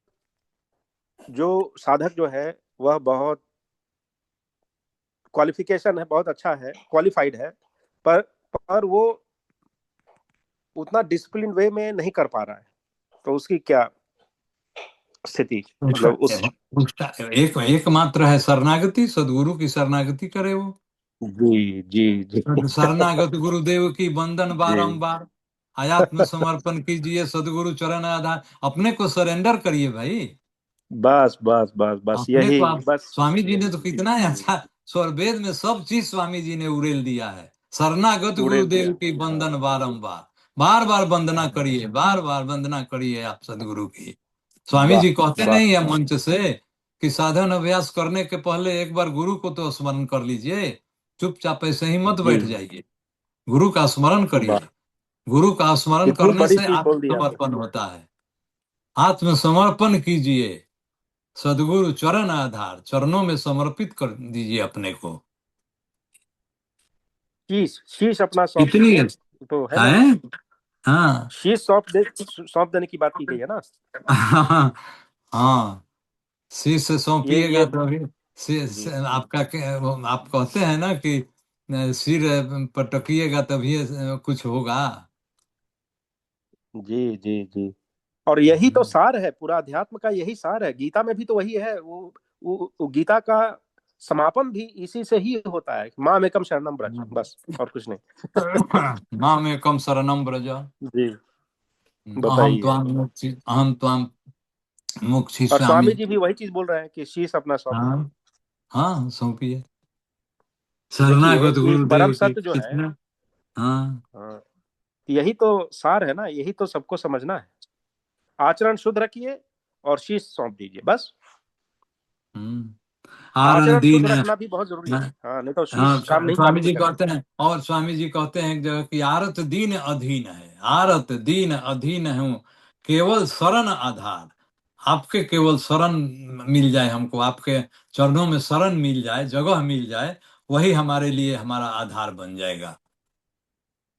जो साधक जो है वह बहुत क्वालिफिकेशन है, बहुत अच्छा है, क्वालिफाइड है, पर पर वो उतना डिसिप्लिन वे में नहीं कर पा रहा है, तो उसकी क्या स्थिति, उसका मतलब उस? उसका एक एकमात्र है शरणागति, सदगुरु की शरणागति करे वो। जी जी जी शरणागत गुरुदेव की वंदन जी, बारंबार, आत्म समर्पण कीजिए सदगुरु चरण आधार। अपने को सरेंडर करिए भाई, बस बस बस बस अपने यही, को आप। बस स्वामी जी ने यही तो जी कितना अच्छा स्वरवेद में सब चीज स्वामी जी ने उड़ेल दिया है। शरणागत उड़ेल गुरुदेव दिया। की वंदन बारंबार, बार बार वंदना करिए, बार बार वंदना करिए आप सदगुरु की। स्वामी वाह जी कहते वाह। नहीं है मंच से कि साधन अभ्यास करने के पहले एक बार गुरु को तो स्मरण कर लीजिए, चुपचाप ऐसे ही मत जी बैठ जाइए, गुरु का स्मरण वाह, करिए। गुरु का स्मरण कितनी करने बड़ी से चीज बोल दी आपने। आत्मसमर्पण होता है। आत्मसमर्पण कीजिए, सदगुरु चरण आधार, चरणों में समर्पित कर दीजिए अपने को। शीश शीश अपना सौंप इतनी दीजिए, तो है है। ना? हाँ। शीश सौंप देने की बात की गई है ना? हाँ। हाँ, शीश से सौंपिएगा ये तो अभी जी आपका आप कहते हैं ना कि सिर पटकिएगा तभी कुछ होगा। जी जी जी। और यही तो सार है, पूरा अध्यात्म का यही सार है, गीता में भी तो वही है। वो गीता का समापन भी इसी से ही होता है, माम एकम शरणम ब्रज, बस और कुछ नहीं। माम एकम शरणम ब्रज, जी, अहम बताइए। त्वाम और मोक्षयिष्यामि। स्वामी जी भी वही चीज बोल रहे हैं कि शीश अपना सौंप हाँ। दीजिए। हाँ, सौंपिए। देखिए शरणागत कि परम गुरुदेव की सत्य जो है, कितना। हाँ। हाँ, यही तो सार है ना, यही तो सबको समझना है। आचरण शुद्ध रखिए और शीश सौंप दीजिए, बस। हम्म। आर आचरण शुद्ध दीन। रखना भी बहुत जरूरी है, हाँ, नहीं तो हाँ, शीश काम नहीं स्वामी चालू जी करेगा। कहते हैं, और स्वामी जी कहते हैं जो कि आरत दीन अधीन है, आरत दीन अधीन हूँ, केवल शरण आधार। आपके केवल शरण मिल जाए, हमको आपके चरणों में शरण मिल जाए, जगह मिल जाए, वही हमारे लिए हमारा आधार बन जाएगा।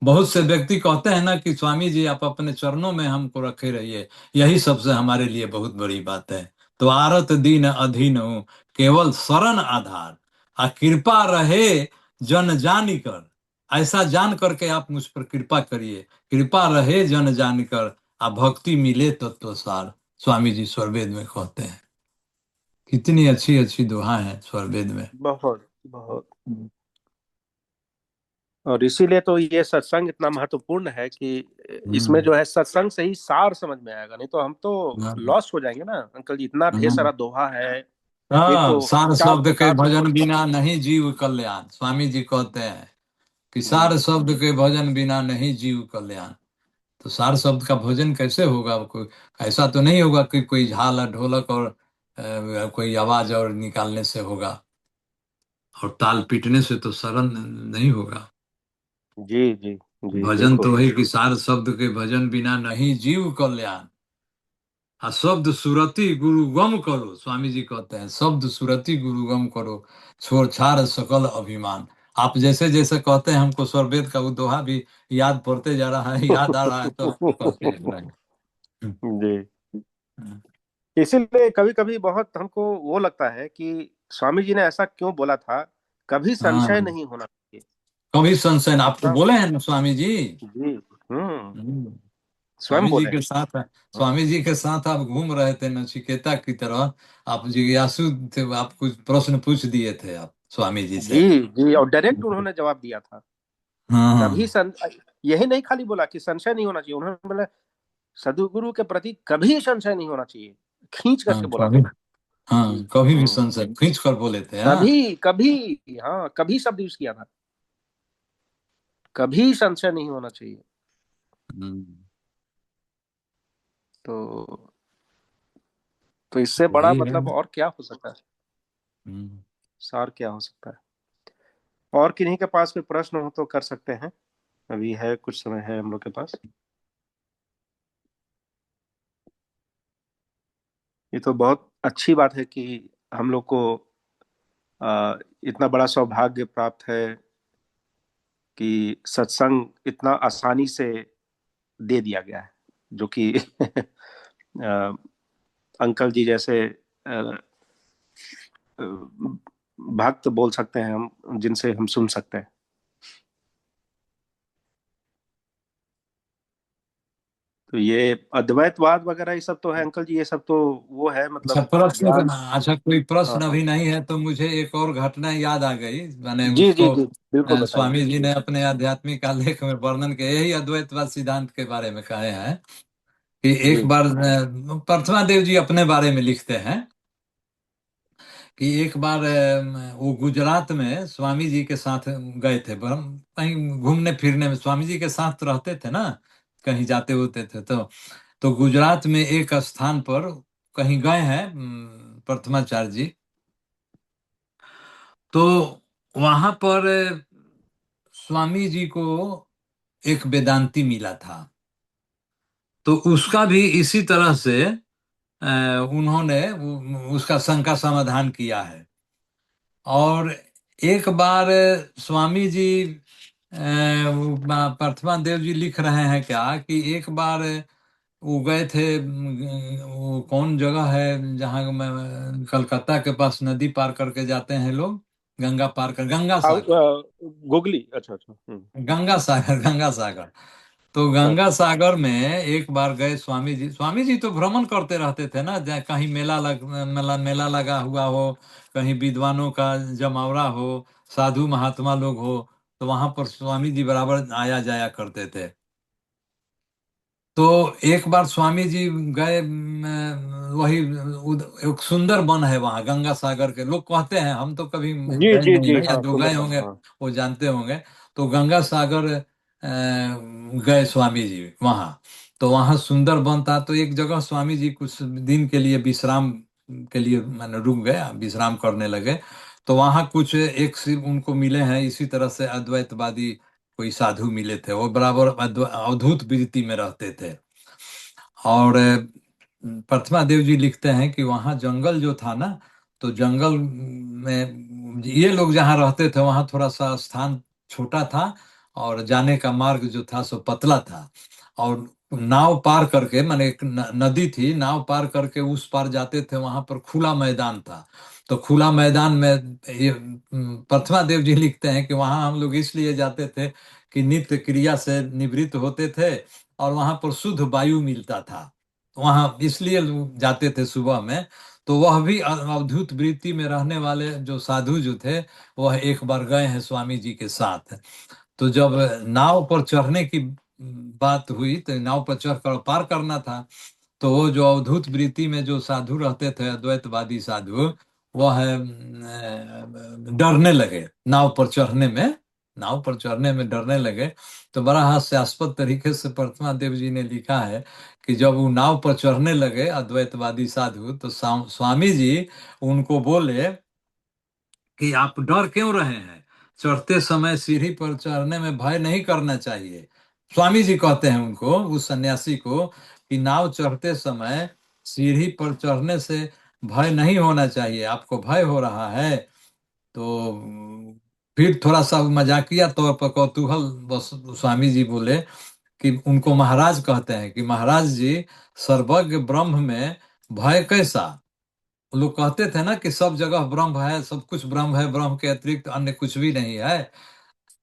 बहुत से व्यक्ति कहते हैं ना कि स्वामी जी आप अपने चरणों में हमको रखे रहिए, यही सबसे हमारे लिए बहुत बड़ी बात है। तो आरत दीन अधीन हूँ, केवल शरण आधार, आ कृपा रहे जन जानी कर। ऐसा जान करके आप मुझ पर कृपा करिए, कृपा रहे जन जान कर, आ भक्ति मिले तत्व सार। स्वामी जी स्वरवेद में कहते हैं। कितनी अच्छी अच्छी दोहा है स्वरवेद में। बहुत बहुत। और इसीलिए तो ये सत्संग इतना महत्वपूर्ण है कि इसमें हम्म। जो है सत्संग से ही सार समझ में आएगा, नहीं तो हम तो हाँ। लॉस हो जाएंगे ना अंकल जी। इतना ढेर हाँ। सारा दोहा है, एक हाँ, तो सार चार शब्द के प्रकार से भजन बोलता बिना नहीं जीव कल्याण। स्वामी जी कहते हैं कि जी। सार शब्द के भजन बिना नहीं जीव कल्याण। तो सार शब्द का भजन कैसे होगा? कोई ऐसा तो नहीं होगा कि कोई झाल ढोलक और कोई आवाज और निकालने से होगा, और ताल पीटने से तो सरल नहीं होगा। जी जी जी भजन तो बिल्कुल। है कि सार शब्द के भजन बिना नहीं जीव कल्याण। हाँ, शब्द सुरति गुरु गम करो। स्वामी जी कहते हैं शब्द सुरति गुरु गम करो, छोड़ छाड़ सकल अभिमान। आप जैसे जैसे कहते हैं, हमको स्वरवेद का वो दोहा भी याद पड़ते जा रहा है, याद आ रहा है, तो आपको कहते हैं नहीं। जी, इसीलिए कभी कभी बहुत हमको वो लगता है कि स्वामी जी ने ऐसा क्यों बोला था, कभी संशय हाँ, नहीं होना चाहिए। कभी संशय आपको अपना, बोले हैं ना स्वामी जी। जी, हम्म। स्वयं स्वामी जी बोले के हैं। साथ, स्वामी जी के साथ आप घूम रहे थे नचिकेता की तरह। आप जिज्ञासु थे, आप कुछ प्रश्न पूछ दिए थे आप स्वामी जी से। जी जी, और डायरेक्ट उन्होंने जवाब दिया था। कभी हाँ। यही नहीं खाली बोला कि संशय नहीं होना चाहिए, उन्होंने बोला सदगुरु के प्रति कभी संशय नहीं होना चाहिए, खींच हाँ, करके बोला कभी। था। हाँ, कभी भी हम्म, संशय खींच कर बोले थे। हाँ। कभी कभी, हाँ, कभी शब्द यूज किया था, कभी संशय नहीं होना चाहिए। हम्म। तो इससे बड़ा वही है। मतलब और क्या हो सकता है, हम्म। सार क्या हो सकता है। और किन्हीं के पास कोई प्रश्न हो तो कर सकते हैं, अभी है कुछ समय है हम लोग के पास। ये तो बहुत अच्छी बात है कि हम लोग को इतना बड़ा सौभाग्य प्राप्त है कि सत्संग इतना आसानी से दे दिया गया है, जो कि अ, अंकल जी जैसे भक्त बोल सकते हैं हम, जिनसे हम सुन सकते हैं। तो ये अद्वैतवाद वगैरह ये सब तो है अंकल जी, ये सब तो वो है अच्छा, मतलब प्रश्न ज्ञान। अच्छा, कोई प्रश्न हाँ, अभी नहीं है तो मुझे एक और घटना याद आ गई। मैंने जी जी उसको जी बिल्कुल बताइए। स्वामी जी ने अपने आध्यात्मिक आलेख में वर्णन किया, यही अद्वैतवाद सिद्धांत के बारे में कहे हैं कि एक जी बार प्रथमा देव जी अपने बारे में लिखते हैं कि एक बार वो गुजरात में स्वामी जी के साथ गए थे। कहीं घूमने फिरने में स्वामी जी के साथ रहते थे ना, कहीं जाते होते थे। तो गुजरात में एक स्थान पर कहीं गए हैं प्रथमाचार्य जी। तो वहां पर स्वामी जी को एक वेदांती मिला था। तो उसका भी इसी तरह से उन्होंने उसका शंका समाधान किया है। और एक बार स्वामी जी प्रथमा देव जी लिख रहे हैं क्या कि एक बार वो गए थे वो कौन जगह है जहाँ कलकत्ता के पास नदी पार करके जाते हैं लोग, गंगा पार कर, गंगा सागर। गुगली, अच्छा अच्छा, गंगा सागर, गंगा सागर। तो गंगा अच्छा सागर में एक बार गए स्वामी जी। स्वामी जी तो भ्रमण करते रहते थे ना, जहाँ कहीं मेला लगा हुआ हो, कहीं विद्वानों का जमावड़ा हो, साधु महात्मा लोग हो, तो वहां पर स्वामी जी बराबर आया जाया करते थे। तो एक बार स्वामी जी गए वही एक सुंदर वन है वहाँ गंगा सागर के, लोग कहते हैं, हम तो कभी जी गए जी नहीं जी, है, या हाँ जो गए सुंदरबन, होंगे हाँ। वो जानते होंगे। तो गंगा सागर गए स्वामी जी वहाँ। तो वहाँ सुंदर वन था, तो एक जगह स्वामी जी कुछ दिन के लिए विश्राम के लिए मैंने रुक गए, विश्राम करने लगे। तो वहाँ कुछ एक शिव उनको मिले हैं, इसी तरह से अद्वैतवादी कोई साधु मिले थे, वो बराबर अवधूत वृत्ति में रहते थे। और प्रतिमा देव जी लिखते हैं कि वहाँ जंगल जो था ना, तो जंगल में ये लोग जहाँ रहते थे वहाँ थोड़ा सा स्थान छोटा था, और जाने का मार्ग जो था सो पतला था। और नाव पार करके, माने एक नदी थी, नाव पार करके उस पार जाते थे, वहां पर खुला मैदान था। तो खुला मैदान में ये प्रतिमा देव जी लिखते हैं कि वहां हम लोग इसलिए जाते थे कि नित्य क्रिया से निवृत्त होते थे, और वहां पर शुद्ध वायु मिलता था, वहां इसलिए लोग जाते थे सुबह में। तो वह भी अवधूत वृत्ति में रहने वाले जो साधु जो थे, वह एक बार गए हैं स्वामी जी के साथ। तो जब नाव पर चढ़ने की बात हुई, तो नाव पर चढ़कर पार करना था। तो वो जो अवधूत वृत्ति में जो साधु रहते थे, अद्वैतवादी साधु, वह डरने लगे नाव पर चढ़ने में, नाव पर चढ़ने में डरने लगे। तो बड़ा हास्यास्पद तरीके से प्रतिमा देव जी ने लिखा है कि जब वो नाव पर चढ़ने लगे अद्वैतवादी साधु, तो स्वामी जी उनको बोले कि आप डर क्यों रहे हैं, चढ़ते समय सीढ़ी पर चढ़ने में भय नहीं करना चाहिए। स्वामी जी कहते हैं उनको, उस सन्यासी को, कि नाव चढ़ते समय सीढ़ी पर चढ़ने से भय नहीं होना चाहिए, आपको भय हो रहा है। तो फिर थोड़ा सा मजाकिया तौर पर कौतूहल बस स्वामी जी बोले कि उनको महाराज कहते हैं कि महाराज जी, सर्वज्ञ ब्रह्म में भय कैसा। लोग कहते थे ना कि सब जगह ब्रह्म है, सब कुछ ब्रह्म है, ब्रह्म के अतिरिक्त अन्य कुछ भी नहीं है,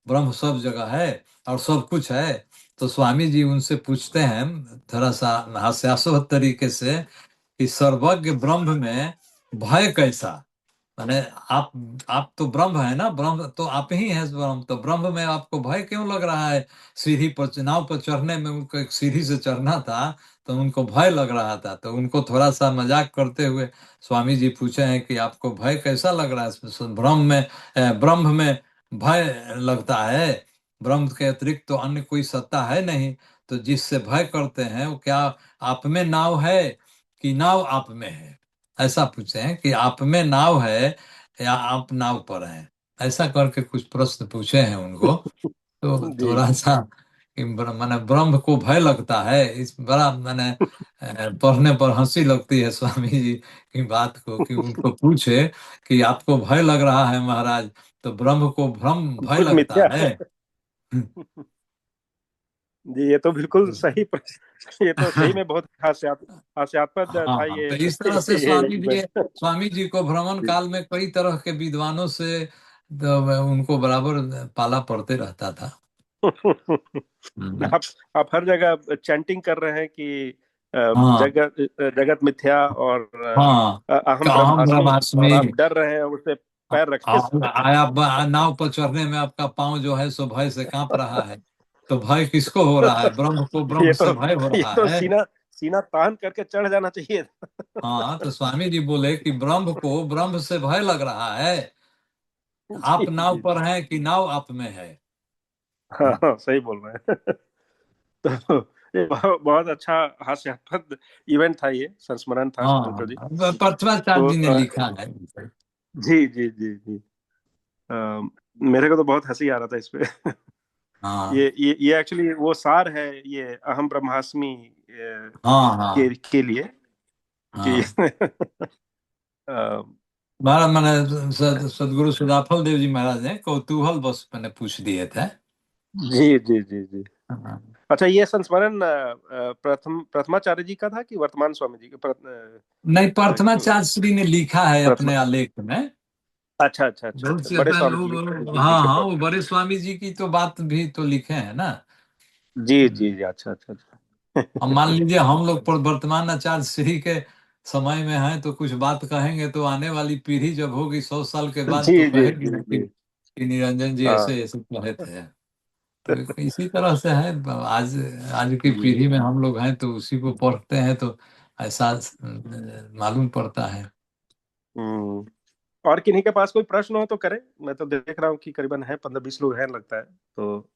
ब्रह्म सब जगह है और सब कुछ है। तो स्वामी जी उनसे पूछते हैं थोड़ा सा हास्यास्पद तरीके से कि सर्वज्ञ ब्रह्म में भय कैसा। माने आप तो ब्रह्म है ना, ब्रह्म तो आप ही हैं ब्रह्म, तो ब्रह्म में आपको भय क्यों लग रहा है। सीढ़ी पर नाव पर चढ़ने में उनको एक सीढ़ी से चढ़ना था, तो उनको भय लग रहा था। तो उनको थोड़ा सा मजाक करते हुए स्वामी जी पूछे हैं कि आपको भय कैसा लग रहा है, ब्रह्म में भय लगता है, ब्रह्म के अतिरिक्त तो अन्य कोई सत्ता है नहीं, तो जिससे भय करते हैं वो क्या आप में नाव है कि नाव आप में है। ऐसा पूछे हैं कि आप में नाव है या आप नाव पर हैं, ऐसा करके कुछ प्रश्न पूछे हैं उनको। तो जी थोड़ा सा कि माने ब्रह्म को भय लगता है, इस बड़ा मैंने पढ़ने पर हंसी लगती है स्वामी जी की बात को, कि उनको पूछे कि आपको भय लग रहा है महाराज, तो ब्रह्म को भ्रम भय कुछ लगता मिथ्या है। है। जी, ये तो बिल्कुल सही प्रश्न, ये तो सही में बहुत हास्यास्पद था हाँ, ये। तो इस तरह से ये स्वामी जी को भ्रमण काल में कई तरह के विद्वानों से उनको बराबर पाला पड़ते रहता था। हम्म। आप आप हर जगह चैंटिंग कर रहे हैं कि हाँ जगत जगत मिथ्या और हाँ, अहम अहम ब्रह्मास्मि, और ब्रह्मास्मि। आप डर रहे हैं उससे पैर रखे। आया नाव पर चढ़ने में आपका पांव जो है सो भय से कांप रहा है। तो भय किसको हो रहा है, ब्रह्म को ये ब्रह्म तो से भय हो ये रहा तो है। सीना सीना तान करके चढ़ जाना चाहिए। हाँ, तो स्वामी जी बोले कि ब्रह्म को ब्रह्म से भय लग रहा है, जी आप नाव जी पर जी, हैं कि नाव आप में है। हाँ हाँ, सही बोल रहे हैं। तो ये बहुत अच्छा हास्यास्पद इवेंट था, ये संस्मरण था शंकर जी। हाँ, प्रथमाचार्य तो जी ने लिखा है। जी जी जी जी, अ, मेरे को तो बहुत हंसी आ रहा था इस पे। हाँ ये एक्चुअली वो सार है, ये अहम ब्रह्मास्मि हाँ हाँ के लिए कि हाँ। अ, महाराज मैंने सदगुरु सदाफल देव जी महाराज ने कौतूहल बस मैंने पूछ दिए थे। जी जी जी जी। हाँ। अच्छा, ये संस्मरण प्रथमाचार्य जी का था कि वर्तमान स्वामी जी का? नहीं, प्रथमाचार्य श्री ने लिखा है प्रथमा, अपने आलेख में। अच्छा अच्छा अच्छा बहुत अच्छा, से बड़े पहले स्वामी जी जी हाँ के हाँ, पद। वो बड़े स्वामी जी की तो बात भी तो लिखे हैं ना। जी जी हम्म। जी, अच्छा अच्छा अब अच्छा। मान लीजिए हम लोग पर वर्तमान आचार्य श्री के समय में हैं, तो कुछ बात कहेंगे तो आने वाली पीढ़ी जब होगी 100 साल के बाद जी तो जी कहेगी जी ना जी, कि निरंजन जी हाँ ऐसे ऐसे कहे थे। तो इसी तरह से है। आज आज की जी। पीढ़ी में हम लोग हैं तो उसी को पढ़ते हैं तो ऐसा मालूम पड़ता है। हम्म। और किन्हीं के पास कोई प्रश्न हो तो करें। मैं तो देख रहा हूँ कि करीबन है 15-20 लोग हैं लगता है, तो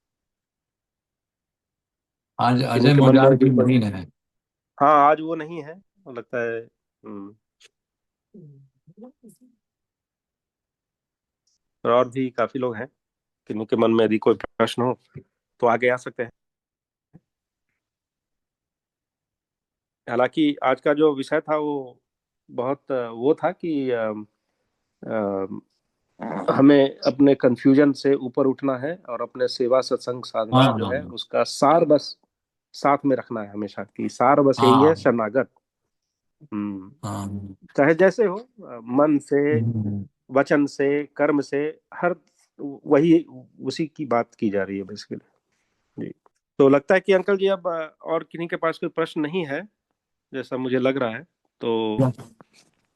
आज किन्हीं अजय के मन में मजार भी की कोई। नहीं है। हाँ, आज वो नहीं है लगता है। और भी काफी लोग हैं, किन्हीं के मन में यदि कोई प्रश्न हो तो आगे आ सकते हैं। हालांकि आज का जो विषय था वो बहुत वो था कि हमें अपने कंफ्यूजन से ऊपर उठना है और अपने सेवा सत्संग हाँ साधना जो हाँ है उसका सार बस साथ में रखना है हमेशा, की सार बस यही है, हाँ शरणागत। हम्म। हाँ। चाहे जैसे हो, मन से, हम्म। वचन से, कर्म से, हर वही उसी की बात की जा रही है बेसिकली। जी। तो लगता है कि अंकल जी अब और किन्हीं के पास कोई प्रश्न नहीं है, जैसा मुझे लग रहा है। तो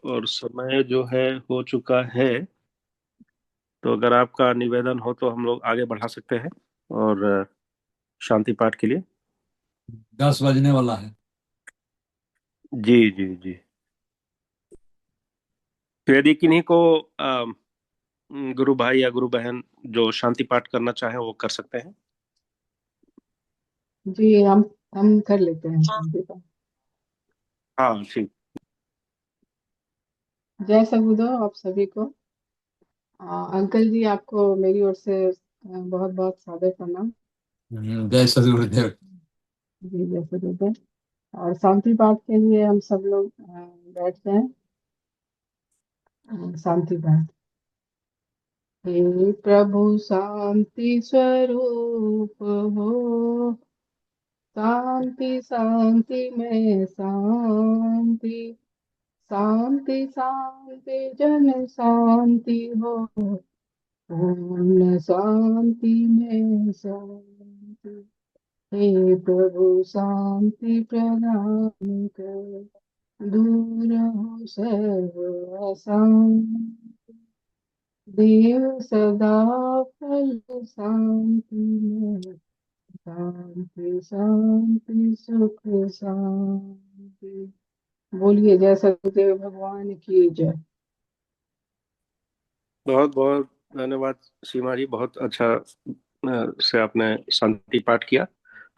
और समय जो है हो चुका है, तो अगर आपका निवेदन हो तो हम लोग आगे बढ़ा सकते हैं और शांति पाठ के लिए। 10 बजने वाला है। जी जी जी। तो यदि किन्हीं को गुरु भाई या गुरु बहन जो शांति पाठ करना चाहे वो कर सकते हैं। जी, हम कर लेते हैं शांति का। हाँ ठीक। जय सद्गुरुदेव आप सभी को। अंकल जी आपको मेरी ओर से बहुत बहुत सादर प्रणाम। जय सद्गुरुदेव। जी जय सद्गुरुदेव। और शांति पाठ के लिए हम सब लोग बैठते हैं। शांति पाठ। हे प्रभु शांति स्वरूप हो, शांति शांति में शांति, शांति शांति जन शांति हो, पूर्ण शांति में शांति। हे प्रभु शांति प्रदान कर, दूर हो सर्व अशांति। देव सदा फल शांति में, शांति शांति सुख शांति। बोलिए जय सतगुरुदेव भगवान की जय। बहुत बहुत धन्यवाद सीमा जी, बहुत अच्छा से आपने शांति पाठ किया।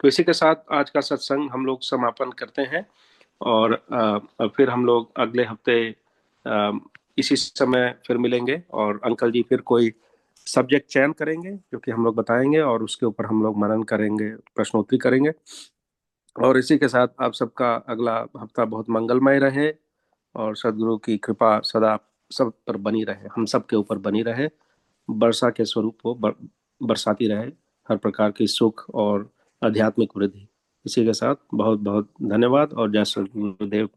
तो इसी के साथ आज का सत्संग हम लोग समापन करते हैं। और फिर हम लोग अगले हफ्ते अ, इसी समय फिर मिलेंगे और अंकल जी फिर कोई सब्जेक्ट चयन करेंगे जो कि हम लोग बताएंगे और उसके ऊपर हम लोग मनन करेंगे, प्रश्नोत्तरी करेंगे। और इसी के साथ आप सबका अगला हफ्ता बहुत मंगलमय रहे और सदगुरु की कृपा सदा सब पर बनी रहे, हम सब के ऊपर बनी रहे, वर्षा के स्वरूप वो बरसाती रहे, हर प्रकार की सुख और आध्यात्मिक वृद्धि। इसी के साथ बहुत बहुत धन्यवाद और जय सद्गुरुदेव।